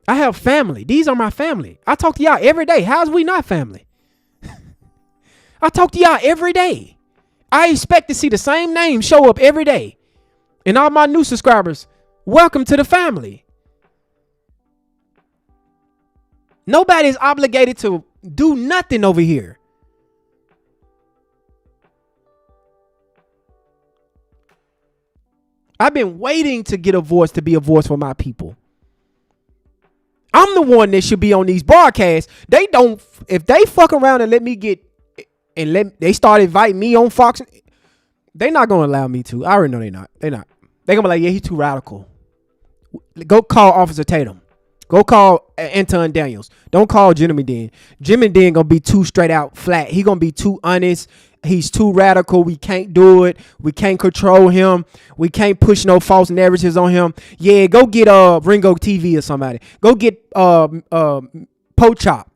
I have family. These are my family. I talk to y'all every day. How's we not family? I talk to y'all every day. I expect to see the same name show up every day. And all my new subscribers, welcome to the family. Nobody's obligated to do nothing over here. I've been waiting to get a voice, to be a voice for my people. I'm the one that should be on these broadcasts. They don't, if they fuck around and they start inviting me on Fox, they're not going to allow me to. I already know they're not. They're going to be like, yeah, he's too radical. Go call Officer Tatum. Go call Anton Daniels. Don't call Jimmy Dean. Jimmy Dean going to be too straight out flat. He going to be too honest. He's too radical. We can't do it. We can't control him. We can't push no false narratives on him. Yeah, go get Ringo TV or somebody. Go get Pochop.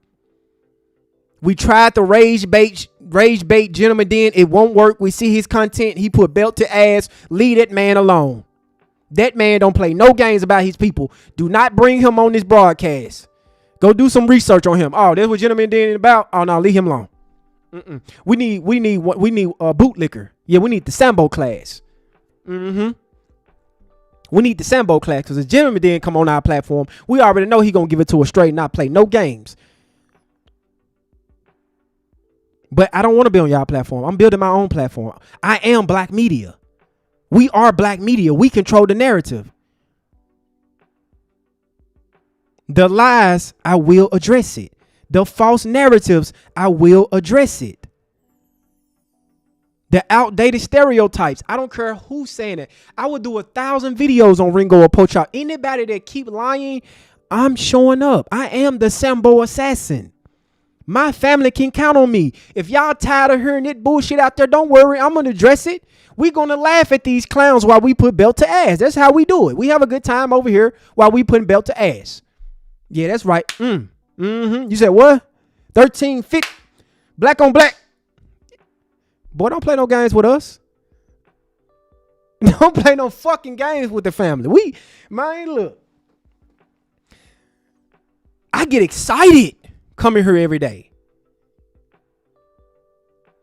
We tried to rage bait Gentleman Den. It won't work. We see his content. He put belt to ass. Leave that man alone. That man don't play no games about his people. Do not bring him on this broadcast. Go do some research on him. Oh, that's what Gentleman Den is about. Oh no, leave him alone. We need bootlicker. Yeah, we need the Sambo class. We need the Sambo class because the Gentleman didn't come on our platform. We already know he gonna give it to us straight and not play no games. But I don't want to be on y'all platform. I'm building my own platform. I am black media. We are black media. We control the narrative. The lies, I will address it. The false narratives, I will address it. The outdated stereotypes, I don't care who's saying it. I would do 1,000 videos on Ringo or Pochop. Anybody that keep lying, I'm showing up. I am the Sambo assassin. My family can count on me. If y'all tired of hearing that bullshit out there, don't worry. I'm going to address it. We're going to laugh at these clowns while we put belt to ass. That's how we do it. We have a good time over here while we putting belt to ass. Yeah, that's right. You said what? 13 feet, black on black. Boy, don't play no games with us. Don't play no fucking games with the family. Look. I get excited coming here every day.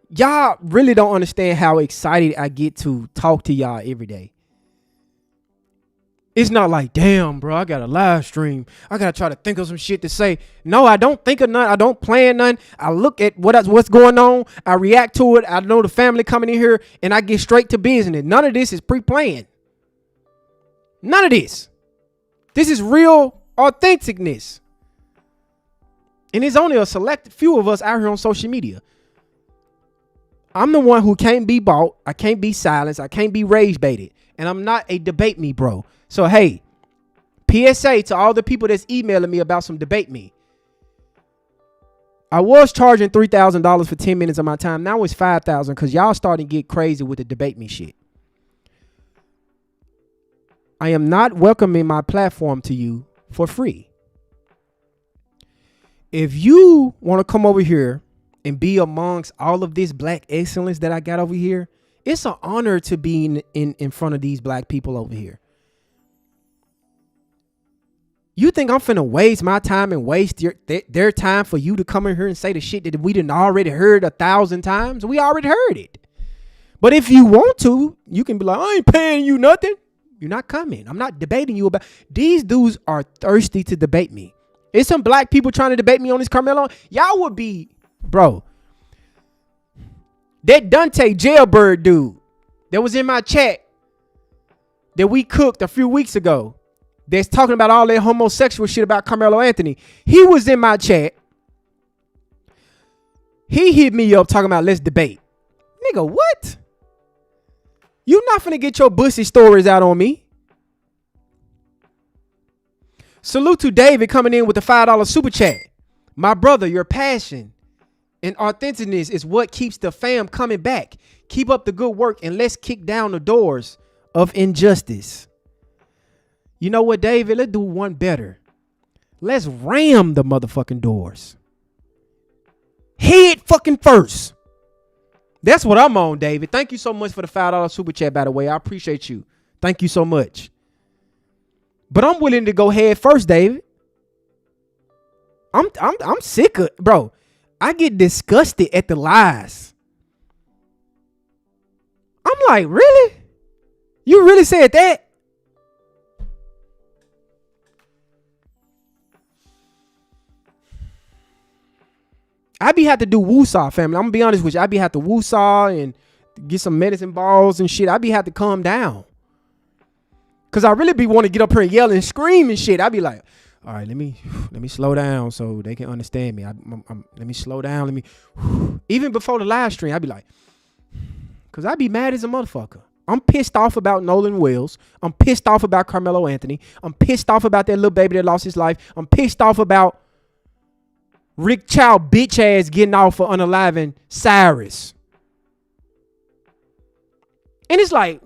Y'all really don't understand how excited I get to talk to y'all every day. It's not like, damn, bro, I got a live stream. I got to try to think of some shit to say. No, I don't think of none. I don't plan none. I look at what's going on. I react to it. I know the family coming in here and I get straight to business. None of this is pre-planned. None of this. This is real authenticness. And there's only a select few of us out here on social media. I'm the one who can't be bought. I can't be silenced. I can't be rage baited. And I'm not a debate me, bro. So, hey, PSA to all the people that's emailing me about some debate me. I was charging $3,000 for 10 minutes of my time. Now it's $5,000 because y'all starting to get crazy with the debate me shit. I am not welcoming my platform to you for free. If you want to come over here and be amongst all of this black excellence that I got over here, it's an honor to be in front of these black people over here. You think I'm finna waste my time and waste their time for you to come in here and say the shit that we done already heard 1,000 times? We already heard it. But if you want to, you can be like, I ain't paying you nothing. You're not coming. I'm not debating you about. These dudes are thirsty to debate me. It's some black people trying to debate me on this Karmelo. Y'all would be, bro. That Dante Jailbird dude that was in my chat that we cooked a few weeks ago that's talking about all that homosexual shit about Carmelo Anthony. He was in my chat. He hit me up talking about let's debate. Nigga, what? You not finna get your Boosie stories out on me. Salute to David coming in with the $5 super chat. My brother, your passion and authenticity is what keeps the fam coming back. Keep up the good work and let's kick down the doors of injustice. You know what, David? Let's do one better. Let's ram the motherfucking doors. Head fucking first. That's what I'm on, David. Thank you so much for the $5 super chat, by the way. I appreciate you. Thank you so much. But I'm willing to go head first, David. I'm sick of, bro. I get disgusted at the lies. I'm like, really? You really said that? I be have to do woosah, family. I'm gonna be honest with you. I be have to woosah and get some medicine balls and shit. I be have to calm down. Cause I really be want to get up here and yell and scream and shit. I be like, all right, let me slow down so they can understand me. Let me slow down. Even before the live stream, I be like, cause I be mad as a motherfucker. I'm pissed off about Nolan Wells. I'm pissed off about Carmelo Anthony. I'm pissed off about that little baby that lost his life. I'm pissed off about Rick Chow bitch ass getting off for unaliving Cyrus. And it's like,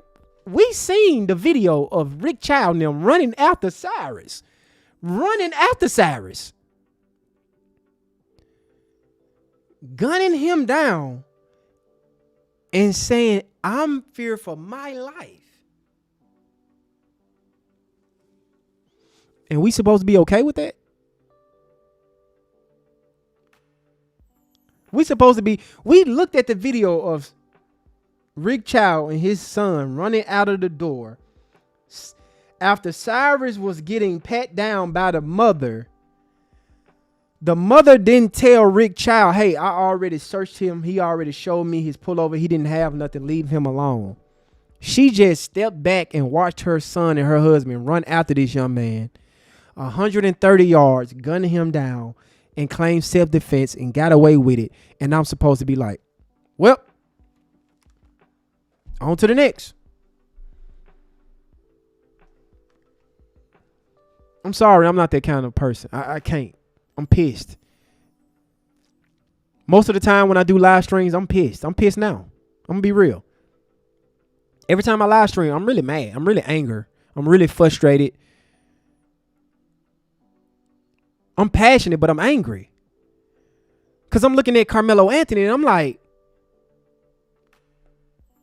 we seen the video of Rick Chow and them running after Cyrus. Gunning him down and saying, I'm fearful for my life. And we supposed to be okay with that? We looked at the video of Rick Chow and his son running out of the door after Cyrus was getting pat down by the mother. The mother didn't tell Rick Chow, hey, I already searched him. He already showed me his pullover. He didn't have nothing. Leave him alone. She just stepped back and watched her son and her husband run after this young man 130 yards, gunning him down, and claimed self-defense and got away with it. And I'm supposed to be like, well, on to the next. I'm sorry, I'm not that kind of person. I can't. I'm pissed. Most of the time when I do live streams, I'm pissed. I'm pissed now. I'm gonna be real. Every time I live stream, I'm really mad. I'm really angry. I'm really frustrated. I'm passionate, but I'm angry. Because I'm looking at Carmelo Anthony and I'm like,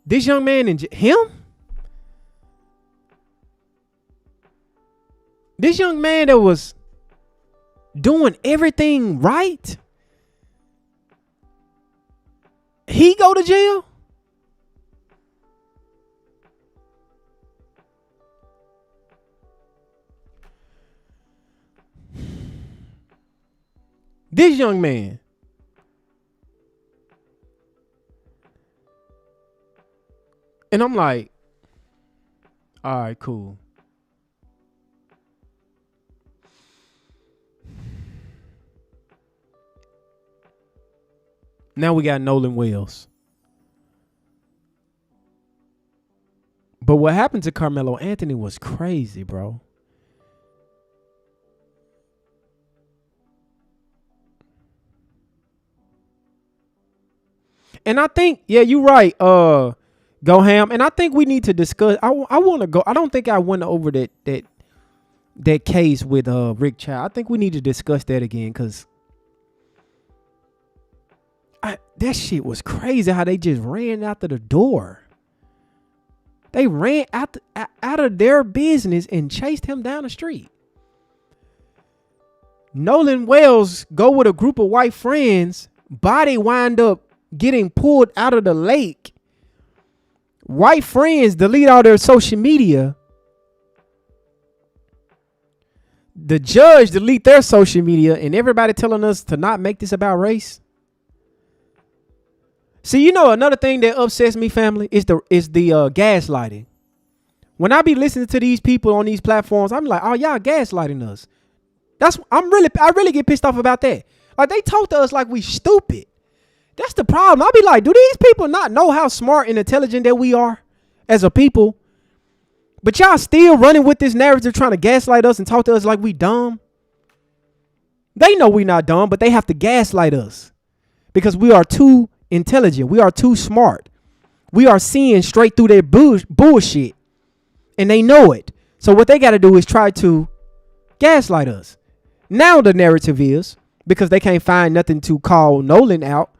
this young man and him? This young man that was doing everything right, he go to jail? This young man. And I'm like, all right, cool. Now we got Nolan Wells. But what happened to Carmelo Anthony was crazy, bro. And I think, yeah, you're right, Go Ham. And I think we need to discuss. I want to go. I don't think I went over that case with Rick Chow. I think we need to discuss that again because that shit was crazy how they just ran out of the door. They ran out of their business and chased him down the street. Nolan Wells go with a group of white friends. Body wind up getting pulled out of the lake. White friends delete all their social media. The judge delete their social media, and everybody telling us to not make this about race. See, you know, another thing that upsets me, family, is the gaslighting. When I be listening to these people on these platforms, I'm like, oh, y'all gaslighting us. I really get pissed off about that. Like, they talk to us like we stupid. That's the problem. I'll be like, do these people not know how smart and intelligent that we are as a people? But y'all still running with this narrative trying to gaslight us and talk to us like we dumb. They know we not dumb, but they have to gaslight us because we are too intelligent. We are too smart. We are seeing straight through their bullshit, and they know it. So what they got to do is try to gaslight us. Now the narrative is, because they can't find nothing to call Nolan out,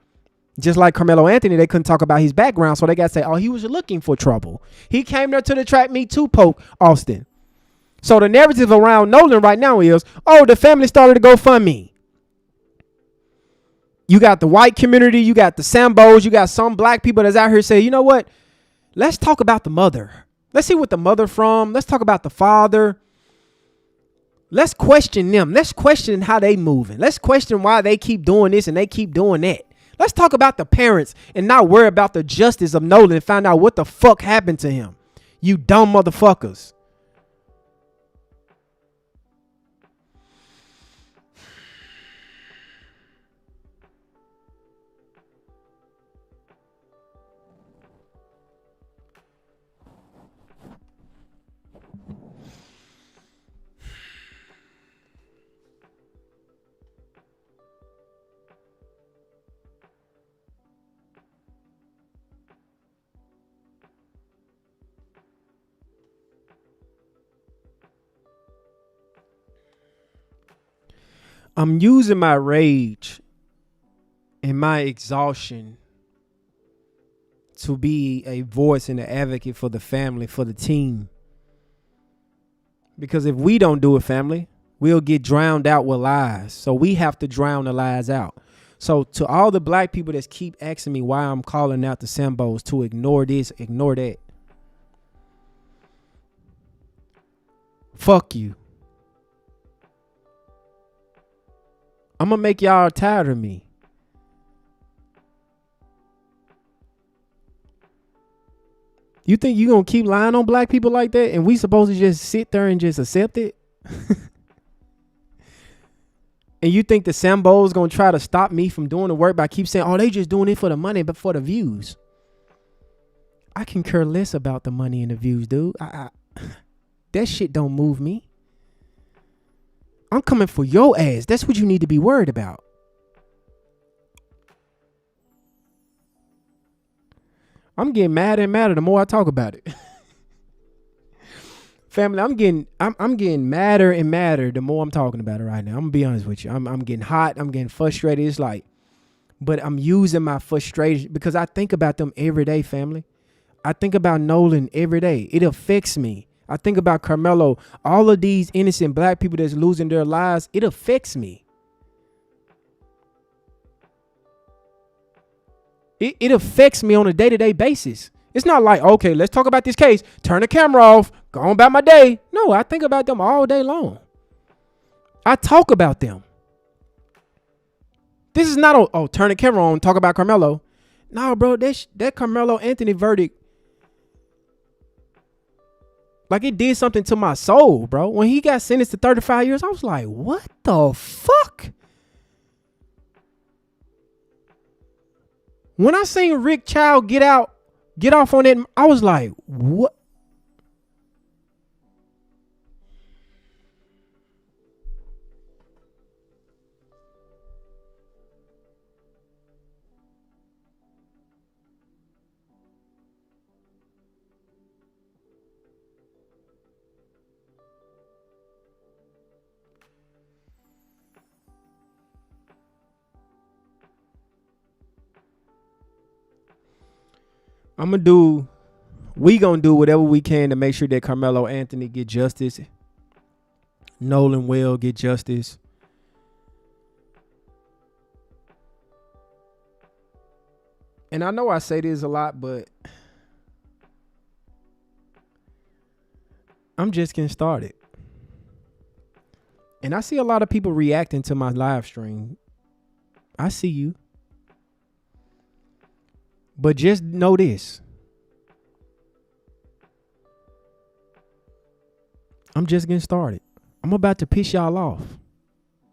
just like Karmelo Anthony, they couldn't talk about his background, so they got to say, oh, he was looking for trouble. He came there to the track meet to poke Austin. So the narrative around Nolan right now is, oh, the family started to GoFundMe. You got the white community, you got the Sambos, you got some black people that's out here saying, you know what? Let's talk about the mother. Let's see what the mother from. Let's talk about the father. Let's question them. Let's question how they moving. Let's question why they keep doing this and they keep doing that. Let's talk about the parents and not worry about the justice of Nolan and find out what the fuck happened to him. You dumb motherfuckers. I'm using my rage and my exhaustion to be a voice and an advocate for the family, for the team. Because if we don't do it, family, we'll get drowned out with lies. So we have to drown the lies out. So to all the black people that keep asking me why I'm calling out the Sambos to ignore this, ignore that. Fuck you. I'm going to make y'all tired of me. You think you going to keep lying on black people like that and we supposed to just sit there and just accept it? And you think the Sambos going to try to stop me from doing the work by keep saying, oh, they just doing it for the money but for the views. I can care less about the money and the views, dude. That shit don't move me. I'm coming for your ass. That's what you need to be worried about. I'm getting madder and madder the more I talk about it. Family, I'm getting madder and madder the more I'm talking about it right now. I'm gonna be honest with you. I'm getting hot. I'm getting frustrated. It's like, but I'm using my frustration because I think about them every day, family. I think about Nolan every day. It affects me. I think about Karmelo, all of these innocent black people that's losing their lives. It affects me. It affects me on a day-to-day basis. It's not like, okay, let's talk about this case. Turn the camera off. Go on about my day. No, I think about them all day long. I talk about them. This is not, turn the camera on, talk about Karmelo. No, bro, that Karmelo Anthony verdict, like it did something to my soul, bro. When he got sentenced to 35 years, I was like, what the fuck? When I seen Rick Child get off on it, I was like, what? We gonna do whatever we can to make sure that Karmelo Anthony get justice. Nolan will get justice. And I know I say this a lot, but I'm just getting started. And I see a lot of people reacting to my live stream. I see you. But just know this. I'm just getting started. I'm about to piss y'all off.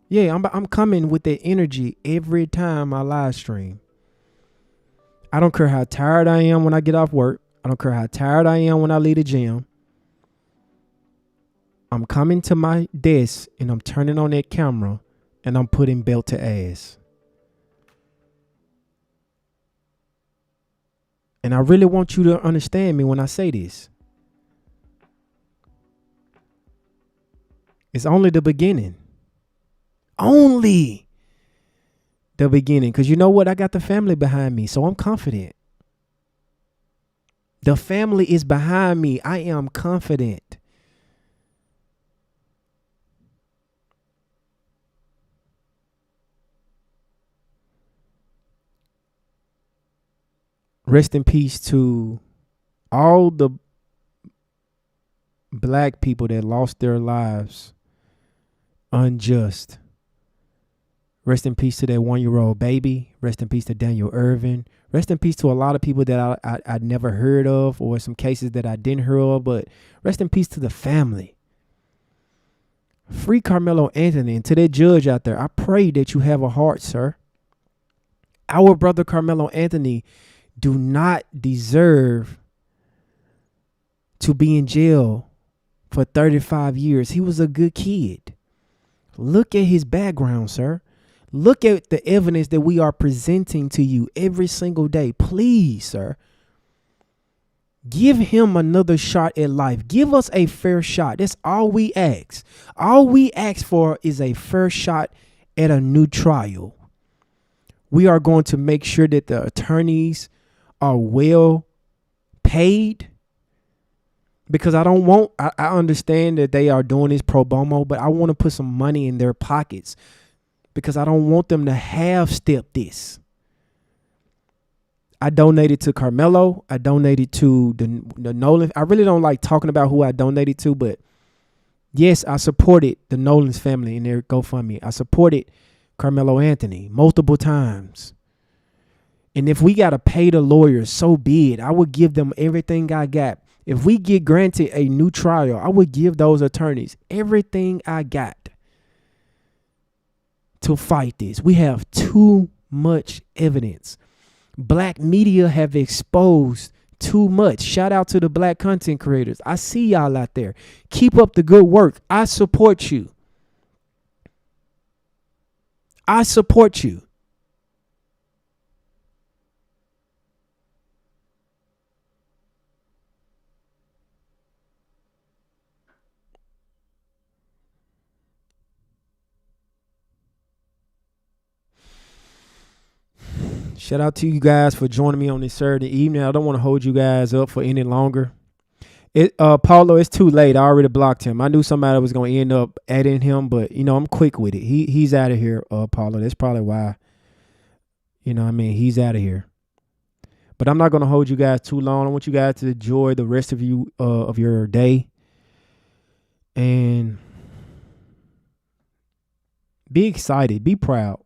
Yeah, I'm coming with that energy every time I live stream. I don't care how tired I am when I get off work. I don't care how tired I am when I leave the gym. I'm coming to my desk and I'm turning on that camera and I'm putting belt to ass. And I really want you to understand me when I say this. It's only the beginning. Only the beginning. Because you know what? I got the family behind me, so I'm confident. The family is behind me. I am confident. Rest in peace to all the black people that lost their lives unjust. Rest in peace to that 1-year-old baby. Rest in peace to Daniel Irvin. Rest in peace to a lot of people that I'd never heard of, or some cases that I didn't hear of, but rest in peace to the family. Free Karmelo Anthony. And to that judge out there, I pray that you have a heart, sir. Our brother Karmelo Anthony do not deserve to be in jail for 35 years. He was a good kid. Look at his background, sir. Look at the evidence that we are presenting to you every single day. Please, sir. Give him another shot at life. Give us a fair shot. That's all we ask. All we ask for is a fair shot at a new trial. We are going to make sure that the attorneys are well paid. Because I understand that they are doing this pro bono, but I want to put some money in their pockets. Because I don't want them to half-step this. I donated to Karmelo. I donated to the Nolan. I really don't like talking about who I donated to, but yes, I supported the Nolan's family in their GoFundMe. I supported Karmelo Anthony multiple times. And if we got to pay the lawyers, so be it. I would give them everything I got. If we get granted a new trial, I would give those attorneys everything I got to fight this. We have too much evidence. Black media have exposed too much. Shout out to the black content creators. I see y'all out there. Keep up the good work. I support you. I support you. Shout out to you guys for joining me on this Saturday evening. I don't want to hold you guys up for any longer. Paulo, it's too late. I already blocked him. I knew somebody was going to end up adding him, but, I'm quick with it. He's out of here, Paulo. That's probably why, he's out of here. But I'm not going to hold you guys too long. I want you guys to enjoy the rest of your day. And be excited. Be proud.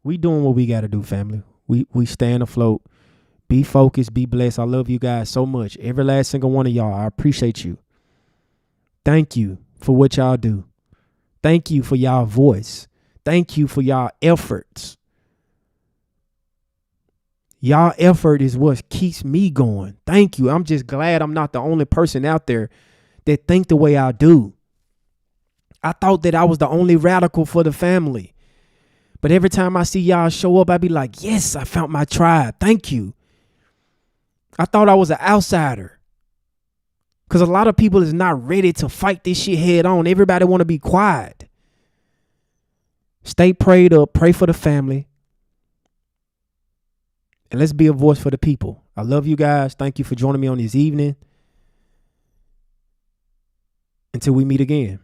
We doing what we got to do, family. We stand afloat. Be focused. Be blessed. I love you guys so much. Every last single one of y'all. I appreciate you. Thank you for what y'all do. Thank you for y'all voice. Thank you for y'all efforts. Y'all effort is what keeps me going. Thank you. I'm just glad I'm not the only person out there that think the way I do. I thought that I was the only radical for the family. But every time I see y'all show up, I be like, yes, I found my tribe. Thank you. I thought I was an outsider. Because a lot of people is not ready to fight this shit head on. Everybody want to be quiet. Stay prayed up. Pray for the family. And let's be a voice for the people. I love you guys. Thank you for joining me on this evening. Until we meet again.